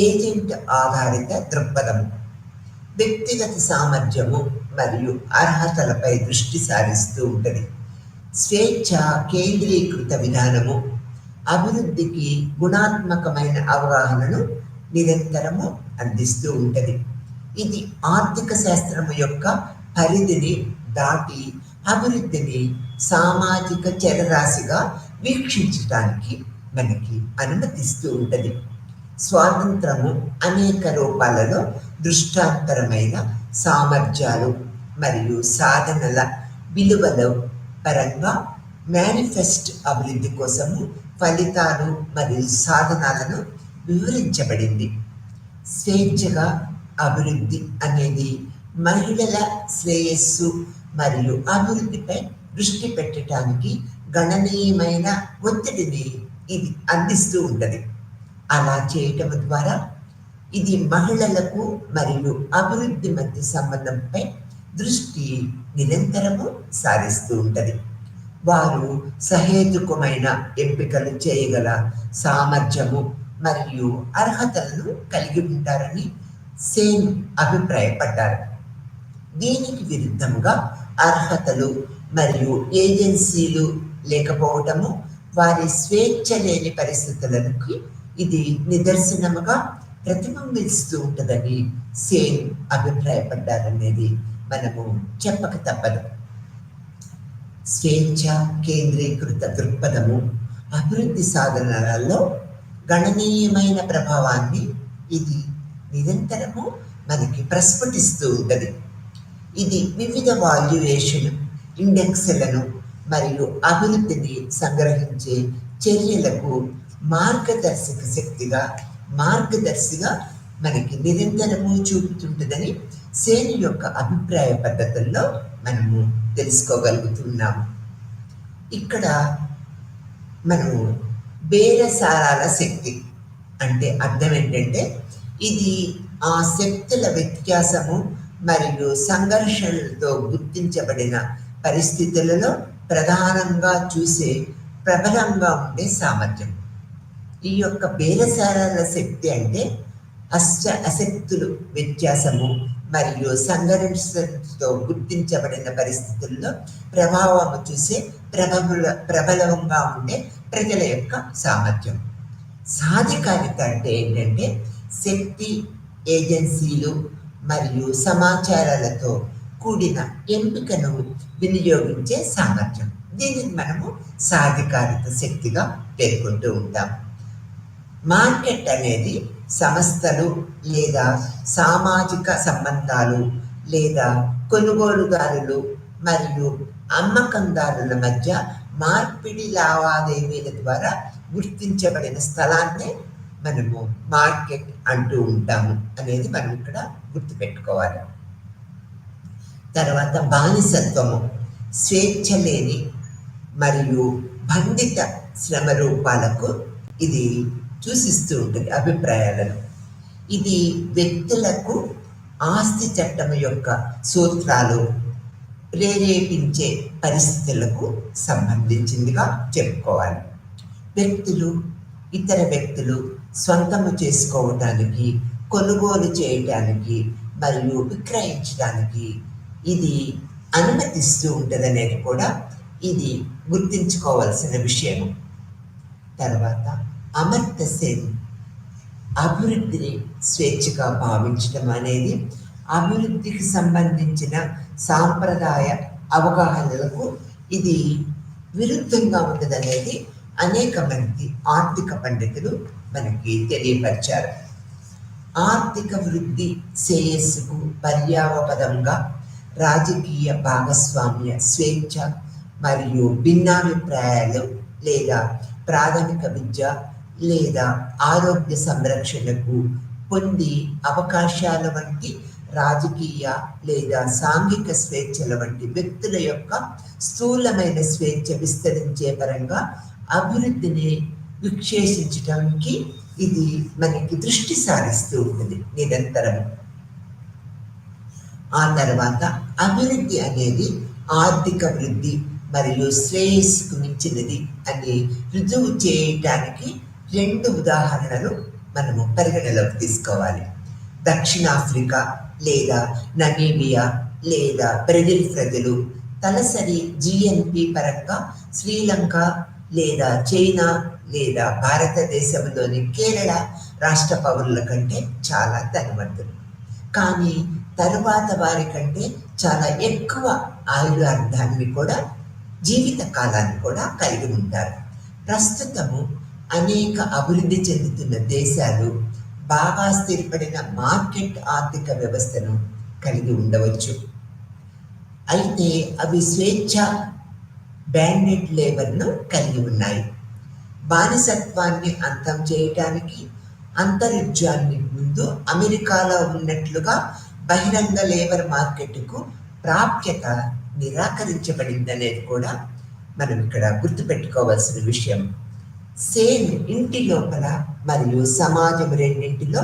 ఏజెంట్ ఆధారిత దృక్పథము, వ్యక్తిగత సామర్థ్యము మరియు అర్హతలపై దృష్టి సారిస్తూ ఉంటుంది. స్వేచ్ఛ కేంద్రీకృత విధానము అభివృద్ధికి గుణాత్మకమైన అవగాహనను నిరంతరము అందిస్తూ ఉంటుంది. ఇది ఆర్థిక శాస్త్రము యొక్క పరిధిని దాటి అభివృద్ధిని సామాజిక చరరాశిగా వీక్షించడానికి మనకి అనుమతిస్తూ ఉంటుంది. స్వాతంత్రము అనేక రూపాలలో దృష్టాంతరమైన సామర్థ్యాలు మరియు సాధనల విలువల పరంగా మేనిఫెస్ట్ అభివృద్ధి కోసము ఫలితాలు మరియు సాధనాలను వివరించబడింది. స్వేచ్ఛగా అభివృద్ధి అనేది మహిళల శ్రేయస్సు మరియు అభివృద్ధిపై దృష్టి పెట్టడానికి గణనీయమైన ఒత్తిడిని ఇది అందిస్తూ ఉంటుంది. అలా చేయటం ద్వారా ఇది మహిళలకు మరియు అభివృద్ధి మధ్య సంబంధంపై దృష్టి నిరంతరము సారిస్తూ ఉంటుంది. వారు సహేతుకమైన ఎంపికలు చేయగల సామర్థ్యము మరియు అర్హతలను కలిగి ఉంటారని సేన్ అభిప్రాయపడ్డారు. దీనికి విరుద్ధంగా అర్హతలు మరియు ఏజెన్సీలు లేకపోవటము వారి స్వేచ్ఛ లేని పరిస్థితులకు ఇది నిదర్శనముగా ప్రతిబింబిస్తూ ఉంటుందని సేన్ అభిప్రాయపడ్డారనేది మనము చెప్పక తప్పదు. స్వేచ్ఛ కేంద్రీకృత దృక్పథము అభివృద్ధి సాధనాలలో గణనీయమైన ప్రభావాన్ని ఇది నిరంతరము మనకి ప్రస్ఫుటిస్తూ ఉంటుంది. ఇది వివిధ వాల్యుయేషన్ ఇండెక్స్లను మరియు అభివృద్ధిని సంగ్రహించే చర్యలకు మార్గదర్శిగా మనకి నిరంతరము చూపుతుంటుందని సేన్ యొక్క అభిప్రాయ పద్ధతుల్లో మనము తెలుసుకోగలుగుతున్నాము. ఇక్కడ మనము బేరసారాల శక్తి అంటే అర్థం ఏంటంటే ఇది ఆ శక్తుల వ్యత్యాసము మరియు సంఘర్షణలతో గుర్తించబడిన పరిస్థితులలో ప్రధానంగా చూసే ప్రబలంగా ఉండే సామర్థ్యం. ఈ యొక్క బేరసారాల శక్తి అంటే అశక్తులు వ్యత్యాసము మరియు సంఘర్షణతో గుర్తించబడిన పరిస్థితుల్లో ప్రభావము చూసే ప్రబలంగా ఉండే ప్రజల యొక్క సామర్థ్యం. సాధికారిత అంటే ఏంటంటే శక్తి, ఏజెన్సీలు మరియు సమాచారాలతో కూడిన ఎంపికను వినియోగించే సామర్థ్యం. దీనిని మనము సాధికారిత శక్తిగా పేర్కొంటూ ఉంటాం. మార్కెట్ అనేది సంస్థలు లేదా సామాజిక సంబంధాలు లేదా కొనుగోలుదారులు మరియు అమ్మకందారుల మధ్య మార్పిడి లావాదేవీల ద్వారా గుర్తించబడిన స్థలాన్నే మనము మార్కెట్ అంటూ ఉంటాము అనేది మనం ఇక్కడ గుర్తుపెట్టుకోవాలి. తర్వాత బానిసత్వము, స్వేచ్ఛ లేని మరియు బంధిత శ్రమ రూపాలకు ఇది సూచిస్తూ ఉంటుంది అభిప్రాయాలను. ఇది వ్యక్తులకు ఆస్తి చట్టం యొక్క సూత్రాలు ప్రేరేపించే పరిస్థితులకు సంబంధించిందిగా చెప్పుకోవాలి. ఇతర వ్యక్తులు స్వంతము చేసుకోవటానికి, కొనుగోలు చేయటానికి మరియు విక్రయించడానికి ఇది అనుమతిస్తూ ఉంటుంది అనేది కూడా ఇది గుర్తించుకోవాల్సిన విషయము. తర్వాత అమర్త్య సేన్ అభివృద్ధిని స్వేచ్ఛగా భావించడం అనేది అభివృద్ధికి సంబంధించిన సాంప్రదాయ అవగాహనలకు ఇది విరుద్ధంగా ఉన్నదనేది అనేక మంది ఆర్థిక పండితులు మనకి తెలియపరిచారు. ఆర్థిక వృద్ధి శ్రేయస్సుకు పర్యావపదంగా రాజకీయ భాగస్వామ్య స్వేచ్ఛ మరియు భిన్నాభిప్రాయాలు లేదా ప్రాథమిక విద్య లేదా ఆరోగ్య సంరక్షణకు పొంది అవకాశాల వంటి రాజకీయ లేదా సాంఘిక స్వేచ్ఛల వంటి వ్యక్తుల యొక్క స్థూలమైన స్వేచ్ఛ విస్తరించే పరంగా అభివృద్ధిని విశ్లేషించడానికి ఇది మనకి దృష్టి సారిస్తూ ఉంటుంది నిరంతరం. ఆ తర్వాత అభివృద్ధి అనేది ఆర్థిక వృద్ధి మరియు శ్రేయస్సుకు మించినది అని రుజువు చేయటానికి 2 ఉదాహరణలు మనము పరిగణలోకి తీసుకోవాలి. దక్షిణాఫ్రికా లేదా నమీబియా లేదా బ్రెజిల్ ప్రజలు తలసరి జిఎన్పి పరంగా శ్రీలంక లేదా చైనా లేదా భారతదేశంలోని కేరళ రాష్ట్ర పౌరుల కంటే చాలా ధనవంతులు, కానీ తరువాత వారి కంటే చాలా ఎక్కువ ఆయుర్దాన్ని కూడా జీవిత కాలాన్ని కూడా కలిగి ఉంటారు. ప్రస్తుతము అనేక అభివృద్ధి చెందుతున్న దేశాలు బాగా స్థిరపడిన మార్కెట్ ఆర్థిక వ్యవస్థను కలిగి ఉండవచ్చు. అయితే అవి స్వేచ్ఛ బ్యాండెడ్ లేబర్ను కలిగి ఉన్నాయి. బానిసత్వాన్ని అంతం చేయటానికి అంతరిక్షాన్ని ముందు అమెరికాలో ఉన్నట్లుగా బహిరంగ లేబర్ మార్కెట్కు ప్రాప్యత నిరాకరించబడిందనేది కూడా మనం ఇక్కడ గుర్తుపెట్టుకోవాల్సిన విషయం. సేన్ ఇంటి లోపల మరియు సమాజం రెండింటిలో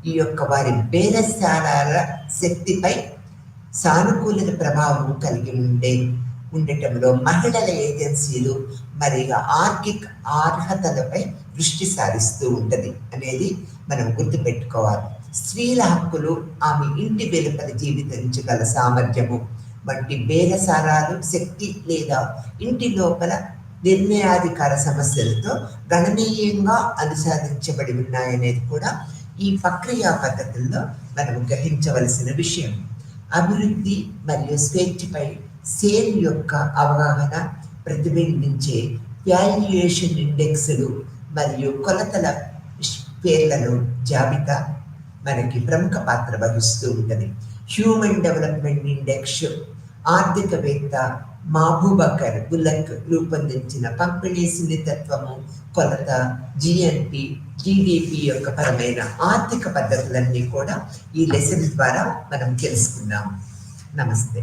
ఈ యొక్క వారి బేరసారాల శక్తిపై సానుకూల ప్రభావం కలిగి ఉండటంలో మహిళల ఏజెన్సీలు మరియు ఆర్థిక అర్హతలపై దృష్టి సారిస్తూ ఉంటుంది అనేది మనం గుర్తుపెట్టుకోవాలి. స్త్రీల హక్కులు, ఆమె ఇంటి వెలుపల జీవించగల సామర్థ్యము వంటి బేరసారాలు శక్తి లేదా ఇంటి లోపల నిర్ణయాధికార సమస్యలతో గణనీయంగా అనుసాదించబడి ఉన్నాయనేది కూడా ఈ ప్రక్రియా పద్ధతుల్లో మనం గ్రహించవలసిన విషయం. అభివృద్ధి మరియు స్వేచ్ఛపై సేన్ యొక్క అవగాహన ప్రతిబింబించే వాల్యుయేషన్ ఇండెక్స్లు మరియు కొలతల పేర్లను జాబితా మనకి ప్రముఖ పాత్ర వహిస్తూ ఉంటుంది. హ్యూమన్ డెవలప్మెంట్ ఇండెక్స్ ఆర్థికవేత్త మహబూబకర్ బులక్ రూపొందించిన పంపిణీ సున్నితత్వము, కొలత, జిఎన్పి, జిడిపి యొక్క పరమైన ఆర్థిక పద్ధతులన్నీ కూడా ఈ లెసన్ ద్వారా మనం తెలుసుకున్నాం. నమస్తే.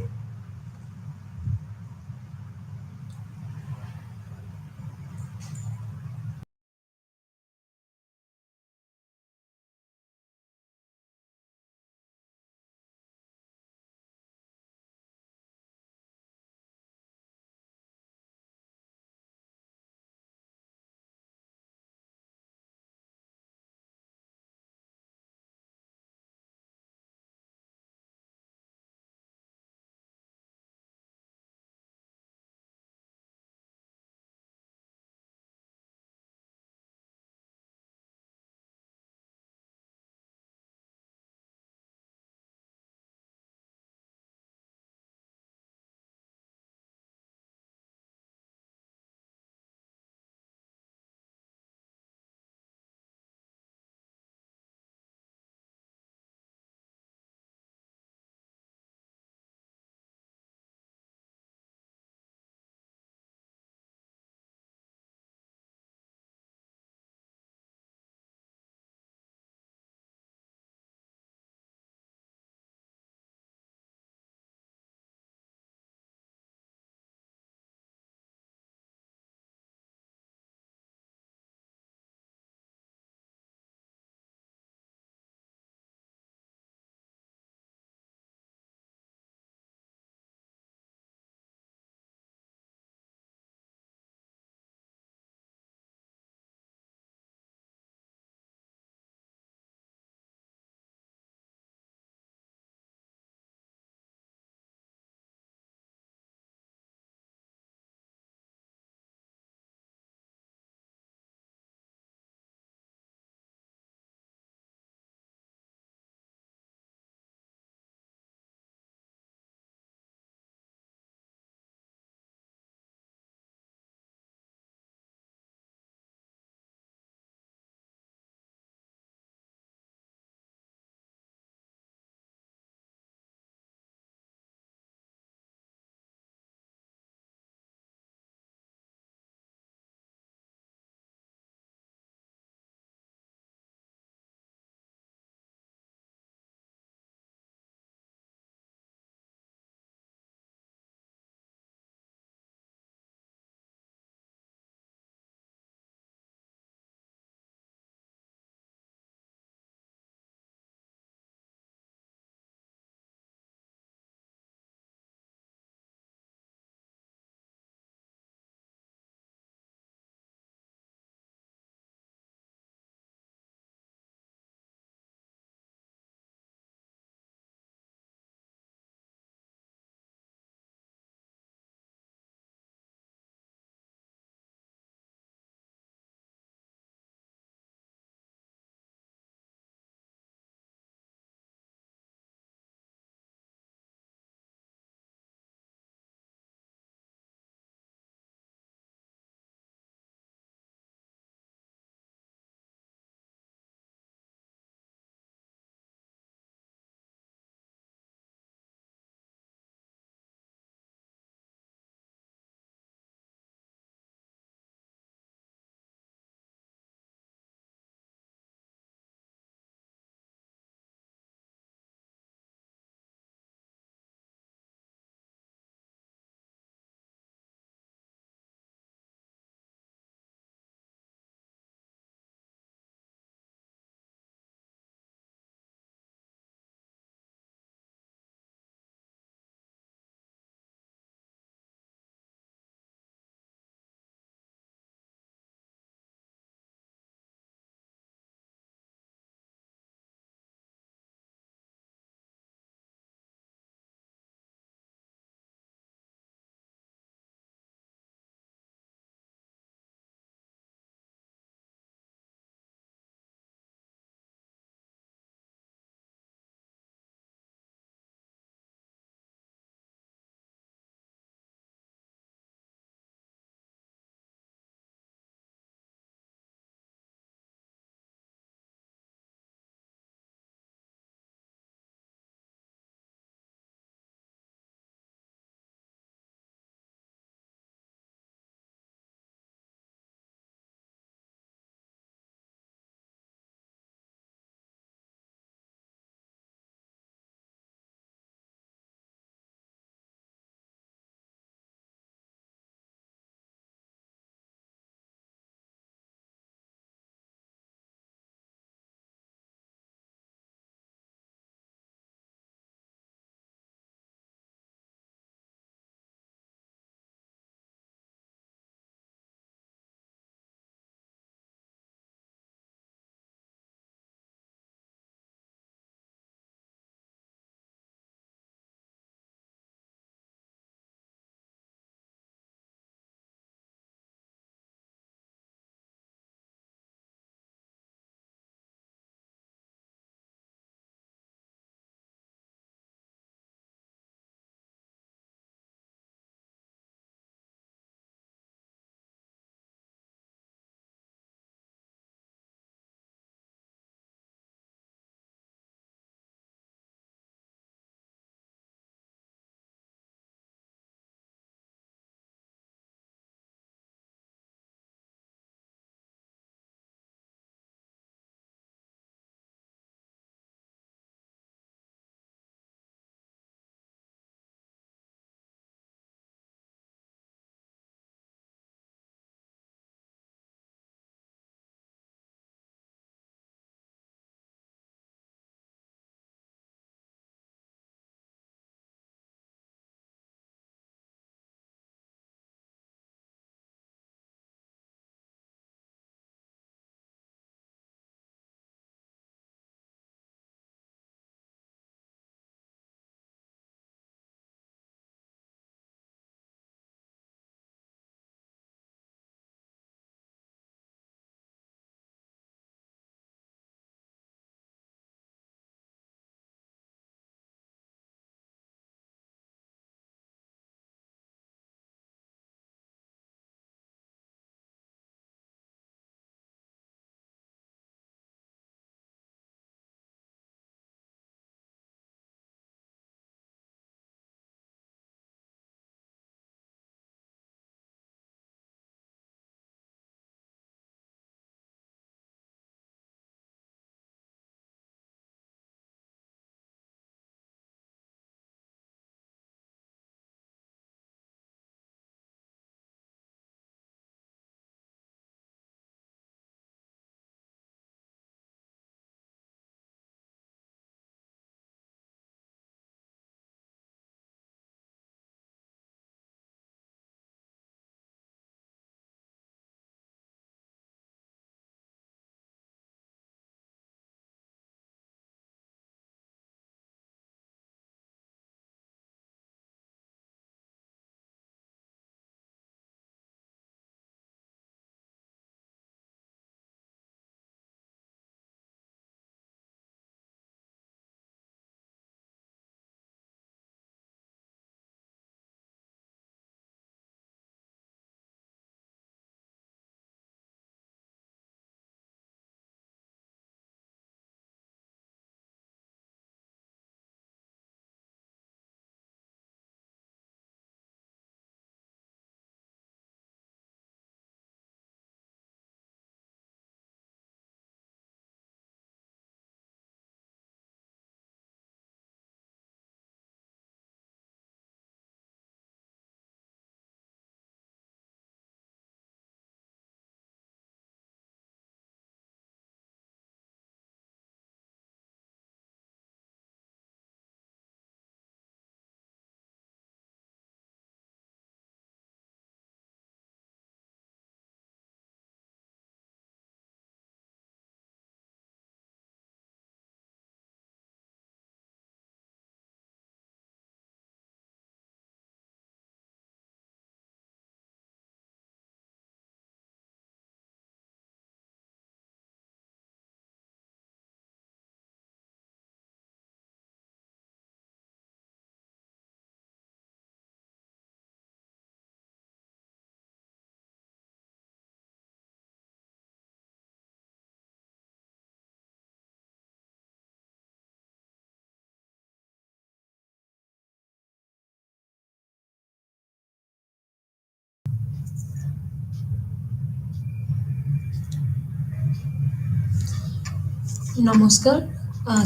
নমস্কাৰ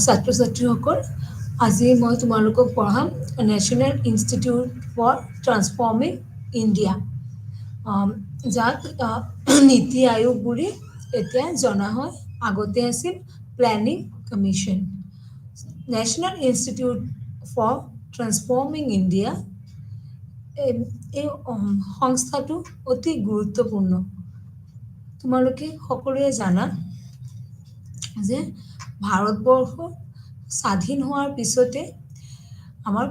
ছাত্ৰ ছাত্ৰীসকল, আজি মই তোমালোকক পঢ়াম national institute for transforming India, যাক নীতি আয়োগ বুলি এতিয়া জনা হয়। আগতে আছিল planning commission. National institute for transforming India এই সংস্থাটো অতি গুৰুত্বপূৰ্ণ। তোমালোকে সকলোৱে জানা যে ভাৰতবৰ্ষ স্বাধীন হোৱাৰ পিছতে আমাৰ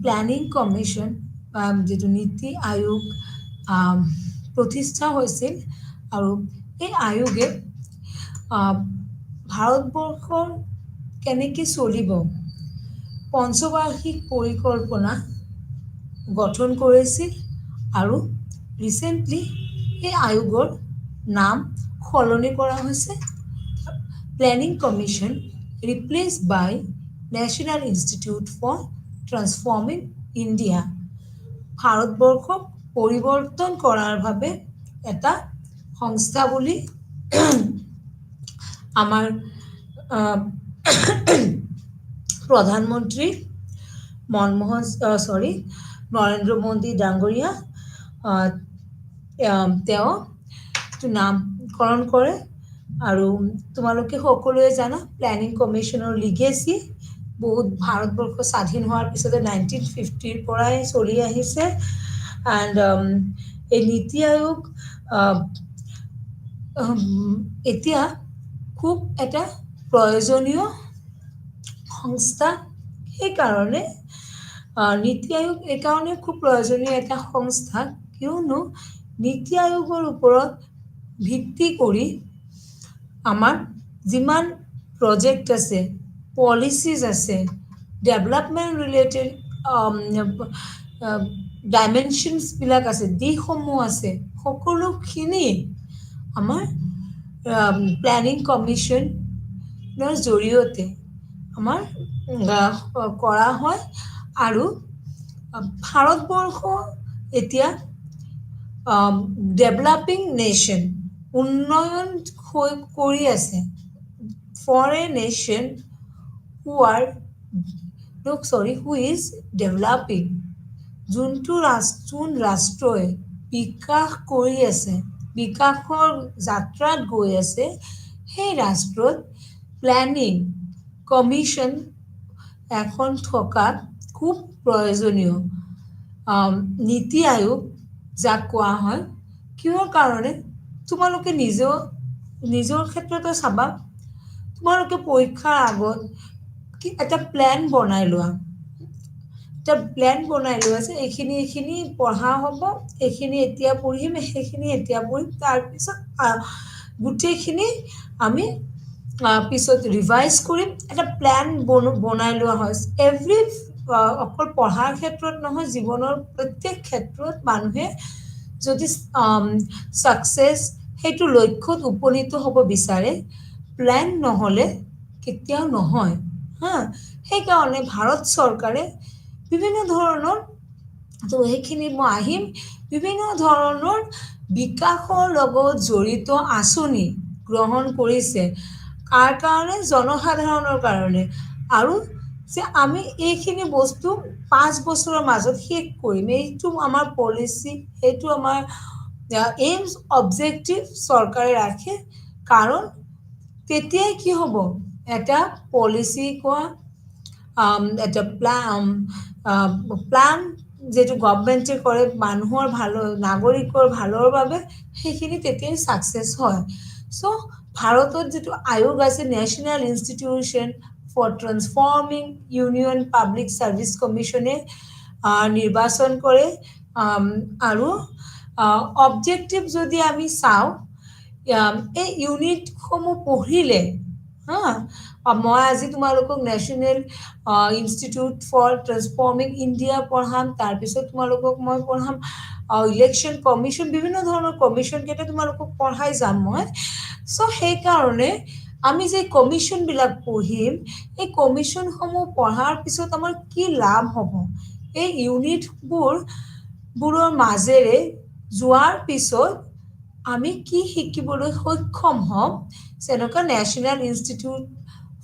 প্লেনিং কমিশ্যন বা যিটো নীতি আয়োগ প্ৰতিষ্ঠা হৈছিল, আৰু এই আয়োগে ভাৰতবৰ্ষৰ কেনেকৈ চলিব পঞ্চবাৰ্ষিক পৰিকল্পনা গঠন কৰিছিল। আৰু ৰিচেণ্টলি এই আয়োগৰ নাম সলনি কৰা হৈছে, planning commission replaced by national institute for transforming India. ভাৰতবৰ্ষক পৰিৱৰ্তন কৰাৰ বাবে এটা সংস্থা বুলি আমাৰ প্ৰধানমন্ত্ৰী নৰেন্দ্ৰ মোদী ডাঙৰীয়া তেওঁ নামকৰণ কৰে। আৰু তোমালোকে সকলোৱে জানা প্লেনিং কমিশ্যনৰ লিগেচি বহুত ভাৰতবৰ্ষ স্বাধীন হোৱাৰ পিছতে 1950 পৰাই চলি আহিছে। এণ্ড এই নীতি আয়োগ এতিয়া খুব এটা প্ৰয়োজনীয় সংস্থা। সেইকাৰণে নীতি আয়োগ এইকাৰণে খুব প্ৰয়োজনীয় এটা সংস্থা, কিয়নো নীতি আয়োগৰ ওপৰত ভিত্তি কৰি আমাৰ যিমান প্ৰজেক্ট আছে, পলিচিজ আছে, ডেভেলপমেণ্ট ৰিলেটেড ডাইমেনশ্যনছবিলাক আছে, দিশসমূহ আছে, সকলোখিনি আমাৰ প্লেনিং কমিশ্যনৰ জৰিয়তে আমাৰ কৰা হয়। আৰু ভাৰতবৰ্ষ এতিয়া ডেভেলপিং নেশ্যন, উন্নয়ন কৰি আছে। For a nation who is developing, যোন ৰাষ্ট্ৰই বিকাশ কৰি আছে, বিকাশৰ যাত্ৰাত গৈ আছে, সেই ৰাষ্ট্ৰত প্লেনিং কমিশ্যন এখন থকা খুব প্ৰয়োজনীয়। নীতি আয়োগ যাক কোৱা হয়, কিহৰ কাৰণে তোমালোকে নিজৰ ক্ষেত্ৰতে চাবা। তোমালোকে পৰীক্ষাৰ আগত এটা প্লেন বনাই লোৱা, যে এইখিনি পঢ়া হ'ব, এইখিনি এতিয়া পঢ়িম, সেইখিনি এতিয়া পঢ়িম, তাৰপিছত গোটেইখিনি আমি পিছত ৰিভাইজ কৰিম। এটা প্লেন বনাই লোৱা হয়। অকল পঢ়াৰ ক্ষেত্ৰত নহয়, জীৱনৰ প্ৰত্যেক ক্ষেত্ৰত মানুহে যদি ছাকচেছ সেইটো লক্ষ্যত উপনীত হ'ব বিচাৰে, প্লেন নহ'লে কেতিয়াও নহয়। সেইকাৰণে ভাৰত চৰকাৰে বিভিন্ন ধৰণৰ, সেইখিনি মই আহিম, বিভিন্ন ধৰণৰ বিকাশৰ লগত জড়িত আঁচনি গ্ৰহণ কৰিছে। কাৰ কাৰণে? জনসাধাৰণৰ কাৰণে। আৰু যে আমি এইখিনি বস্তু 5 বছৰৰ মাজত শেষ কৰিম, এইটো আমাৰ পলিচি, সেইটো আমাৰ এইমছ, অবজেক্টিভ চৰকাৰে ৰাখে। কাৰণ তেতিয়াই কি হ'ব, এটা পলিচি কোৱা, এটা প্লান যিটো গভৰ্ণমেণ্টে কৰে মানুহৰ নাগৰিকৰ ভালৰ বাবে, সেইখিনি তেতিয়াই ছাকচেছ হয়। চ' ভাৰতত যিটো আয়োগ আছে, national institution for transforming union public service কমিশ্যনে নিৰ্বাচন কৰে। আৰু অবজেক্টিভ যদি আমি চাওঁ, এই ইউনিটসমূহ পঢ়িলে, মই আজি তোমালোকক national institute for transforming India পঢ়াম, তাৰপিছত তোমালোকক মই পঢ়াম ইলেকশ্যন কমিশ্যন, বিভিন্ন ধৰণৰ কমিশ্যনকেইটা তোমালোকক পঢ়াই যাম মই। চ' সেইকাৰণে আমি যে কমিশ্যনবিলাক পঢ়িম, এই কমিশ্যনসমূহ পঢ়াৰ পিছত আমাৰ কি লাভ হ'ব, এই ইউনিটবোৰৰ মাজেৰে যোৱাৰ পিছত আমি কি শিকিবলৈ সক্ষম হ'ম, যেনেকুৱা নেশ্যনেল ইনষ্টিটিউট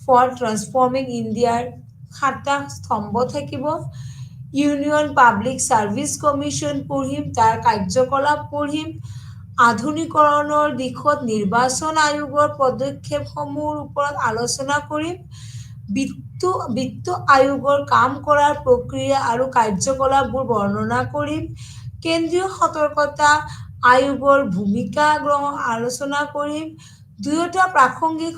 ফৰ ট্ৰান্সফৰ্মিং ইণ্ডিয়াৰ 7টা স্তম্ভ থাকিব, ইউনিয়ন পাব্লিক ছাৰ্ভিচ কমিশ্যন পঢ়িম, তাৰ কাৰ্যকলাপ পঢ়িম, আধুনিকৰণৰ দিশত নিৰ্বাচন আয়োগৰ পদক্ষেপসমূহৰ ওপৰত আলোচনা কৰিম, বিত্ত আয়োগৰ কাম কৰাৰ প্ৰক্ৰিয়া আৰু কাৰ্যকলাপবোৰ বৰ্ণনা কৰিম, কেন্দ্ৰীয় সতৰ্কতা আয়োগৰ ভূমিকা আলোচনা কৰিম, দুয়োটা প্ৰাসংগিক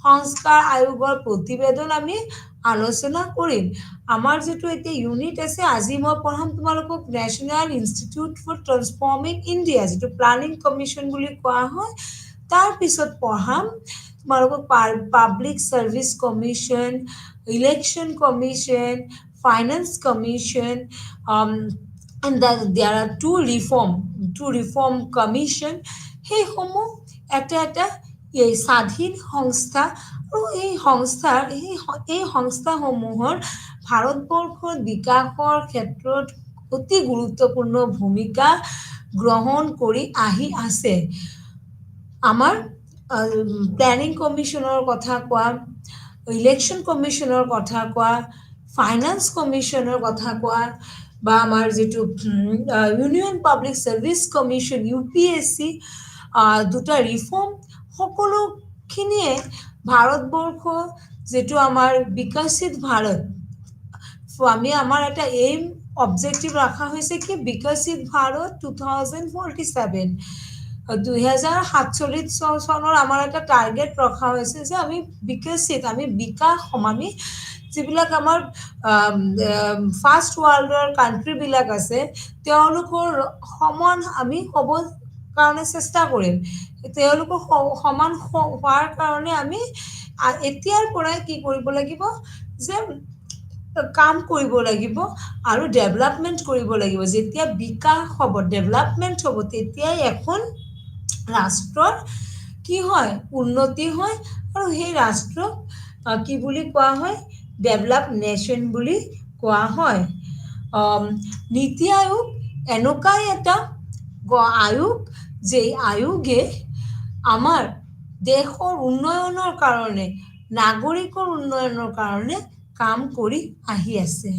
সংস্কাৰ আয়োগৰ প্ৰতিবেদন আমি আলোচনা কৰিম। আমাৰ যিটো এতিয়া ইউনিট আছে, আজি মই পঢ়াম তোমালোকক national institute for transforming India, যিটো প্লানিং কমিশ্যন বুলি কোৱা হয়। তাৰপিছত পঢ়াম তোমালোকক public service commission, election commission, finance commission, and there are two reform commission, সেইসমূহ এটা এই স্বাধীন সংস্থা, আৰু এই সংস্থাসমূহৰ ভাৰতবৰ্ষৰ বিকাশৰ ক্ষেত্ৰত অতি গুৰুত্বপূৰ্ণ ভূমিকা গ্ৰহণ কৰি আহি আছে। আমাৰ প্লেনিং কমিশ্যনৰ কথা কোৱা, ইলেকশ্যন কমিশ্যনৰ কথা কোৱা, ফাইনেন্স কমিশ্যনৰ কথা কোৱা, বা আমাৰ যিটো union public service commission UPSC, দুটা ৰিফৰ্ম, সকলোখিনিয়ে ভাৰতবৰ্ষ যিটো আমাৰ বিকশিত ভাৰত, আমাৰ এটা এইম অবজেক্টিভ ৰখা হৈছে কি বিকশিত ভাৰত 2047, 2047 চনৰ আমাৰ এটা টাৰ্গেট ৰখা হৈছে যে আমি বিকাশ হ'ম। আমি যিবিলাক আমাৰ ফাৰ্ষ্ট ৱৰ্ল্ডৰ কাণ্ট্ৰিবিলাক আছে, তেওঁলোকৰ সমান আমি হ'ব কাৰণে চেষ্টা কৰিম। তেওঁলোকৰ সমান হোৱাৰ কাৰণে আমি এতিয়াৰ পৰাই কি কৰিব লাগিব, যে কাম কৰিব লাগিব আৰু ডেভেলপমেণ্ট কৰিব লাগিব। যেতিয়া বিকাশ হ'ব, ডেভেলপমেণ্ট হ'ব, তেতিয়াই এখন ৰাষ্ট্ৰৰ কি হয়, উন্নতি হয়, আৰু সেই ৰাষ্ট্ৰক কি বুলি কোৱা হয়, ডেভেলপ নেশ্যন বুলি কোৱা হয়। নীতি আয়োগ এনেকুৱাই এটা আয়োগ, যে আয়োগে আমাৰ দেশৰ উন্নয়নৰ কাৰণে, নাগৰিকৰ উন্নয়নৰ কাৰণে কাম কৰি আহি আছে।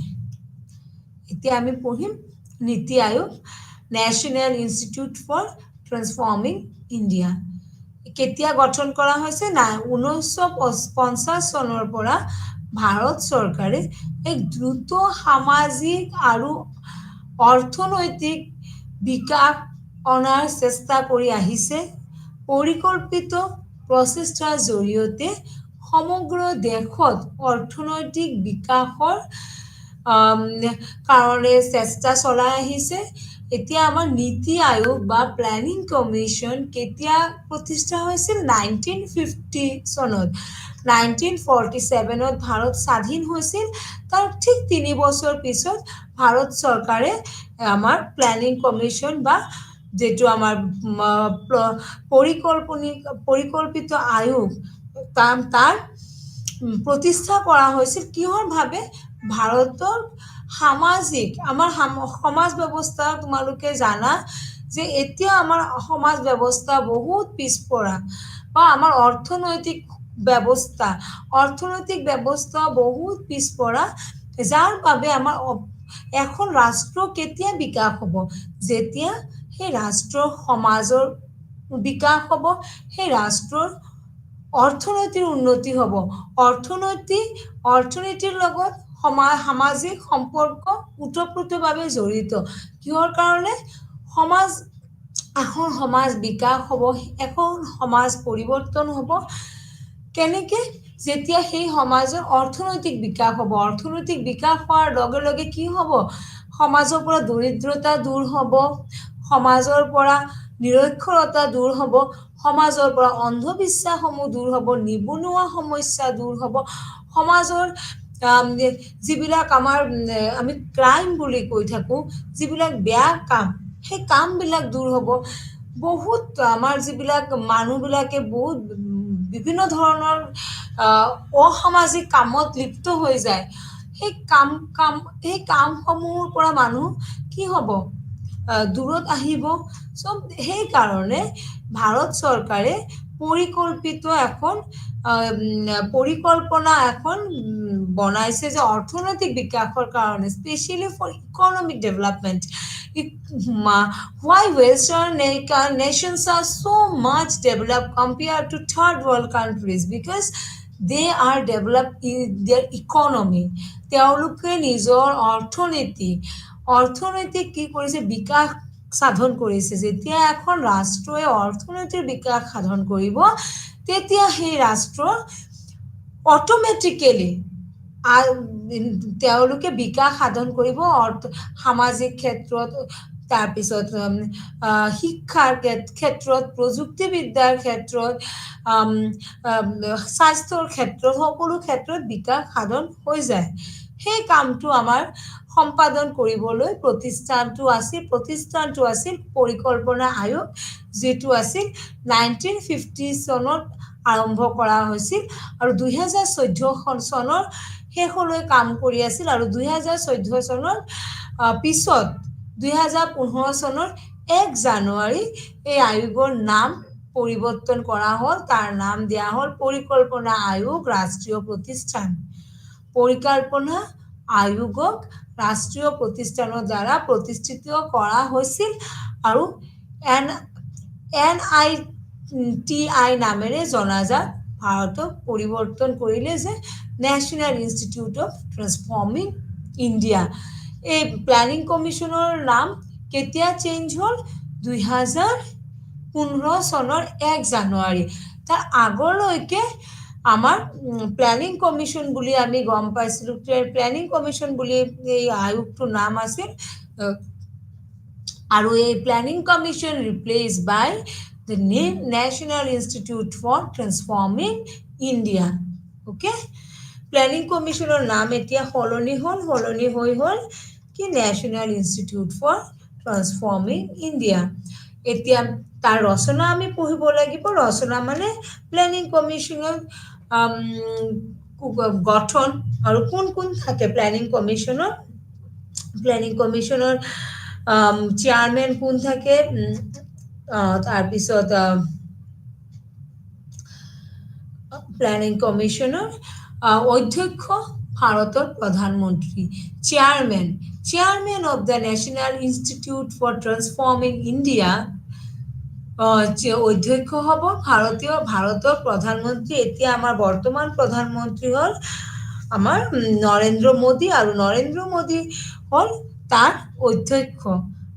এতিয়া আমি পঢ়িম Niti Aayog, national institute for transforming India. কেতিয়া গঠন কৰা হৈছে? 1950 চনৰ পৰা ভাৰত চৰকাৰে এক দ্ৰুত সামাজিক আৰু অৰ্থনৈতিক বিকাশ অনাৰ চেষ্টা কৰি আহিছে। পৰিকল্পিত প্ৰচেষ্টাৰ জৰিয়তে সমগ্ৰ দেশত অৰ্থনৈতিক বিকাশৰ কাৰণে চেষ্টা চলাই আহিছে। এতিয়া আমাৰ নীতি আয়োগ বা প্লেনিং কমিশ্যন কেতিয়া প্ৰতিষ্ঠা হৈছিল? 1950 চনত। 1947ত ভাৰত স্বাধীন হৈছিল। তাৰ ঠিক 3 বছৰ পিছত ভাৰত চৰকাৰে আমাৰ প্লেনিং কমিশ্যন বা যেটো আমাৰ পৰিকল্পিত আয়োগ, তাৰ প্ৰতিষ্ঠা কৰা হৈছিল। কিহৰ ভাৱে? ভাৰতৰ সামাজিক, আমাৰ সমাজ ব্যৱস্থা, তোমালোকে জানা যে এতিয়া আমাৰ সমাজ ব্যৱস্থা বহুত পিছপৰা, বা আমাৰ অৰ্থনৈতিক ব্যৱস্থা বহুত পিছপৰা, যাৰ বাবে আমাৰ এখন ৰাষ্ট্ৰ কেতিয়া বিকাশ হ'ব? যেতিয়া সেই ৰাষ্ট্ৰৰ সমাজৰ বিকাশ হ'ব, সেই ৰাষ্ট্ৰৰ অৰ্থনৈতিৰ উন্নতি হ'ব। অৰ্থনীতিৰ লগত সামাজিক সম্পৰ্ক ওতঃপ্ৰোতভাৱে জড়িত। কিহৰ কাৰণে? এখন সমাজ বিকাশ হ'ব, এখন সমাজ পৰিৱৰ্তন হ'ব। কেনেকে? যেতিয়া সেই সমাজৰ অৰ্থনৈতিক বিকাশ হ'ব। অৰ্থনৈতিক বিকাশ হোৱাৰ লগে লগে কি হ'ব? সমাজৰ পৰা দৰিদ্ৰতা দূৰ হ'ব, সমাজৰ পৰা নিৰক্ষৰতা দূৰ হ'ব, সমাজৰ পৰা অন্ধবিশ্বাসসমূহ দূৰ হ'ব, নিবনুৱা সমস্যা দূৰ হ'ব, সমাজৰ যিবিলাক আমি ক্ৰাইম বুলি কৈ থাকোঁ, যিবিলাক বেয়া কাম, সেই কামবিলাক দূৰ হ'ব। বহুত আমাৰ যিবিলাক মানুহবিলাকে বহুত বিভিন্ন ধৰণৰ অসামাজিক কামত লিপ্ত হৈ যায়, সেই কামসমূহৰ পৰা মানুহ কি হ'ব? দূৰত আহিব। সেইকাৰণে ভাৰত চৰকাৰে পৰিকল্পিত এখন পৰিকল্পনা এখন বনাইছে যে অৰ্থনৈতিক বিকাশৰ কাৰণে specially for economic development why Western nations are so much developed compared to third world countries because they are developed in their economy তেওঁলোকে নিজৰ অৰ্থনৈতিক কি কৰিছে বিকাশ সাধন কৰিছে যেতিয়া এখন ৰাষ্ট্ৰই অৰ্থনৈতিক বিকাশ সাধন কৰিব তেতিয়া সেই ৰাষ্ট্ৰ অটোমেটিক্যালি তেওঁলোকে বিকাশ সাধন কৰিব সামাজিক ক্ষেত্ৰত তাৰপিছত শিক্ষাৰ ক্ষেত্ৰত প্ৰযুক্তিবিদ্যাৰ ক্ষেত্ৰত স্বাস্থ্যৰ ক্ষেত্ৰত সকলো ক্ষেত্ৰত বিকাশ সাধন হৈ যায় সেই কামটো আমাৰ সম্পাদন কৰিবলৈ প্ৰতিষ্ঠানটো আছিল পৰিকল্পনা আয়োগ যেটো আছিল 1950 চনত আৰম্ভ কৰা হৈছিল আৰু 2014 চনৰ শেষলৈ কাম কৰি আছিল আৰু 2014 চনৰ পিছত 2015 চনৰ 1 জানুৱাৰী এই আয়োগৰ নাম পৰিৱৰ্তন কৰা হ'ল তাৰ নাম দিয়া হ'ল পৰিকল্পনা আয়োগ ৰাষ্ট্ৰীয় প্ৰতিষ্ঠান পৰিকল্পনা আয়োগক ৰাষ্ট্ৰীয় প্ৰতিষ্ঠানৰ দ্বাৰা প্ৰতিষ্ঠিত কৰা হৈছিল আৰু NITI নামেৰে জনাজাত ভাৰতক পৰিৱৰ্তন কৰিলে যে national institute of transforming India এই প্ল্যানিং কমিশনৰ নাম কেতিয়া চেঞ্জ হ'ল 2015 চনৰ 1 জানুৱাৰী তাৰ আগলৈকে আমাৰ প্ল্যানিং কমিশন বুলি আমি গম পাইছিলো প্ল্যানিং কমিশন বুলি এই আয়োগটোৰ নাম আছিল আৰু এই planning commission replace by the National Institute for Transforming India okay planning কমিশনৰ নাম এতিয়া হলনি হৈ হ'ল কি National Institute for Transforming India এতিয়া তাৰ ৰচনা আমি পঢ়িব লাগিব ৰচনা মানে প্ল্যানিং কমিশনৰ গঠন আৰু কোন থাকে প্ল্যানিং কমিশনৰ চেয়ারম্যান কোন থাকে তাৰপিছত প্ল্যানিং কমিশনৰ অধ্যক্ষ ভাৰতৰ প্ৰধানমন্ত্ৰী chairman of the national institute for transforming India অধ্যক্ষ হ'ব ভাৰতৰ প্ৰধানমন্ত্ৰী এতিয়া আমাৰ বৰ্তমান প্ৰধানমন্ত্ৰী হ'ল আমাৰ নৰেন্দ্ৰ মোদী আৰু নৰেন্দ্ৰ মোদী হ'ল তাৰ অধ্যক্ষ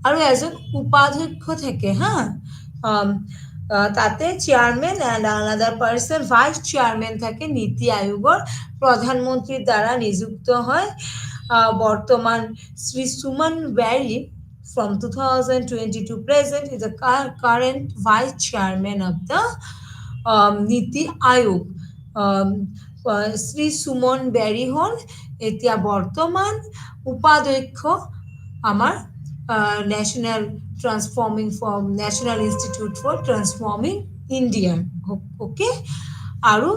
আৰু এজন উপাধ্যক্ষ থাকে তাতে chairman and another person vice chairman থাকে নীতি আয়োগৰ প্ৰধানমন্ত্ৰীৰ দ্বাৰা নিযুক্ত হয় বৰ্তমান Shri Suman Bery from 2020 to present is the current vice chairman of the Niti Ayog. Sri Sumon Berry hol etia bortoman upadhyaksh amar National Institute for Transforming India. Okay? Aru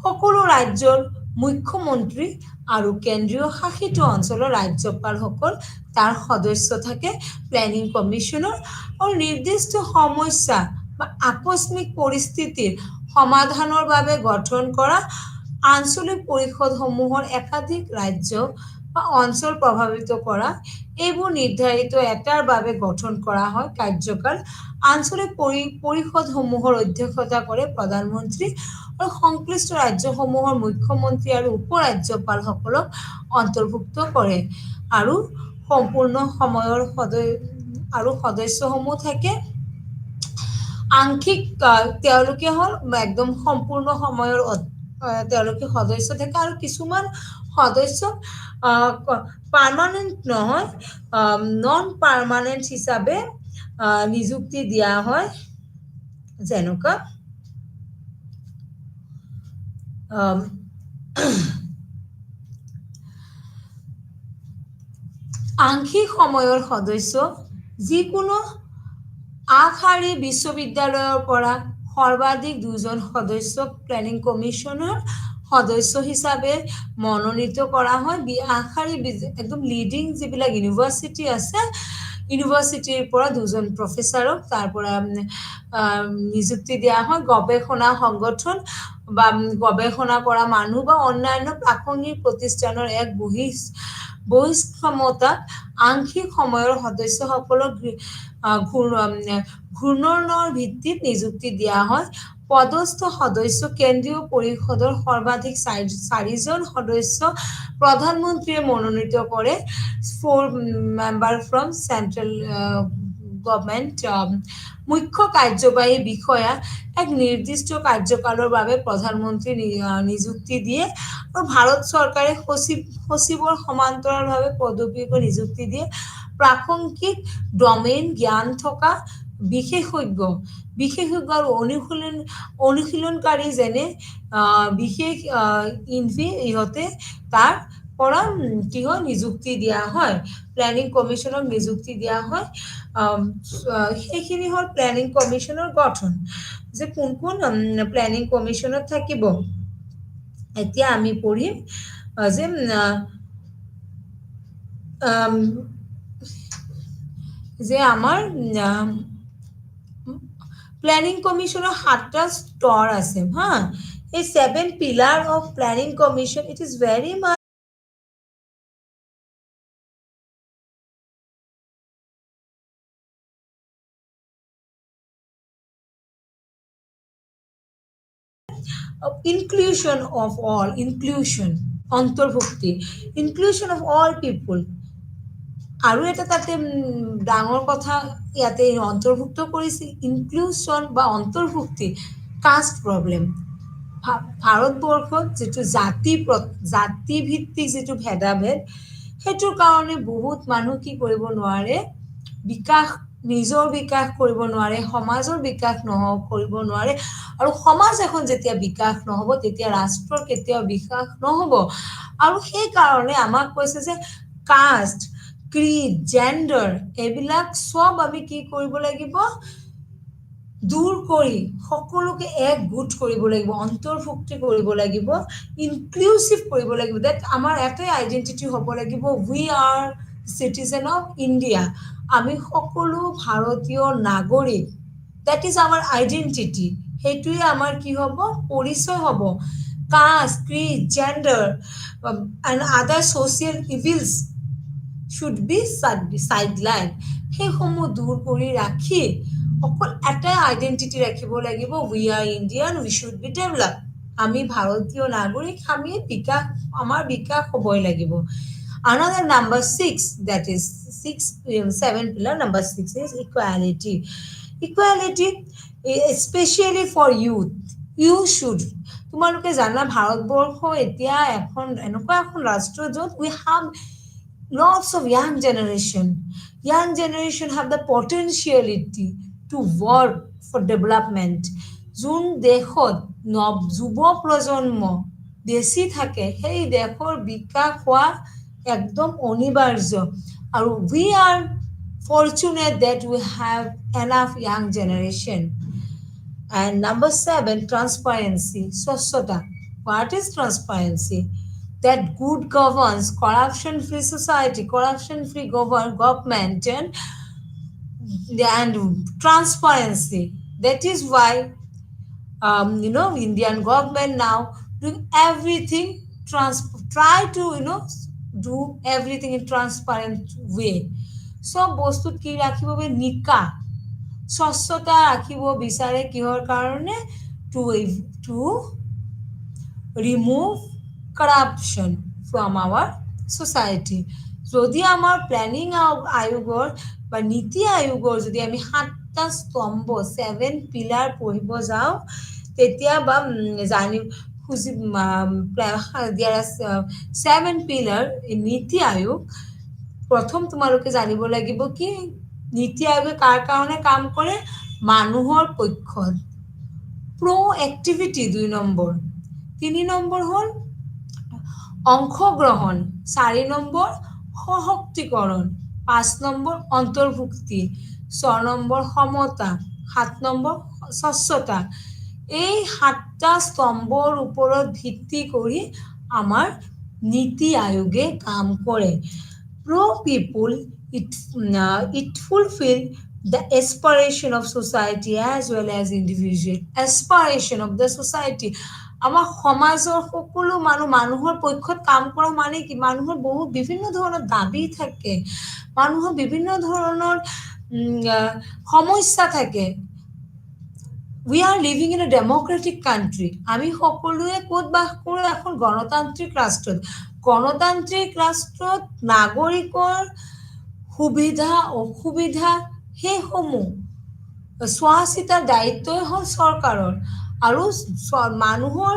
সকলো ৰাজ্যৰ মুখ্যমন্ত্ৰী আৰু কেন্দ্ৰীয় শাসিত অঞ্চলৰ ৰাজ্যপালসকল তাৰ সদস্য থাকে প্ল্যানিং কমিশনৰ আৰু নিৰ্দিষ্ট সমস্যা বা আকস্মিক পৰিস্থিতিৰ সমাধানৰ বাবে গঠন কৰা আঞ্চলিক পৰিষদসমূহৰ একাধিক ৰাজ্য বা অঞ্চল প্ৰভাৱিত কৰা এইবোৰ নিৰ্ধাৰিত এটাৰ বাবে গঠন কৰা হয় কাৰ্যকাল আঞ্চলিক পৰিষদসমূহৰ অধ্যক্ষতা কৰে প্ৰধানমন্ত্ৰী আৰু সংশ্লিষ্ট ৰাজ্যসমূহৰ মুখ্যমন্ত্ৰী আৰু উপৰাজ্যপালসকলক অন্তৰ্ভুক্ত কৰে আৰু সম্পূৰ্ণ সময়ৰ সদস্যসমূহ থাকে আংশিক তেওঁলোকে হ'ল একদম সম্পূৰ্ণ সময়ৰ তেওঁলোকে সদস্য থাকে আৰু কিছুমান সদস্য পার্মানেন্ট নহয় নন পার্মানেন্ট হিসাবে নিযুক্তি দিয়া হয় যেনেকা আংশিক সময়ৰ সদস্য যিকোনো আগশাৰী বিশ্ববিদ্যালয়ৰ পৰা সৰ্বাধিক 2জন সদস্যক প্ল্যানিং কমিশনৰ সদস্য হিচাপে মনোনীত কৰা হয় আগশাৰী একদম লিডিং যিবিলাক ইউনিভাৰ্সিটি আছে ইউনিভাৰ্চিটিৰ পৰা 2জন প্ৰফেচাৰক তাৰ পৰা নিযুক্তি দিয়া হয় গৱেষণা সংগঠন বা গৱেষণা কৰা মানুহ বা অন্যান্য প্ৰাসংগিক প্ৰতিষ্ঠানৰ এক বহিষ্ক্ষমতাত আংশিক সময়ৰ সদস্যসকলক ঘূৰ্ণনৰ ভিত্তিত নিযুক্তি দিয়া হয় পদস্থ সদস্য কেন্দ্ৰীয় পৰিষদৰ সৰ্বাধিক 4জন সদস্য প্ৰধানমন্ত্ৰীয়ে মনোনীত কৰে 4 মেম্বাৰ ফ্ৰম চেন্ট্ৰেল গভৰ্ণমেণ্ট মুখ্য কাৰ্যবাহী বিষয়া এক নিৰ্দিষ্ট কাৰ্যকালৰ বাবে প্ৰধানমন্ত্ৰী নিযুক্তি দিয়ে আৰু ভাৰত চৰকাৰে সচিবৰ সমান্তৰালভাৱে পদবীকৈ নিযুক্তি দিয়ে প্ৰাসংগিক ডমেইন জ্ঞান থকা বিশেষজ্ঞ আৰু অনুশীলনকাৰী যেনে বিশেষ ইহঁতে তাৰ পৰা কি হয় নিযুক্তি দিয়া হয় প্লেনিং কমিশনক নিযুক্তি দিয়া হয় সেইখিনি হ'ল প্লেনিং কমিশনৰ গঠন যে কোন কোন প্লেনিং কমিশনত থাকিব এতিয়া আমি পঢ়িম যে আমাৰ প্লেনিং কমিশনৰ 7টা স্তর আছে হ্যাঁ এই 7 pillar of planning commission it is very much inclusion of all অন্তৰ্ভুক্তি inclusion of all people আৰু এটা তাতে ডাঙৰ কথা ইয়াতে অন্তৰ্ভুক্ত কৰিছে ইনক্লুশন বা অন্তৰ্ভুক্তি কাষ্ট প্ৰবলেম ভাৰতবৰ্ষত যেটো জাতি ভিত্তিক যেটো ভেদাভেদ হেতুৰ কাৰণে বহুত মানুহ কি কৰিব নোৱাৰে নিজৰ বিকাশ কৰিব নোৱাৰে সমাজৰ বিকাশ কৰিব নোৱাৰে আৰু সমাজ এখন যেতিয়া বিকাশ নহব তেতিয়া ৰাষ্ট্ৰৰ কেতিয়াও বিকাশ নহব আৰু সেই কাৰণে আমাক কৈছে যে কাষ্ট ক্ৰিড জেন্ডাৰ এইবিলাক সব আমি কি কৰিব লাগিব দূৰ কৰি সকলোকে এক গোট কৰিব লাগিব অন্তৰ্ভুক্তি কৰিব লাগিব ইনক্লুসিভ কৰিব লাগিব দ্যাট আমাৰ এটাই আইডেন্টিটি হ'ব লাগিব we are citizen of India আমি সকলো ভাৰতীয় নাগৰিক দ্যাট ইজ আৱাৰ আইডেন্টিটি হেতুই আমাৰ কি হ'ব পৰিচয় হ'ব কাষ্ট ক্ৰিড জেন্ডাৰ এন্ড আদাৰ social evils should be sidelined সেই সমূহ দূৰ কৰি ৰাখি অকল এটা আইডেন্টিটি ৰাখিব লাগিব we are Indian we should be developed আমি ভাৰতীয় নাগৰিক আমি আমাৰ বিকাশ হ'বই লাগিব another number 6 that is 7 pillar number 6 is equality especially for youth you should তোমালোকে জানা ভাৰতবৰ্ষ এতিয়া এনেকুৱা এখন ৰাষ্ট্ৰ য'ত we have lots of young generation have the potentiality to work for development যোন দেশত যুৱ প্ৰজন্ম বেছি থাকে সেই দেশৰ বিকাশ হোৱা একদম অনিবাৰ্য আৰু we are fortunate that we have enough young generation and number 7 transparency স্বচ্ছতা what is transparency that good governs corruption-free society, corruption-free government, and transparency. That is why, Indian government now doing everything, try to, do everything in transparent way. So, বস্তুত কি ৰাখিব নিকা স্বচ্ছতা ৰাখিব বিচাৰে কিহৰ কাৰণে to remove corruption from our society যদি আমাৰ প্ল্যানিং আয়োগৰ বা নীতি আয়োগৰ যদি আমি 7টা স্তম্ভ 7 পিলাৰ পঢ়িব যাওঁ তেতিয়া বা জানি খুজি there are 7 পিলাৰ নীতি আয়োগ প্ৰথম তোমালোকে জানিব লাগিব কি নীতি আয়োগে কাৰ কাৰণে কাম কৰে মানুহৰ পক্ষত proactivity 2 নম্বৰ 3 নম্বৰ হ'ল অংশগ্ৰহণ 4 নম্বৰ সশক্তিকৰণ 5 নম্বৰ অন্তৰ্ভুক্তি 6 নম্বৰ সমতা 7 নম্বৰ স্বচ্ছতা এই 7টা স্তম্ভৰ ওপৰত ভিত্তি কৰি আমাৰ নীতি আয়োগে কাম কৰে pro people it fulfill the aspiration of society as well as individual aspiration of the society. আমাৰ সমাজৰ সকলো মানুহৰ পক্ষত কাম কৰা মানে কি, মানুহৰ বহুত বিভিন্ন ধৰণৰ দাবী থাকে, মানুহৰ বিভিন্ন ধৰণৰ সমস্যা থাকে। We are living in a democratic country. আমি সকলোৱে ক'ত বাস কৰোঁ? এখন গণতান্ত্ৰিক ৰাষ্ট্ৰত। গণতান্ত্ৰিক ৰাষ্ট্ৰত নাগৰিকৰ সুবিধা অসুবিধা সেইসমূহ চোৱা চিতাৰ দায়িত্বই হ'ল চৰকাৰৰ, আৰু মানুহৰ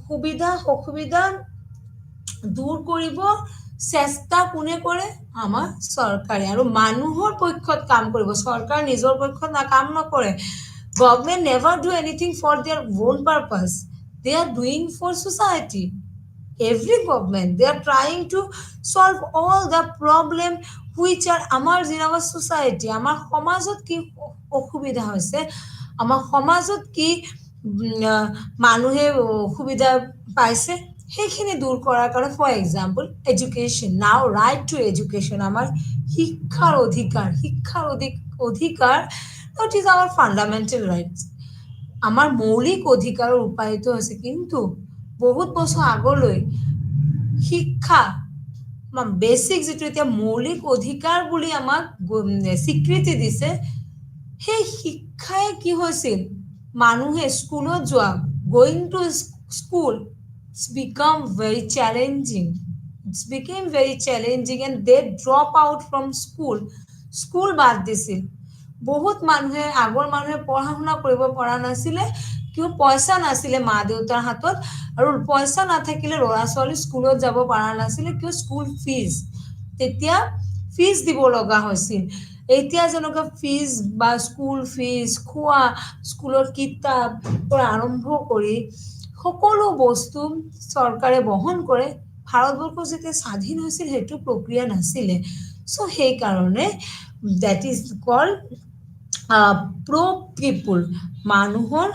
সুবিধা অসুবিধা দূৰ কৰিব চেষ্টা কোনে কৰে? আমাৰ চৰকাৰে, আৰু মানুহৰ পক্ষত কাম কৰিব। চৰকাৰ নিজৰ পক্ষত কাম নকৰে। Government never do anything for their own purpose. They are doing for society. Every government, they are trying to solve all the problem which are in our society. আমাৰ সমাজত কি অসুবিধা হৈছে, আমাৰ সমাজত কি মানুহে সুবিধা পাইছে, সেইখিনি দূৰ কৰাৰ কাৰণে, for example education, now right to education, আমাৰ শিক্ষাৰ অধিকাৰ it is our fundamental rights, আমাৰ মৌলিক অধিকাৰৰ ৰূপায়িত হৈছে। কিন্তু বহুত বছৰ আগলৈ শিক্ষা বেচিক যিটো এতিয়া মৌলিক অধিকাৰ বুলি আমাক স্বীকৃতি দিছে, সেই শিক্ষাই কি হৈছিল, মানুহে স্কুলত যোৱা, going to school became very challenging. It's became very challenging and they drop out from school বাদ দিছিল। বহুত মানুহে, আগৰ মানুহে পঢ়া শুনা কৰিব পৰা নাছিলে, কিয়? পইচা নাছিলে মা দেউতাৰ হাতত, আৰু পইচা নাথাকিলে ল'ৰা ছোৱালী স্কুলত যাব পৰা নাছিলে, কিয়? স্কুল ফিজ, তেতিয়া ফিজ দিব লগা হৈছিল। এতিয়া যেনেকুৱা ফিজ বা স্কুল ফিজ, খোৱা, স্কুলৰ কিতাপ পৰা আৰম্ভ কৰি সকলো বস্তু চৰকাৰে বহন কৰে। ভাৰতবৰ্ষ যেতিয়া স্বাধীন হৈছিল সেইটো প্ৰক্ৰিয়া নাছিলে। চ' সেইকাৰণে দেট ইজ কল্ড প্ৰ' পিপুল, মানুহৰ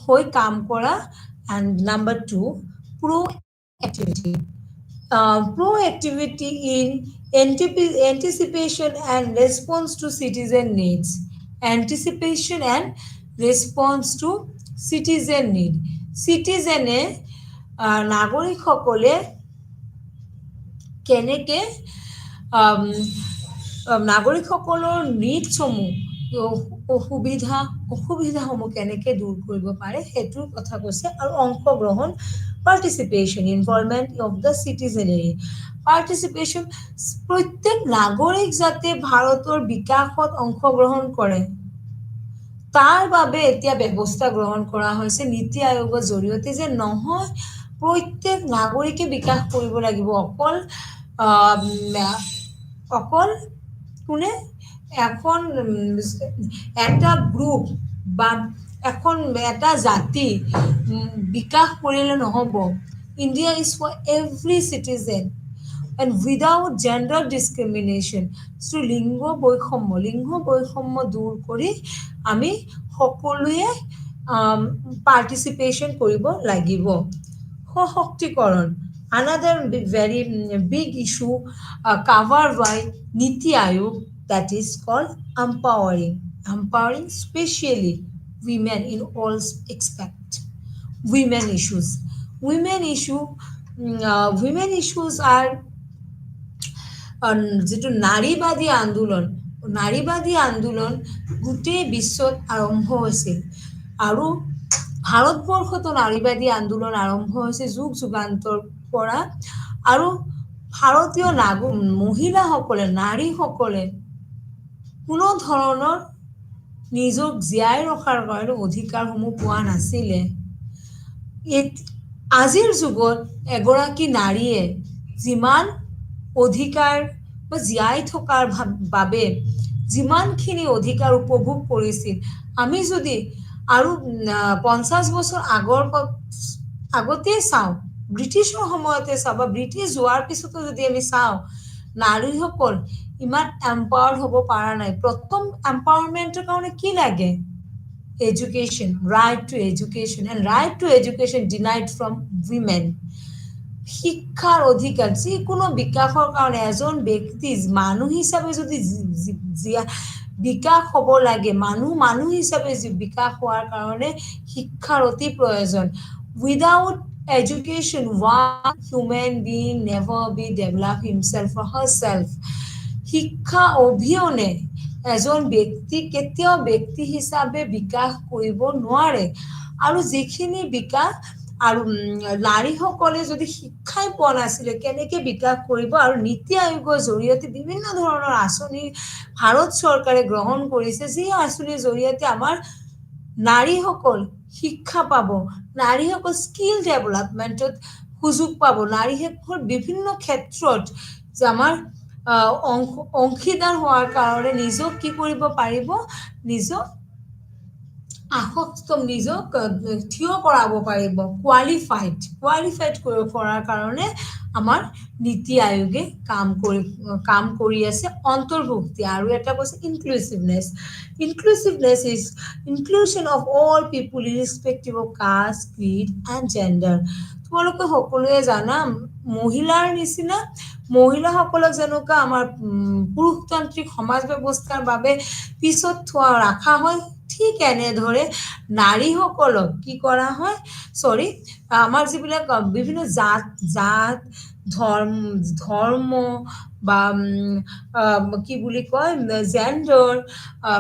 হৈ কাম কৰা। And number 2, proactivity. Proactivity in anticipation and response to citizen needs. Anticipation and response to citizen need. Citizen নাগৰিকসকলে কেনেকে নাগৰিকসকলৰ নিডছসমূহ, অসুবিধাসমূহ কেনেকে দূৰ কৰিব পাৰে সেইটোৰ কথা কৈছে। আৰু অংশগ্ৰহণ, participation, involvement of the citizenry. Participation, প্ৰত্যেক নাগৰিক যাতে ভাৰতৰ বিকাশত অংশগ্ৰহণ কৰে, তাৰ বাবে এতিয়া ব্যৱস্থা গ্ৰহণ কৰা হৈছে নীতি আয়োগৰ জৰিয়তে, যে নহয় প্ৰত্যেক নাগৰিকে বিকাশ কৰিব লাগিব। অকল কোনে? এখন এটা গ্ৰুপ বা এটা জাতি বিকাশ কৰিলে নহ'ব। India is for every citizen and without gender discrimination. So লিংগ বৈষম্য দূৰ কৰি আমি সকলোৱে পাৰ্টিচিপেশ্যন কৰিব লাগিব। সশক্তিকৰণ, another very big issue covered by Niti Aayog, that is called empowering especially women in all aspects. Women issues are যিটো নাৰীবাদী আন্দোলন গোটেই বিশ্বত আৰম্ভ হৈছিল, আৰু ভাৰতবৰ্ষতো নাৰীবাদী আন্দোলন আৰম্ভ হৈছে যুগ যুগান্তৰ পৰা। আৰু ভাৰতীয় মহিলাসকলে, নাৰীসকলে কোনো ধৰণৰ নিজক জীয়াই ৰখাৰ কাৰণে অধিকাৰসমূহ পোৱা নাছিলে। আজিৰ যুগত এগৰাকী নাৰীয়ে যিমান অধিকাৰ বা জীয়াই থকাৰ বাবে যিমানখিনি অধিকাৰ উপভোগ কৰিছিল, আমি যদি আৰু 50 বছৰ আগতেই চাওঁ, ব্ৰিটিছৰ সময়তে চাওঁ বা ব্ৰিটিছ যোৱাৰ পিছতো যদি আমি চাওঁ, নাৰীসকল ইমান এম্পাৱাৰ্ড হ'ব পৰা নাই। প্ৰথম এম্পাৱাৰমেণ্টৰ কাৰণে কি লাগে? education, right to education, and right to education denied from women. শিক্ষাৰ অধিকাৰ যিকোনো বিকাশৰ কাৰণে এজন ব্যক্তি মানুহ হিচাপে যদি বিকাশ হ'ব লাগে, মানুহ হিচাপে বিকাশ হোৱাৰ কাৰণে শিক্ষাৰ অতি প্ৰয়োজন। Without education, one human being never be develop himself or herself. শিক্ষা অবিহনে এজন ব্যক্তি কেতিয়াও ব্যক্তি হিচাপে বিকাশ কৰিব নোৱাৰে। আৰু যিখিনি বিকাশ আৰু নাৰীসকলে যদি শিক্ষাই পোৱা নাছিলে কেনেকৈ বিকাশ কৰিব। আৰু নীতি আয়োগৰ জৰিয়তে বিভিন্ন ধৰণৰ আঁচনি ভাৰত চৰকাৰে গ্ৰহণ কৰিছে, যি আঁচনিৰ জৰিয়তে আমাৰ নাৰীসকল শিক্ষা পাব, নাৰীসকল স্কিল ডেভেলপমেণ্টত সুযোগ পাব, নাৰীসকল বিভিন্ন ক্ষেত্ৰত যে আমাৰ অংশীদাৰ হোৱাৰ কাৰণে নিজক কি কৰিব পাৰিব, নিজক নিজক থিয় কৰাব পাৰিব, কোৱালিফাইড কৰাৰ কাৰণে আমাৰ নীতি আয়োগে কাম কৰি আছে। অন্তৰ্ভুক্তি আৰু এটা কৈছে inclusiveness is inclusion of all people irrespective of caste, creed and gender. তোমালোকে সকলোৱে জানা মহিলাৰ নিচিনা মহিলাসকলক যেনেকুৱা আমাৰ পুৰুষতান্ত্ৰিক সমাজ ব্যৱস্থাৰ বাবে পিছত ৰখা হয়, ঠিক এনেদৰে নাৰীসকলক কি কৰা হয়, আমাৰ যিবিলাক বিভিন্ন জাত ধৰ্ম বা কি বুলি কয় জেণ্ডাৰ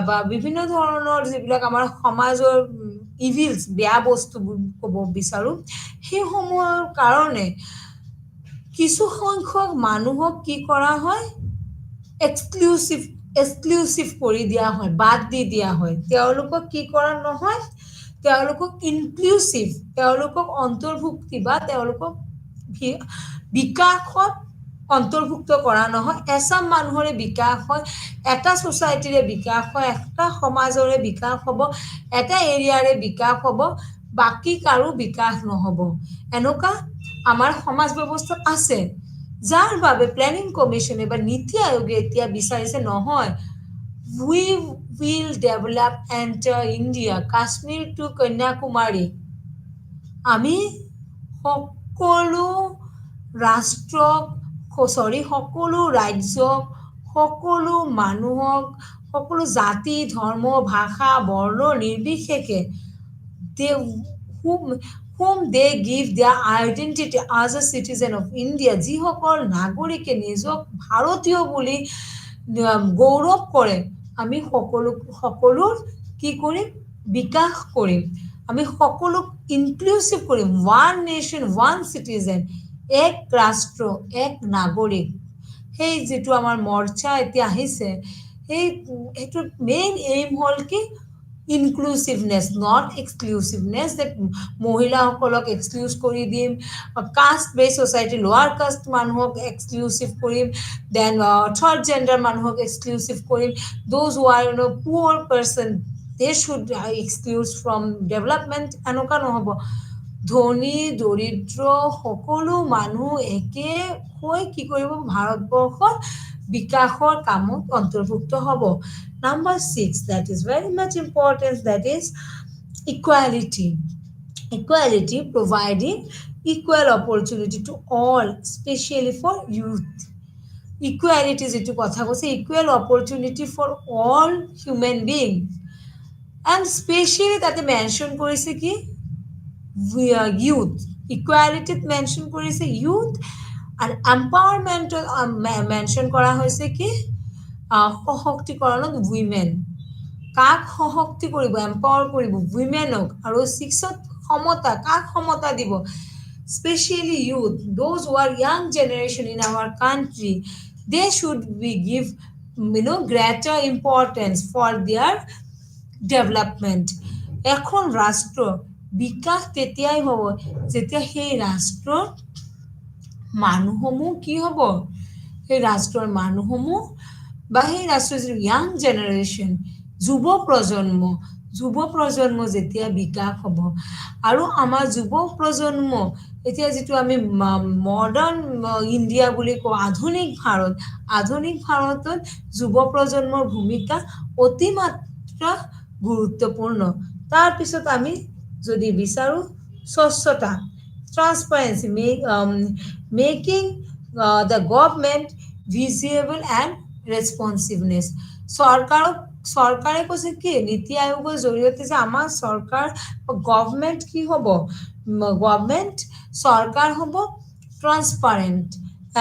বা বিভিন্ন ধৰণৰ যিবিলাক আমাৰ সমাজৰ ইভিলছ বেয়া বস্তু ক'ব বিচাৰোঁ, সেইসমূহৰ কাৰণে কিছু সংখ্যক মানুহক কি কৰা হয়, এক্সক্লুচিভ কৰি দিয়া হয়, বাদ দি দিয়া হয়। তেওঁলোকক কি কৰা নহয়, তেওঁলোকক ইনক্লুচিভ, তেওঁলোকক অন্তৰ্ভুক্তি বা তেওঁলোকক বিকাশত অন্তৰ্ভুক্ত কৰা নহয়। এচাম মানুহৰে বিকাশ হয়, এটা ছ'চাইটিৰে বিকাশ হয়, এটা সমাজৰে বিকাশ হ'ব, এটা এৰিয়াৰে বিকাশ হ'ব, বাকী কাৰো বিকাশ নহ'ব। এনেকুৱা আমাৰ সমাজ ব্যৱস্থাত আছে, যাৰ বাবে প্লেনিং কমিশ্যনে বা নীতি আয়োগে এতিয়া বিচাৰিছে নহয়, we will develop entire India, Kashmir to Kanyakumari. আমি সকলো ৰাষ্ট্ৰক সকলো ৰাজ্যক, সকলো মানুহক, সকলো জাতি ধৰ্ম ভাষা বৰ্ণ নিৰ্বিশেষে whom they give their identity as a citizen of India, যিসকল নাগৰিকে নিজক ভাৰতীয় বুলি গৌৰৱ কৰে, আমি সকলোৰ কি কৰিম, বিকাশ কৰিম, আমি সকলোক ইনক্লুচিভ কৰিম। ওৱান নেশ্যন ওৱান চিটিজেন, এক ৰাষ্ট্ৰ এক নাগৰিক, সেই যিটো আমাৰ মৰ্চা এতিয়া আহিছে, সেইটোৰ মেইন এইম হ'ল কি ইনক্লুচিভনেছ, নট এক্সক্লুচিভনেছ, যে মহিলাসকলক এক্সক্লুজ কৰি দিম, কাষ্ট বেছ ছ'চাইটি লোৱাৰ কাষ্ট মানুহক এক্সক্লুচিভ কৰিম, দেন থাৰ্ড জেণ্ডাৰ মানুহক এক্সক্লুচিভ কৰিম, those who are poor person they should exclude from development. এনেকুৱা নহ'ব, ধনী দৰিদ্ৰ সকলো মানুহ একে হৈ কি কৰিব, ভাৰতবৰ্ষৰ বিকাশৰ কামত অন্তৰ্ভুক্ত হ'ব। Number 6, that is very much important, that is equality, providing equal opportunity to all, especially for youth. Equality যেটো কথা কৈছে, equal opportunity for all human being, and especially তাতে মেনশ্যন কৰিছে কি youth, equality মেনশ্যন কৰিছে youth, and empowerment মেনশ্যন কৰা হৈছে কি সশক্তিকৰণত women, কাক সশক্তি কৰিব, এম্পাৱাৰ কৰিব womenক। আৰু 6ত সমতা, কাক সমতা দিব, especially youth, those who are young generation in our country, they should be give greater importance for their development. এখন ৰাষ্ট্ৰ বিকাশ তেতিয়াই হ'ব যেতিয়া সেই ৰাষ্ট্ৰৰ মানুহসমূহ কি হ'ব, সেই ৰাষ্ট্ৰৰ মানুহসমূহ বা সেই ৰাষ্ট্ৰৰ যিটো ইয়াং জেনেৰেশ্যন, যুৱ প্ৰজন্ম যেতিয়া বিকাশ হ'ব। আৰু আমাৰ যুৱ প্ৰজন্ম এতিয়া যিটো আমি মডাৰ্ণ ইণ্ডিয়া বুলি কওঁ, আধুনিক ভাৰতত যুৱ প্ৰজন্মৰ ভূমিকা অতিমাত্ৰা গুৰুত্বপূৰ্ণ। তাৰপিছত আমি যদি বিচাৰো স্বচ্ছতা, transparency, making the government visible and responsiveness. চৰকাৰে কৈছে কি নীতি আয়োগৰ জৰিয়তে যে আমাৰ চৰকাৰ গভৰ্ণমেণ্ট কি হ'ব, গভৰ্ণমেণ্ট চৰকাৰ হ'ব ট্ৰান্সপাৰেণ্ট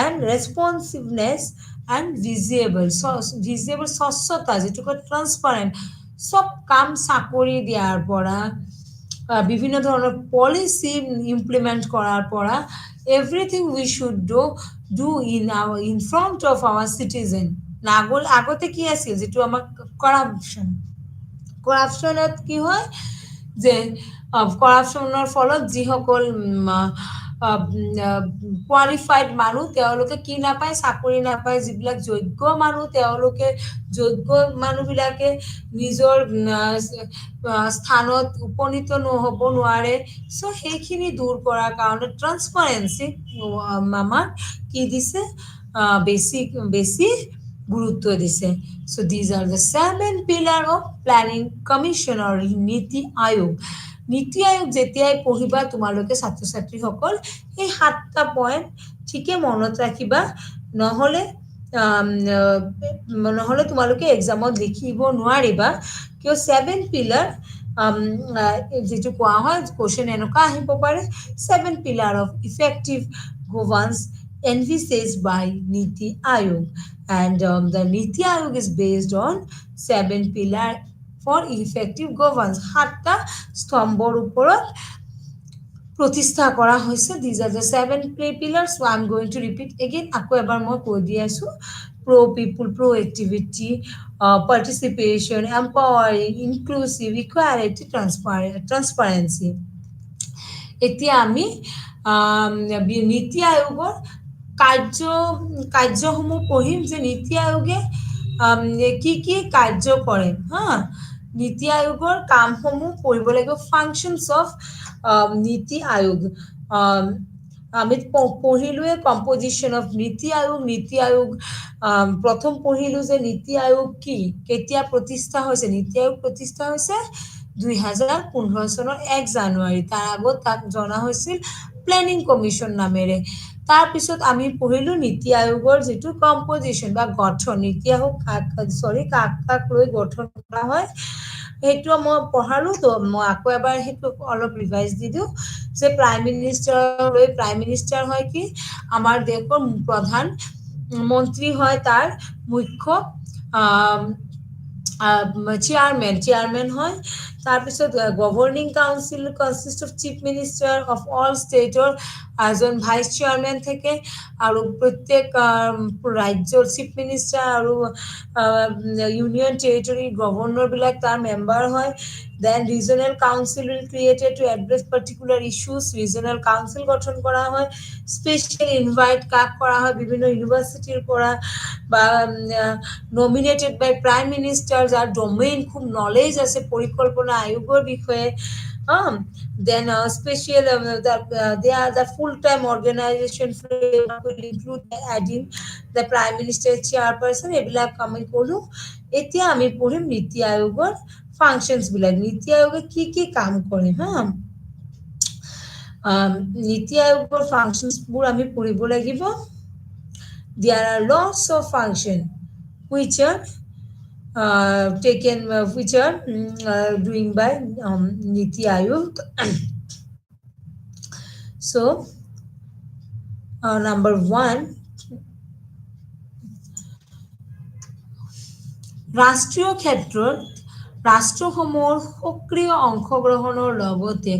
এণ্ড ৰেছপন্সিভনেছ এণ্ড ভিজিবল, স্বচ্ছতা যিটো কয় ট্ৰান্সপাৰেণ্ট, চব কাম চাকৰি দিয়াৰ পৰা বিভিন্ন ধৰণৰ পলিচি ইমপ্লিমেণ্ট কৰাৰ পৰা everything we should do in front of our citizen. আগতে কি আছিল যিটো আমাক কৰাপশ্যনত কি হয় যে কৰাপশ্যনৰ ফলত যিসকল কোৱালিফাইড মানুহ তেওঁলোকে কি নাপায়, চাকৰি নাপায়। যিবিলাক যোগ্য মানুহ তেওঁলোকে যোগ্য মানুহবিলাকে নিজৰ স্থানত উপনীত নহ'ব নোৱাৰে। চ' সেইখিনি দূৰ কৰাৰ কাৰণে ট্ৰান্সপাৰেন্সি আমাক কি দিছে, বেছি গুৰুত্ব দিছে। So' these are the 7 pillar of planning commission or NITI Aayog. নীতি আয়োগ যেতিয়াই পঢ়িবা তোমালোকে ছাত্ৰ ছাত্ৰীসকল এই 7টা পইণ্ট ঠিকে মনত ৰাখিবা, নহ'লে তোমালোকে এক্সামত লিখিব নোৱাৰিবা। কিয় 7 পিলাৰ যিটো কোৱা হয় কুৱেশ্যন এনেকুৱা আহিব পাৰে, 7 pillar of effective governance envisaged by Niti Aayog, and the Niti Aayog is based on 7 pillars for effective governance. 7টা স্তম্ভৰ ওপৰত প্ৰতিষ্ঠা কৰা হৈছে। These are the 7 pillars. So I'm going to repeat again. আকৌ এবাৰ মই কৈ দি আছো। Pro people, proactivity, participation, empowering, inclusive, equality, transparency. এতিয়া আমি নীতি আয়োগৰ কাৰ্যসমূহ পঢ়িম যে নীতি আয়োগে কি কি কাৰ্য কৰে। নীতি আয়োগৰ কামসমূহ পঢ়িব লাগিব। ফাংচনছ অফ নীতি আয়োগ আমি পঢ়িলোৱে। কম্পজিশ্যন অফ নীতি আয়োগ, নীতি আয়োগ প্ৰথম পঢ়িলো যে নীতি আয়োগ কি, কেতিয়া প্ৰতিষ্ঠা হৈছে। নীতি আয়োগ প্ৰতিষ্ঠা হৈছে 2015 চনৰ 1 জানুৱাৰী। তাৰ আগত তাক জনা হৈছিল প্লেনিং কমিশ্যন নামেৰে। তাৰপিছত আমি পঢ়িলো নীতি আয়োগৰ যিটো কম্পজিশ্যন বা গঠন, নীতি আয়োগ কাক লৈ গঠন কৰা হয় সেইটো মই পঢ়ালো। তো মই আকৌ এবাৰ সেইটো অলপ ৰিভাইজ দি দিওঁ যে প্ৰাইম মিনিষ্টাৰ হয় কি আমাৰ দেশৰ প্ৰধান মন্ত্ৰী হয়, তাৰ মুখ্য চেয়াৰমেন হয়। তাৰপিছত governing council consist of chief minister of all ষ্টেটৰ এজন ভাইচ চেয়াৰমেন থাকে, আৰু প্ৰত্যেক ৰাজ্যৰ চিফ মিনিষ্টাৰ আৰু ইউনিয়ন টেৰিটৰী গভৰ্ণৰবিলাক তাৰ মেম্বাৰ হয়। Then regional council will created to address particular issues. Regional council গঠন কৰা হয়। স্পেচিয়েল ইনভাইট কাক কৰা হয়, বিভিন্ন ইউনিভাৰ্চিটিৰ পৰা বা নমিনেটেড বাই প্ৰাইম মিনিষ্টাৰ, যাৰ ডমেইন খুব নলেজ আছে পৰিকল্পনা আয়োগৰ বিষয়ে। Then special they are the full-time organization will include adding the prime minister chairperson. এইবিলাক আমি পঢ়ো। এতিয়া আমি পঢ়িম নীতি আয়োগৰ ফাংচনছ বিলাক, নীতি আয়োগে কি কি কাম কৰে। নীতি আয়োগৰ ফাংচনছবোৰ আমি পঢ়িব লাগিব। There are lots of functions which are doing by Niti Aayog. So number 1, ৰাষ্ট্ৰীয় ক্ষেত্ৰত ৰাষ্ট্ৰসমূহৰ সক্ৰিয় অংশগ্ৰহণৰ লগতে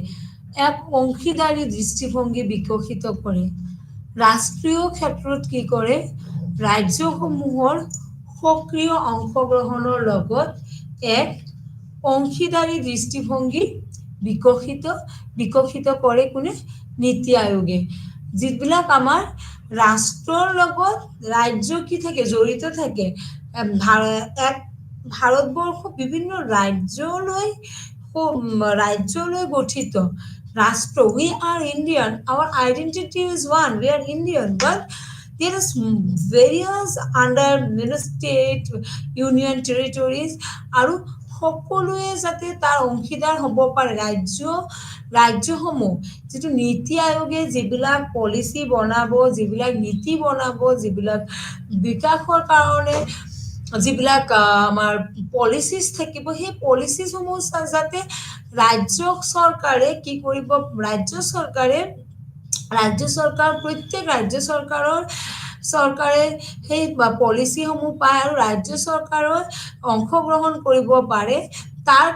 এক অংশীদাৰী দৃষ্টিভংগী বিকশিত কৰে। ৰাষ্ট্ৰীয় ক্ষেত্ৰত কি কৰে, ৰাজ্যসমূহৰ সক্ৰিয় অংশগ্ৰহণৰ লগত এক অংশীদাৰী দৃষ্টিভংগী বিকশিত কৰে কোনে, নীতি আয়োগে। যিবিলাক আমাৰ ৰাষ্ট্ৰৰ লগত ৰাজ্য কি থাকে, জড়িত থাকে। ভাৰতবৰ্ষ বিভিন্ন ৰাজ্যলৈ গঠিত ৰাষ্ট্ৰ। We are Indian. Our identity is one. We are Indian. But there is various under state, union territories আৰু সকলোৱে যাতে তাৰ অংশীদাৰ হ'ব পাৰে। ৰাজ্যসমূহ যিটো নীতি আয়োগে যিবিলাক পলিচি বনাব, যিবিলাক নীতি বনাব, যিবিলাক বিকাশৰ কাৰণে যিবিলাক আমাৰ পলিচিছ থাকিব, সেই পলিচিসমূহ যাতে ৰাজ্য চৰকাৰে কি কৰিব, প্ৰত্যেক ৰাজ্য চৰকাৰে সেই পলিচিসমূহ পায় আৰু ৰাজ্য চৰকাৰৰ অংশগ্ৰহণ কৰিব পাৰে। তাৰ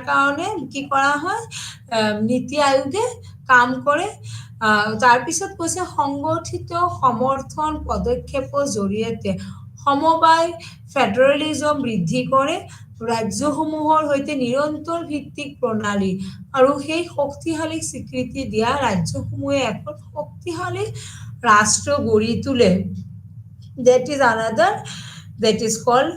কাৰণে কি কৰা হয়, নীতি আয়োগে কাম কৰে। তাৰপিছত কৈছে সংগঠিত সমৰ্থন পদক্ষেপৰ জৰিয়তে সমবায় ফেডাৰেলিজম বৃদ্ধি কৰে, ৰাজ্যসমূহৰ সৈতে নিৰন্তৰ ভিত্তিক প্ৰণালী আৰু সেই শক্তিশালী স্বীকৃতি দিয়া ৰাজ্যসমূহে এখন শক্তিশালী ৰাষ্ট্ৰ গঢ়ি তোলে। That is called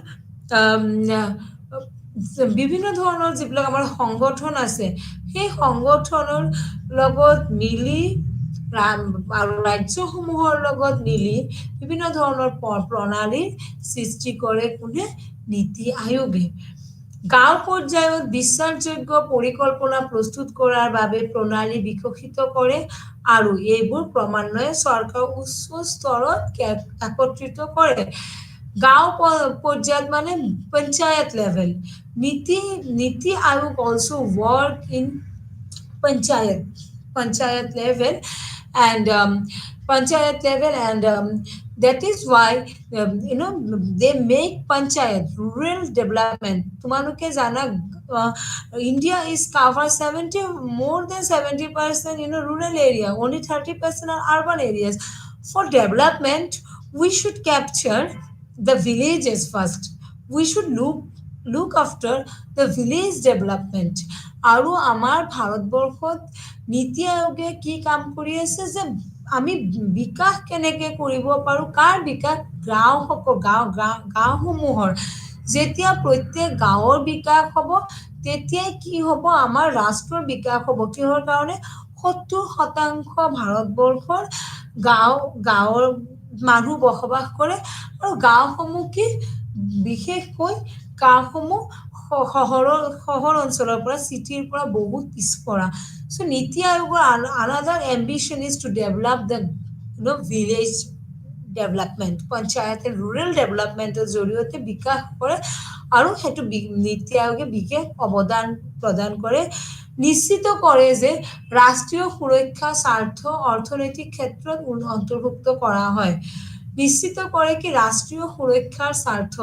বিভিন্ন ধৰণৰ যিবিলাক আমাৰ সংগঠন আছে, সেই সংগঠনৰ লগত মিলি আৰু ৰাজ্যসমূহৰ লগত মিলি বিভিন্ন ধৰণৰ প্ৰণালীৰ সৃষ্টি কৰে কোনে, নীতি আয়োগে। গাঁও পৰ্যায়ত বিশ্বাসযোগ্য পৰিকল্পনা প্ৰস্তুত কৰাৰ বাবে প্ৰণালী বিকশিত কৰে আৰু এইবোৰ ক্ৰমান্বয়ে চৰকাৰ উচ্চ স্তৰত একত্ৰিত কৰে। গাঁও পৰ্যায়ত মানে পঞ্চায়ত লেভেল। নীতি আয়োগ also work in panchayat level and that is why they make panchayat rural development. তোমালোকে জানা India is cover more than 70% rural area, only 30% are urban areas. For development we should capture the villages first. We should look after the village development. আৰু আমাৰ ভাৰতবৰ্ষত নীতি আয়োগে কি কাম কৰি আছে যে আমি বিকাশ কেনেকে কৰিব পাৰো, কাৰ বিকাশ, গাঁওসমূহৰ যেতিয়া প্ৰত্যেক গাঁৱৰ বিকাশ হ'ব তেতিয়াই কি হ'ব, আমাৰ ৰাষ্ট্ৰৰ বিকাশ হ'ব। কিহৰ কাৰণে, 70% ভাৰতবৰ্ষৰ গাঁৱৰ মানুহ বসবাস কৰে আৰু গাঁওসমূহ কি বিশেষকৈ গাঁওসমূহ চহৰ অঞ্চলৰ পৰা, চিটিৰ পৰা বহুত পিছপৰা। So নীতি আয়োগৰ another ambition is to develop the village development, panchayat rural developmentৰ জৰিয়তে বিকাশ কৰে আৰু সেইটো নীতি আয়োগে বিশেষ অৱদান প্ৰদান কৰে। নিশ্চিত কৰে যে ৰাষ্ট্ৰীয় সুৰক্ষা স্বাৰ্থ অৰ্থনৈতিক ক্ষেত্ৰত অন্তৰ্ভুক্ত কৰা হয়। নিশ্চিত কৰে কি ৰাষ্ট্ৰীয় সুৰক্ষাৰ স্বাৰ্থ,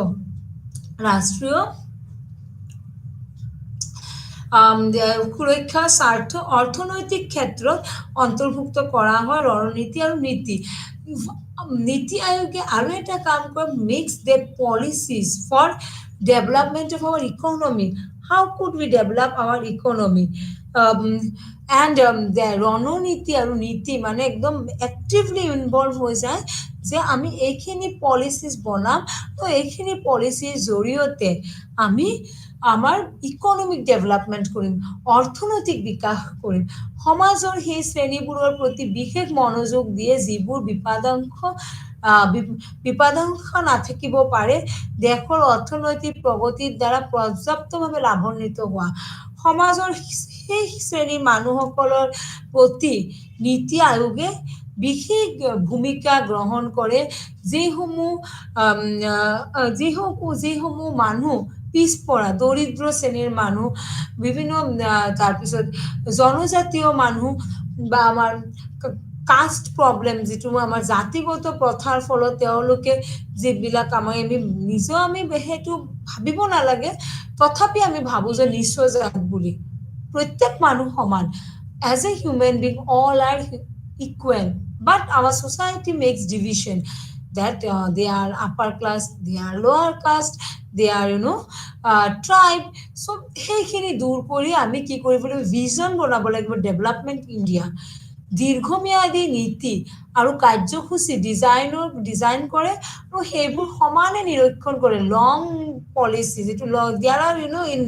সুৰক্ষাৰ স্বাৰ্থ অৰ্থনৈতিক ক্ষেত্ৰত অন্তৰ্ভুক্ত কৰা হয় ৰণনীতি আৰু নীতি। নীতি আয়োগে আৰু এটা কাম কৰে, makes the policies for development of our economy. How could we develop our economy? And the ৰণনীতি আৰু নীতি মানে একদম এক্টিভলি ইনভলভ হৈ যায় যে আমি এইখিনি পলিচিছ বনাম, তো এইখিনি পলিচিৰ জৰিয়তে আমি আমাৰ ইকনমিক ডেভেলপমেণ্ট কৰিম, অৰ্থনৈতিক বিকাশ কৰিম, সমাজৰ সেই শ্ৰেণীবোৰৰ প্ৰতি বিশেষ মনোযোগ দিয়ে যিবোৰ বিপদাশংকা নাথাকিব পাৰে, দেশৰ অৰ্থনৈতিক প্ৰগতিৰ দ্বাৰা পৰ্যাপ্তভাৱে লাভান্বিত হোৱা। সমাজৰ সেই শ্ৰেণীৰ মানুহসকলৰ প্ৰতি নীতি আয়োগে বিশেষ ভূমিকা গ্ৰহণ কৰে, যিসমূহ মানুহ পিছপৰা, দৰিদ্ৰ শ্ৰেণীৰ মানুহ, বিভিন্ন তাৰপিছত জনজাতীয় মানুহ বা আমাৰ কাষ্ট প্ৰব্লেম, যিটো আমাৰ জাতিগত প্ৰথাৰ ফলত তেওঁলোকে যিবিলাক আমি সেইটো ভাবিব নালাগে, তথাপি আমি ভাবো যে নিঃস্ব জাত বুলি, প্ৰত্যেক মানুহ সমান। As a human being, all are equal, but our society makes division that they are upper class, they are lower caste, they are tribe. So সেইখিনি দূৰ কৰি আমি কি কৰিব লাগিব, ভিজন বনাব লাগিব ডেভেলপমেণ্ট ইণ্ডিয়া। দীৰ্ঘম্যাদী নীতি আৰু কাৰ্যসূচী ডিজাইন কৰে আৰু সেইবোৰ সমানে নিৰীক্ষণ কৰে। লং পলিচি যিটো দেয়াৰ আৰ ইন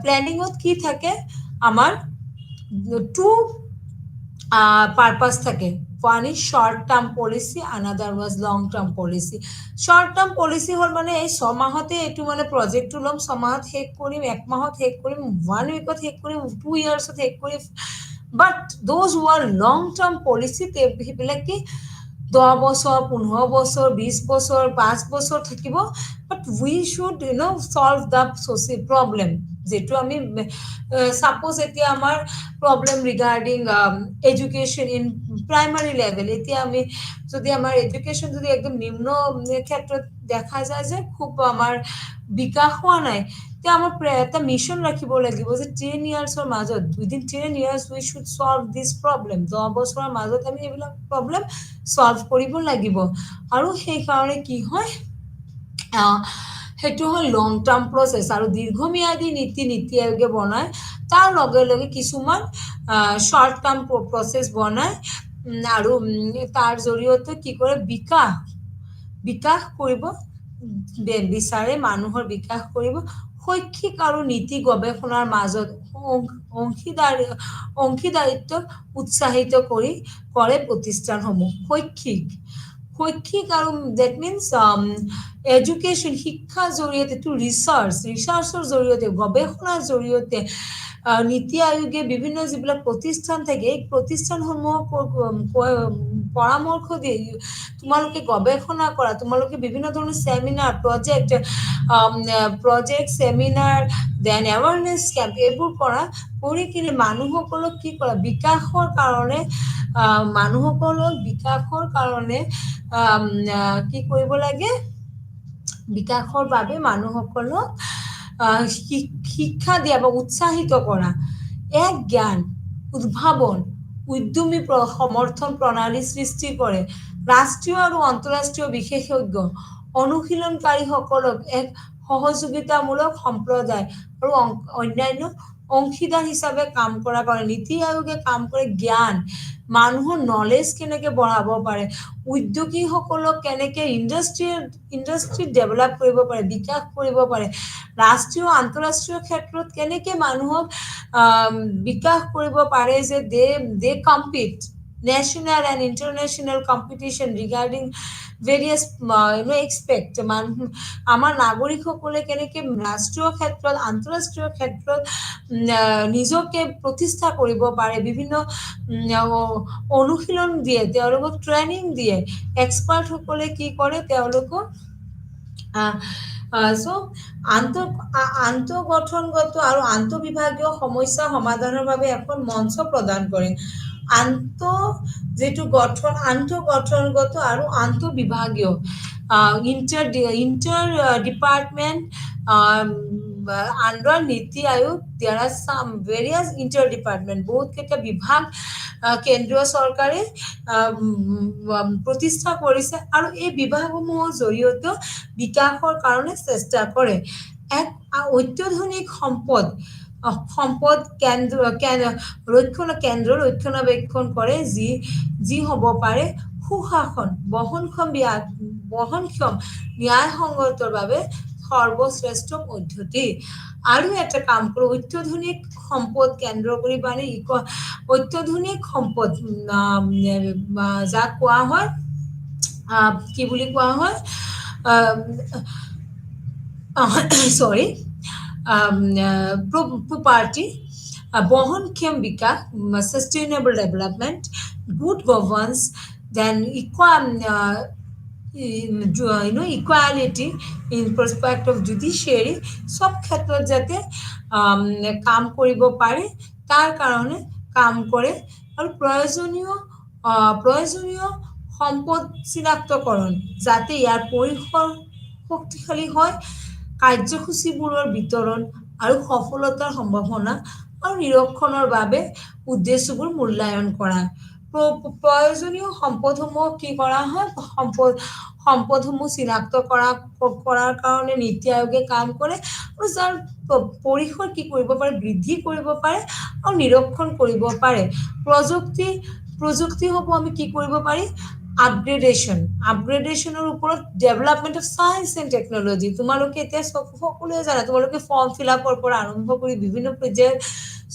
প্লেনিঙত কি থাকে, আমাৰ 2 পাৰপাছ থাকে। one is short term policy, another was long term policy. Short term policy হল মানে এই ছমাহতে এইটো মানে প্ৰজেক্টটো ল'ম, ছমাহত শেষ কৰিম, এক মাহত শেষ কৰিম, 1 weekত শেষ কৰিম, 2 yearsত শেষ কৰিম। But those who are long term policy সেইবিলাক কি 10 বছৰ, 15 বছৰ, 20 বছৰ, 5 বছৰ থাকিব। But we should solve the social problem, যেটো আমি সাপোজ এতিয়া আমাৰ problem regarding education in primary level, এতিয়া আমি যদি আমাৰ এডুকেশ্যন যদি একদম নিম্ন ক্ষেত্ৰত দেখা যায় যে খুব আমাৰ বিকাশ হোৱা নাই, তেতিয়া আমাৰ এটা মিছন ৰাখিব লাগিব যে 10 ইয়াৰ্ছৰ মাজত, within 10 years we should solve দিছ প্ৰব্লেম। 10 বছৰৰ মাজত আমি এইবিলাক প্ৰব্লেম সলভ কৰিব লাগিব। আৰু সেইকাৰণে কি হয়, সেইটো হ'ল লং টাৰ্ম প্ৰচেছ। আৰু দীৰ্ঘম্যাদী নীতি আয়োগে বনায়, তাৰ লগে লগে কিছুমান শৰ্ট টাৰ্ম প্ৰচেছ বনায়, আৰু তাৰ জৰিয়তে কি কৰে, বিকাশ কৰিব বিচাৰে, মানুহৰ বিকাশ কৰিব। শৈক্ষিক আৰু নীতি গৱেষণাৰ মাজত অংশীদাৰিত্ব উৎসাহিত কৰে প্ৰতিষ্ঠানসমূহ। শৈক্ষিক আৰু ডেট মিনছ এডুকেশ্যন, শিক্ষাৰ জৰিয়তে টু ৰিচাৰ্চৰ জৰিয়তে, গৱেষণাৰ জৰিয়তে নীতি আয়োগে বিভিন্ন যিবিলাক প্ৰতিষ্ঠান থাকে, এই প্ৰতিষ্ঠানসমূহক পৰামৰ্শ দিয়ে, তোমালোকে গৱেষণা কৰা, তোমালোকে বিভিন্ন ধৰণৰ সেমিনাৰ, প্ৰজেক্ট সেমিনাৰ, দেন এৱাৰনেছ কেম্প এইবোৰ কৰি কিনে মানুহসকলক কি কৰা, বিকাশৰ কাৰণে কি কৰিব লাগে, বিকাশৰ বাবে মানুহসকলক শিক্ষা দিয়া বা উৎসাহিত কৰা, এক জ্ঞান, উদ্ভাৱন, উদ্যমী সমৰ্থন প্ৰণালী সৃষ্টি কৰে, ৰাষ্ট্ৰীয় আৰু আন্তঃৰাষ্ট্ৰীয় বিশেষজ্ঞ অনুশীলনকাৰীসকলক এক সহযোগিতামূলক সম্প্ৰদায় আৰু অন্যান্য অংশীদাৰ হিচাপে কাম কৰা কৰে। নীতি আয়োগে কাম কৰে জ্ঞান, মানুহৰ নলেজ কেনেকে বঢ়াব পাৰে, উদ্যোগীসকলক কেনেকে ইণ্ডাষ্ট্ৰী ডেভেলপ কৰিব পাৰে, বিকাশ কৰিব পাৰে, ৰাষ্ট্ৰীয় আন্তঃৰাষ্ট্ৰীয় ক্ষেত্ৰত কেনেকে মানুহক বিকাশ কৰিব পাৰে, যে দে compete national and international competition regarding various expect আমাৰ নাগৰিকসকলে কেনেকে ৰাষ্ট্ৰীয় ক্ষেত্ৰত, আন্তঃৰাষ্ট্ৰীয় ক্ষেত্ৰত নিজকে প্ৰতিষ্ঠা কৰিব পাৰে, বিভিন্ন অনুশীলন দিয়ে, তেওঁলোকক ট্ৰেইনিং দিয়ে, এক্সপাৰ্টসকলে কি কৰে, তেওঁলোকক আন্তঃগঠনগত আৰু আন্তঃবিভাগীয় সমস্যা সমাধানৰ বাবে এখন মঞ্চ প্ৰদান কৰে। আন্তঃগঠনগত আৰু আন্তঃবিভাগীয় ইণ্টাৰ ডিপাৰ্টমেণ্ট আণ্ডাৰ নীতি আয়োগ, there are some various inter department, বহুত কেইটা বিভাগ কেন্দ্ৰীয় চৰকাৰে প্ৰতিষ্ঠা কৰিছে, আৰু এই বিভাগসমূহৰ জৰিয়তে বিকাশৰ কাৰণে চেষ্টা কৰে। এক অত্যাধুনিক সম্পদ ৰক্ষণাবেক্ষণ কৰে, যি হ'ব পাৰে সুশাসন, বহনক্ষম ন্যায়সংগতৰ বাবে সৰ্বশ্ৰেষ্ঠ পদ্ধতি। আৰু এটা কাম কৰোঁ, অত্যাধুনিক সম্পদ কেন্দ্ৰ কৰি মানে অত্যাধুনিক সম্পদ, যাক কোৱা হয়, কি বুলি কোৱা হয়, property, বহনক্ষম বিকাশ, sustainable development, good governance, then equality in prospect of judiciary, সব ক্ষেত্ৰত যাতে কাম কৰিব পাৰে, তাৰ কাৰণে কাম কৰে। আৰু প্ৰয়োজনীয় সম্পদ চিনাক্তকৰণ, যাতে ইয়াৰ পৰিসৰ শক্তিশালী হয়, কাৰ্যসূচীবোৰৰ বিতৰণ আৰু সফলতাৰ সম্ভাৱনা আৰু নিৰীক্ষণৰ বাবে উদ্দেশ্যবোৰ মূল্যায়ন কৰা। প্ৰয়োজনীয় সম্পদসমূহ কি কৰা হয়, সম্পদসমূহ চিনাক্ত কৰাৰ কাৰণে নীতি আয়োগে কাম কৰে, আৰু যাৰ পৰিসৰ কি কৰিব পাৰে, বৃদ্ধি কৰিব পাৰে আৰু নিৰীক্ষণ কৰিব পাৰে। প্ৰযুক্তি হ'ব আমি কি কৰিব পাৰি, আপগ্ৰেডেশ্যনৰ ওপৰত development of science and technology. তোমালোকে এতিয়া সকলোৱে জানা, তোমালোকে ফৰ্ম ফিল আপৰ পৰা আৰম্ভ কৰি বিভিন্ন পৰ্যায়ত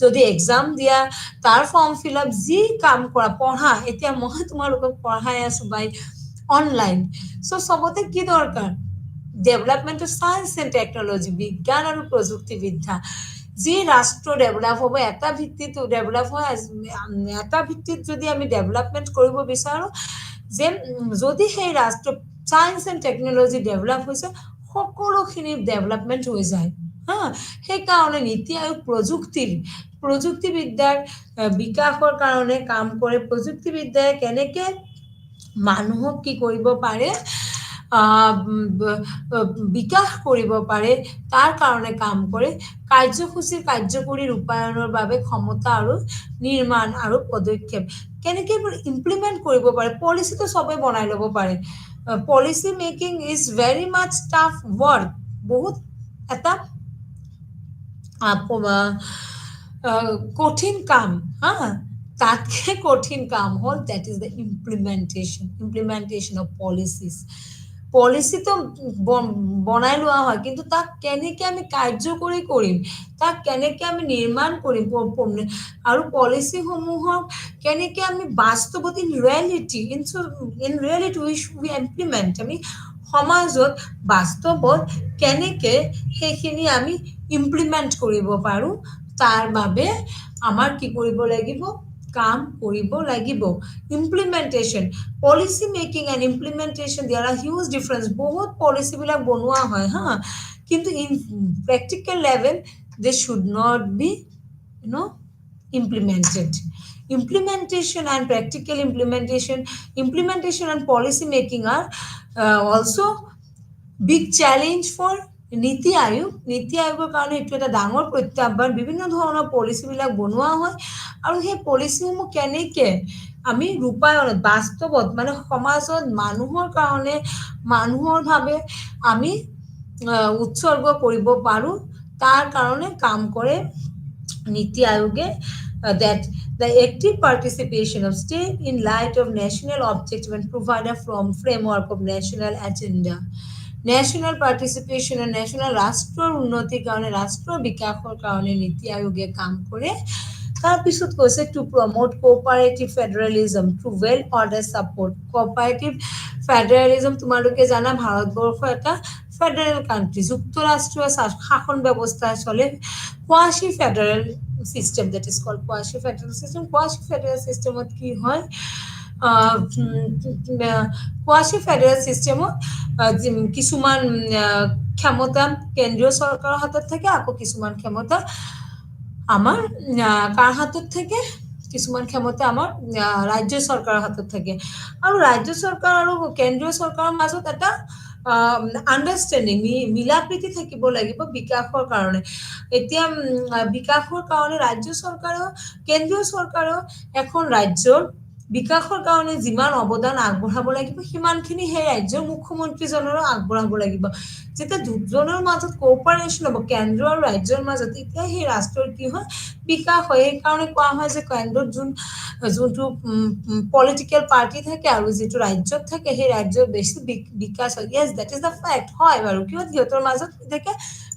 যদি এক্সাম দিয়া, তাৰ ফৰ্ম ফিল আপ যি কাম কৰা, পঢ়া, এতিয়া মই তোমালোকক পঢ়াই আছো বাই অনলাইন। চ' চবতে কি দৰকাৰ? Development of science and technology, বিজ্ঞান আৰু প্ৰযুক্তিবিদ্যা। যি ৰাষ্ট্ৰ ডেভেলপ হ'ব, এটা ভিত্তিত ডেভেলপ হয়, এটা ভিত্তিত যদি আমি ডেভেলপমেণ্ট কৰিব বিচাৰোঁ, যে যদি সেই ৰাষ্ট্ৰ চায়েন্স এণ্ড টেকনলজি ডেভেলপ হৈছে, সকলোখিনি ডেভেলপমেণ্ট হৈ যায়। হা, সেইকাৰণে নীতি আয়োগ প্ৰযুক্তিবিদ্যাৰ বিকাশৰ কাৰণে কাম কৰে। প্ৰযুক্তিবিদ্যাই কেনেকে মানুহক কি কৰিব পাৰে, বিকাশ কৰিব পাৰে, তাৰ কাৰণে কাম কৰে। কাৰ্যসূচীৰ কাৰ্যকৰী ৰূপায়ণৰ বাবে ক্ষমতা আৰু নিৰ্মাণ আৰু পদক্ষেপ কেনেকে ইমপ্লিমেণ্ট কৰিব পাৰে। পলিচিটো চবে বনাই ল'ব পাৰে। Policy making is very much tough work, বহুত এটা কঠিন কাম। হা, তাতকে কঠিন কাম হ'ল that is the implementation of policies. পলিচিটো বনাই লোৱা হয়, কিন্তু তাক কেনেকে আমি কাৰ্যকৰী কৰিম, তাক কেনেকে আমি নিৰ্মাণ কৰিম, আৰু পলিচিসমূহক কেনেকে আমি বাস্তৱত ইন ৰিয়েলিটি উই ইমপ্লিমেণ্ট, আমি সমাজত বাস্তৱত কেনেকে সেইখিনি আমি ইমপ্লিমেণ্ট কৰিব পাৰোঁ, তাৰ বাবে আমাৰ কি কৰিব লাগিব? কাম কৰিব লাগিব। Implementation, policy making and implementation, there are huge difference. বহুত পলিচিবিলাক বনোৱা হয়, হা, কিন্তু in practical level they should not be implemented. Implementation and practical implementation and policy making are also big challenge for নীতি আয়োগ। নীতি আয়োগৰ কাৰণে এইটো এটা ডাঙৰ প্ৰত্যাহ্বান। বিভিন্ন ধৰণৰ পলিচিবিলাক বনোৱা হয়, আৰু সেই পলিচিসমূহ কেনেকে আমি ৰূপায়ণত, বাস্তৱত, মানে সমাজত মানুহৰ কাৰণে, মানুহৰ ভাৱে আমি উৎসৰ্গ কৰিব পাৰোঁ, তাৰ কাৰণে কাম কৰে নীতি আয়োগে। That the active participation of state in light of national objective and provide a framework of national agenda. National participation and national ৰাষ্ট্ৰৰ উন্নতিৰ কাৰণে, ৰাষ্ট্ৰৰ বিকাশৰ কাৰণে নীতি আয়োগে কাম কৰে। তাৰপিছত কৈছে to promote cooperative federalism through well order support. Cooperative federalism, তোমালোকে জানা ভাৰতবৰ্ষ এটা ফেডাৰেল কাণ্ট্ৰি, যুক্তৰাষ্ট্ৰীয় শাসন ব্যৱস্থা চলে। Quasi federal system, that is called quasi federal system. Quasi federal systemত কি হয়? কোৱাশি ফেডাৰেল চিষ্টেমত কিছুমান ক্ষমতা কেন্দ্ৰীয় চৰকাৰৰ হাতত থাকে, আকৌ কিছুমান ক্ষমতা আমাৰ কাৰ হাতত থাকে? কিছুমান ক্ষমতা আমাৰ ৰাজ্য চৰকাৰৰ হাতত থাকে। আৰু ৰাজ্য চৰকাৰ আৰু কেন্দ্ৰীয় চৰকাৰৰ মাজত এটা আণ্ডাৰষ্টেণ্ডিং, মিলা প্ৰীতি থাকিব লাগিব বিকাশৰ কাৰণে। এতিয়া বিকাশৰ কাৰণে ৰাজ্য চৰকাৰেও, কেন্দ্ৰীয় চৰকাৰেও এখন ৰাজ্যৰ বিকাশৰ কাৰণে যিমান অৱদান আগবঢ়াব লাগিব, সিমানখিনি সেই ৰাজ্যৰ মুখ্যমন্ত্ৰীজনৰো আগবঢ়াব লাগিব। যেতিয়া দুজনৰ মাজত কোঅপাৰেশ্যন হ'ব, কেন্দ্ৰ আৰু ৰাজ্যৰ মাজত, তেতিয়া সেই ৰাষ্ট্ৰৰ কি হয়? বিকাশ হয়। সেইকাৰণে কোৱা হয় যে কেন্দ্ৰত যোনটো পলিটিকেল পাৰ্টি থাকে আৰু যিটো ৰাজ্যত থাকে, সেই ৰাজ্যৰ বেছি বিকাশ হয়। Yes, that is the fact, হয় বাৰু। কিয়? সিহঁতৰ মাজত থাকে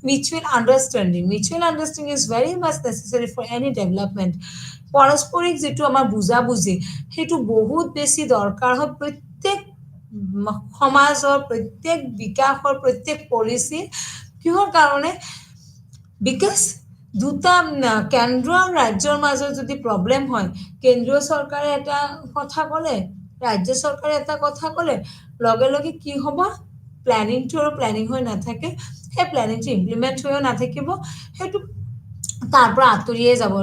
mutual understanding. Mutual understanding is very much necessary for any development. পাৰস্পৰিক যিটো আমাৰ বুজাবুজি, সেইটো বহুত বেছি দৰকাৰ হয় প্ৰত্যেক সমাজৰ, প্ৰত্যেক বিকাশৰ, প্ৰত্যেক পলিচি। কিহৰ কাৰণে? বিকজ দুটা কেন্দ্ৰ আৰু ৰাজ্যৰ মাজত যদি প্ৰব্লেম হয়, কেন্দ্ৰীয় চৰকাৰে এটা কথা ক'লে, ৰাজ্য চৰকাৰে এটা কথা ক'লে, লগে লগে কি হ'ব? প্লেনিংটো আৰু প্লেনিং হৈ নাথাকে, সেই প্লেনিংটো ইমপ্লিমেণ্ট হৈও নাথাকিব, সেইটো তাৰ পৰা আঁতৰিয়ে যাব।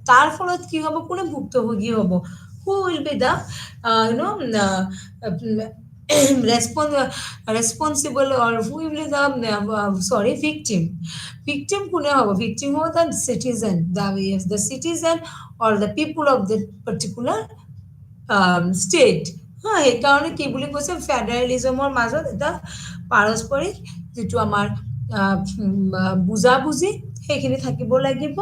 তাৰ ফলত কি হ'ব? কোনে ভুক্তভোগী হ'ব? Who will be the responsible, or who will be the victim? Victim কোনে হ'ব? ভিকটিম হ'ব the citizen, the citizen or the people of the particular state. হা, সেইকাৰণে কি বুলি কৈছে? ফেডাৰেলিজমৰ মাজত এটা পাৰস্পৰিক যিটো আমাৰ বুজাবুজি, সেইখিনি থাকিব লাগিব।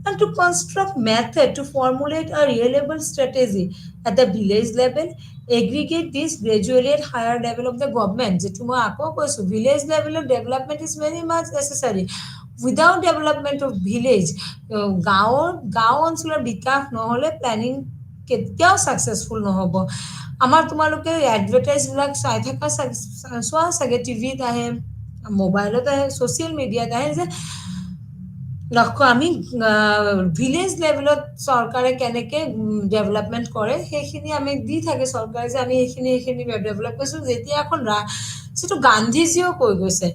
and to construct method to formulate a reliable strategy at the village level, aggregate this gradually at higher level of the government. যেটো মই আকৌ কৈছো, village level of development is very much necessary. Without development of village, গাঁও অঞ্চলৰ বিকাশ নহলে planning কেতিয়াও successful নহব। আমাৰ তোমালোকে এডভাৰটাইজ বিলাক চাই থকা চোৱা চাগে, টিভিত আহে, মোবাইলত আহে, ছচিয়েল মিডিয়াত আহে যে লক্ষ্য আমি ভিলেজ লেভেলত চৰকাৰে কেনেকে ডেভেলপমেন্ট কৰে সেইখিনি আমি দি থাকে চৰকাৰে যে আমি এইখিনি ডেভেলপ কৰিছো। যেতিয়া এখন যিটো গান্ধীজীও কৈ গৈছে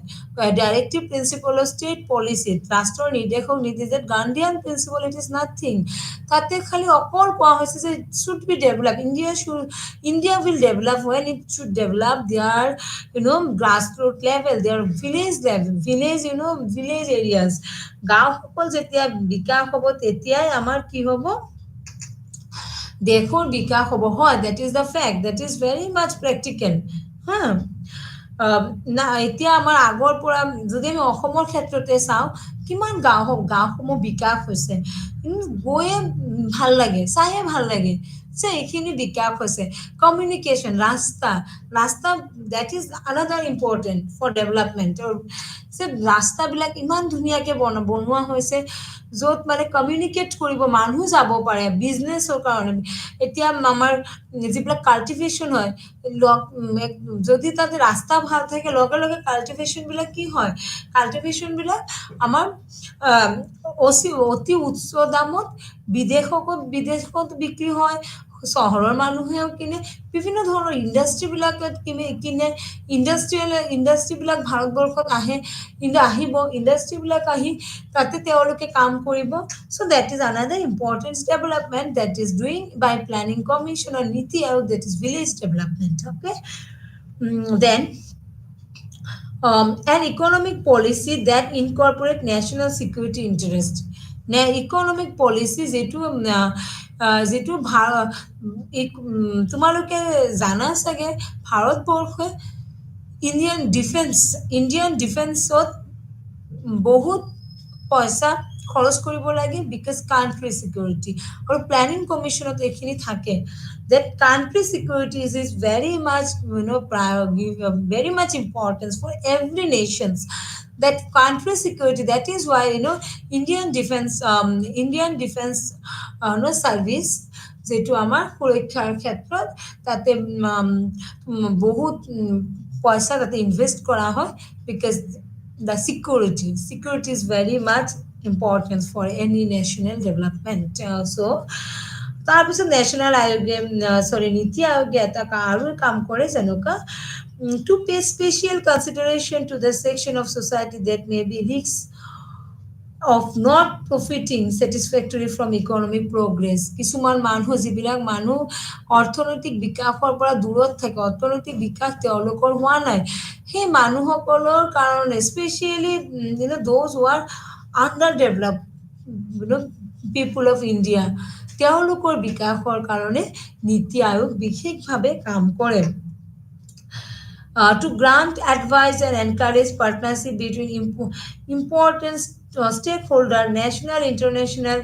directive principle of state policy, ৰাষ্ট্ৰৰ নিৰ্দেশক নীতি, যে Gandhian principle it is nothing. তাতে খালি অকল কোৱা হৈছে যে should be develop, India will develop when it should develop their grassroots level, their village level, village areas. গাঁওসকল যেতিয়া বিকাশ হ'ব তেতিয়াই আমাৰ কি হ'ব, দেশৰ বিকাশ হ'ব। হয়, that is the fact, that is very much practical. হা, না এতিয়া আমাৰ আগৰ পৰা যদি আমি অসমৰ ক্ষেত্ৰতে চাওঁ, কিমান গাঁওসমূহ বিকাশ হৈছে, গৈয়ে ভাল লাগে, চাইয়ে ভাল লাগে যে এইখিনি বিকাশ হৈছে। কমিউনিকেশ্যন, ৰাস্তা, that is another important for development. যে ৰাস্তাবিলাক ইমান ধুনীয়াকে বনোৱা হৈছে য'ত মানে কমিউনিকেট কৰিব, মানুহ যাব পাৰে বিজনেছৰ কাৰণে। এতিয়া আমাৰ যিবিলাক কাল্টিভেশ্যন হয়, যদি তাতে ৰাস্তা ভাল থাকে লগে লগে কাল্টিভেশ্যন বিলাক কি হয়, কাল্টিভেশ্যন বিলাক আমাৰ অতি উচ্চ দামত বিদেশত বিক্ৰী হয়, চহৰৰ মানুহেও কিনে, বিভিন্ন ধৰণৰ ইণ্ডাষ্ট্ৰীবিলাকত কিনে, ইণ্ডাষ্ট্ৰীবিলাক ভাৰতবৰ্ষত আহিব, ইণ্ডাষ্ট্ৰীবিলাক আহি তাতে তেওঁলোকে কাম কৰিব। So that is another important development that is doing by planning commission or Niti Aayog, that is village development. Okay. Then an economic policy that incorporate national security interest. Economic policy যিটো তোমালোকে জানা চাগে ভাৰতবৰ্ষে Indian ডিফেন্সত বহুত পইচা খৰচ কৰিব লাগে, because country security. আৰু প্ল্যানিং কমিশনত এইখিনি থাকে that country security is very much very much importance for every nations, that country security. That is why Indian defense service যেটো আমাৰ সুৰক্ষাৰ ক্ষেত্ৰত তাতে বহুত পইচা তাতে ইনভেস্ট কৰা হয়, because the security is very much important for any national development. So তাৰপিছত নেশ্যনেল আয়োগে নীতি আয়োগে এটা আৰু কাম কৰে যেনেকুৱা to pay special consideration to the section of society that may be risks of not profiting satisfactorily from economic progress. কিছুমান মানুহ যিবিলাক মানুহ অৰ্থনৈতিক বিকাশৰ পৰা দূৰত থাকে, অৰ্থনৈতিক বিকাশ তেওঁলোকৰ হোৱা নাই, সেই মানুহসকলৰ কাৰণে especially those who are underdeveloped people of India, তেওঁলোকৰ বিকাশৰ কাৰণে নীতি আয়োগ বিশেষভাৱে কাম কৰে। To grant advice and encourage partnership between important stakeholder, national, international,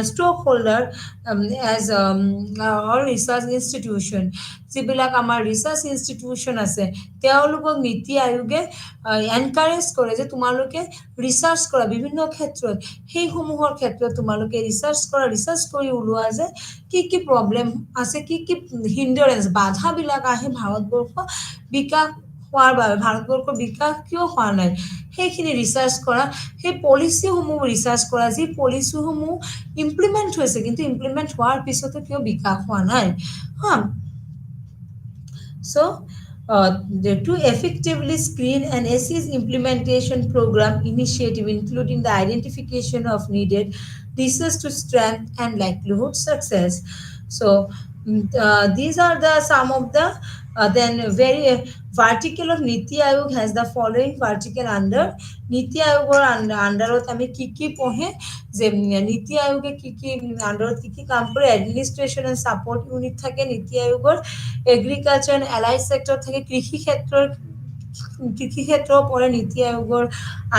stakeholder as or research institution. যিবিলাক আমাৰ ৰিসার্চ ইনষ্টিটিউশন আছে তেওঁলোকক নীতি আয়োগে এনকাৰেজ কৰে যে তোমালোকে ৰিসার্চ কৰা, বিভিন্ন ক্ষেত্ৰত সেইসমূহৰ ক্ষেত্ৰত তোমালোকে ৰিসার্চ কৰি ওলোৱা যে কি প্ৰবলেম আছে, কি হিন্ডাৰেন্স, বাধাবিলাক আহে ভাৰতবৰ্ষ বিকাশ হোৱাৰ বাবে, ভাৰতবৰ্ষৰ বিকাশ কিয় হোৱা নাই সেইখিনি ৰিসার্চ কৰা, সেই পলিচিসমূহ ৰিসার্চ কৰা, যি পলিচিসমূহ ইমপ্লিমেন্ট হৈছে কিন্তু ইমপ্লিমেন্ট হোৱাৰ পিছতো কিয় বিকাশ হোৱা নাই। So to effectively screen and assess implementation program initiative, including the identification of needed research to strength and likelihood success. So these are some of the then very vertical of Niti Aayog has the following vertical under Niti Aayogor underot ami ki pohe je Niti Aayoge ki underot ki কাম করে, administration and support unit থাকে Niti Aayogor, agriculture and allied sector থাকে, কৃষি ক্ষেত্ৰৰ কৃষি ক্ষেত্ৰ পৰে নীতি আয়োগৰ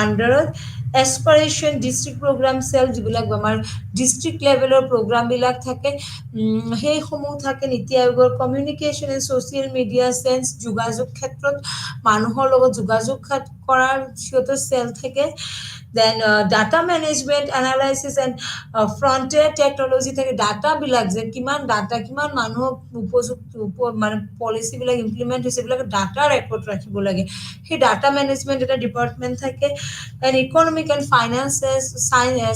আণ্ডাৰত এছপাৰেশ্যন ডিষ্ট্ৰিক্ট প্ৰগ্ৰাম চেল যিবিলাক আমাৰ ডিষ্ট্ৰিক্ট লেভেলৰ প্ৰগ্ৰামবিলাক থাকে সেইসমূহ থাকে নীতি আয়োগৰ communication and social media cells যোগাযোগ ক্ষেত্ৰত মানুহৰ লগত যোগাযোগ কৰাৰ সিহঁতৰ চেল থাকে then data management analysis and frontier technology থাকে ডাটাবিলাক যে কিমান ডাটা কিমান মানুহক উপযুক্ত মানে পলিচিবিলাক ইমপ্লিমেণ্ট হৈছে এইবিলাক ডাটা ৰেকৰ্ড ৰাখিব লাগে সেই ডাটা মেনেজমেণ্ট এটা ডিপাৰ্টমেণ্ট থাকে এণ্ড ইকনমিক এণ্ড ফাইনেন্স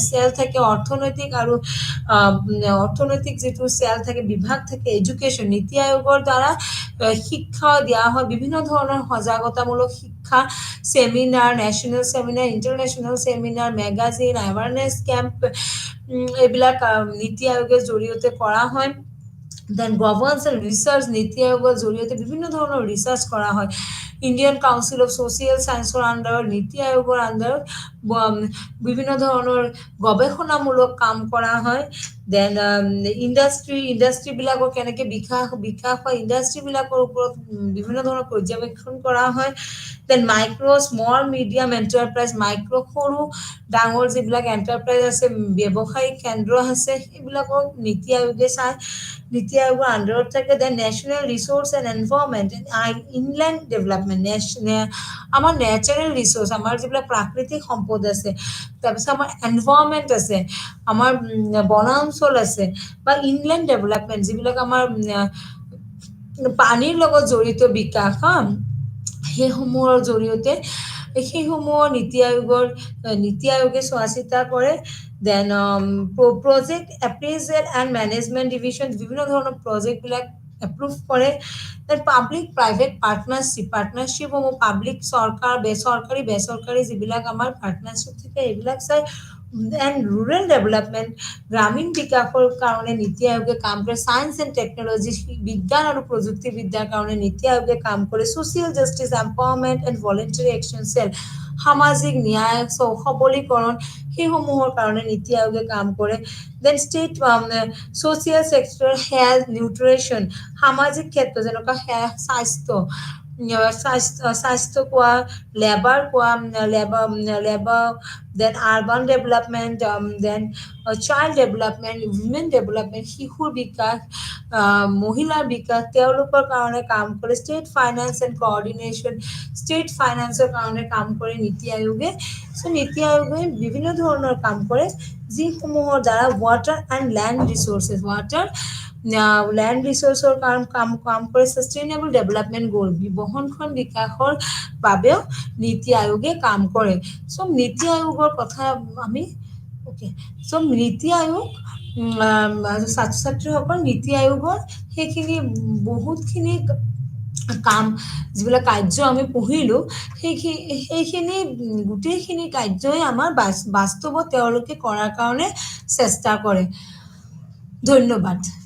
চেল থাকে অৰ্থনৈতিক আৰু অৰ্থনৈতিক যিটো চেল থাকে বিভাগ থাকে এডুকেশ্যন নীতি আয়োগৰ দ্বাৰা শিক্ষা দিয়া হয় বিভিন্ন ধৰণৰ সজাগতামূলক শিক্ষা seminar national seminar international seminar magazine awareness camp এইবিলাক নীতি আয়োগৰ জৰিয়তে কৰা হয় দেন গভৰ্নেন্স এণ্ড ৰিচাৰ্চ নীতি আয়োগৰ জৰিয়তে বিভিন্ন ধৰণৰ ৰিচাৰ্চ কৰা হয় ইণ্ডিয়ান কাউন্সিল অফ ছ'চিয়েল ছায়েন্সৰ আণ্ডাৰত নীতি আয়োগৰ আণ্ডাৰত বিভিন্ন ধৰণৰ গৱেষণামূলক কাম কৰা হয় দেন ইণ্ডাষ্ট্ৰীবিলাকৰ কেনেকৈ বিকাশ হয় ইণ্ডাষ্ট্ৰীবিলাকৰ ওপৰত বিভিন্ন ধৰণৰ পৰ্যবেক্ষণ কৰা হয় দেন স্মল মিডিয়াম এণ্টাৰপ্ৰাইজ সৰু ডাঙৰ যিবিলাক এণ্টাৰপ্ৰাইজ আছে ব্যৱসায়িক কেন্দ্ৰ আছে সেইবিলাকক নীতি আয়োগে চায় নীতি আয়োগৰ আণ্ডাৰত থাকে then national resource and environment inland development আমাৰ নেচাৰেল ৰিচোৰ্চ আমাৰ যিবিলাক প্ৰাকৃতিক সম্পদ আছে তাৰপিছত আমাৰ এনভাইৰনমেণ্ট আছে আমাৰ বনাঞ্চল আছে বা ইনলেণ্ড ডেভেলপমেণ্ট যিবিলাক আমাৰ পানীৰ লগত জড়িত বিকাশ সেইসমূহৰ জৰিয়তে সেইসমূহৰ নীতি আয়োগে চোৱা চিতা কৰে then project appraisal and management division বিভিন্ন ধৰণৰ প্ৰজেক্টবিলাক এপ্ৰুভ কৰে দেন পাব্লিক প্ৰাইভেট পাৰ্টনাৰশ্বিপসমূহ পাব্লিক বেচৰকাৰী যিবিলাক আমাৰ পাৰ্টনাৰশ্বিপ থাকে এইবিলাক চাই এণ্ড ৰুৰেল ডেভেলপমেণ্ট গ্ৰামীণ বিকাশৰ কাৰণে নীতি আয়োগে কাম কৰে ছায়েন্স এণ্ড টেকন'লজি বিজ্ঞান আৰু প্ৰযুক্তিবিদ্যাৰ কাৰণে নীতি আয়োগে কাম কৰে social justice empowerment and voluntary action cell সামাজিক ন্যায় সবলীকৰণ সেইসমূহৰ কাৰণে নীতি আয়োগে কাম কৰে then state social sector health nutrition সামাজিক ক্ষেত্ৰ যেনেকুৱা স্বাস্থ্য কোৱা labour then urban development then child development women development শিশুৰ বিকাশ মহিলাৰ বিকাশ তেওঁলোকৰ কাৰণে কাম কৰে state finance and coordination state ফাইনেন্সৰ কাৰণে কাম কৰে নীতি আয়োগে চ' নীতি আয়োগে বিভিন্ন ধৰণৰ কাম কৰে যিসমূহৰ দ্বাৰা ৱাটাৰ এণ্ড লেণ্ড ৰিচোৰ্চৰ কাম কৰে ছাষ্টেইনেবল ডেভেলপমেণ্ট গ'ল বহনক্ষম বিকাশৰ বাবেও নীতি আয়োগে কাম কৰে চ' নীতি আয়োগৰ কথা আমি নীতি আয়োগ ছাত্ৰ ছাত্ৰীসকল নীতি আয়োগৰ সেইখিনি বহুতখিনি কাম যিবিলাক কাৰ্য আমি পঢ়িলোঁ সেইখিনি গোটেইখিনি কাৰ্যই আমাৰ বাস্তৱত তেওঁলোকে কৰাৰ কাৰণে চেষ্টা কৰে ধন্যবাদ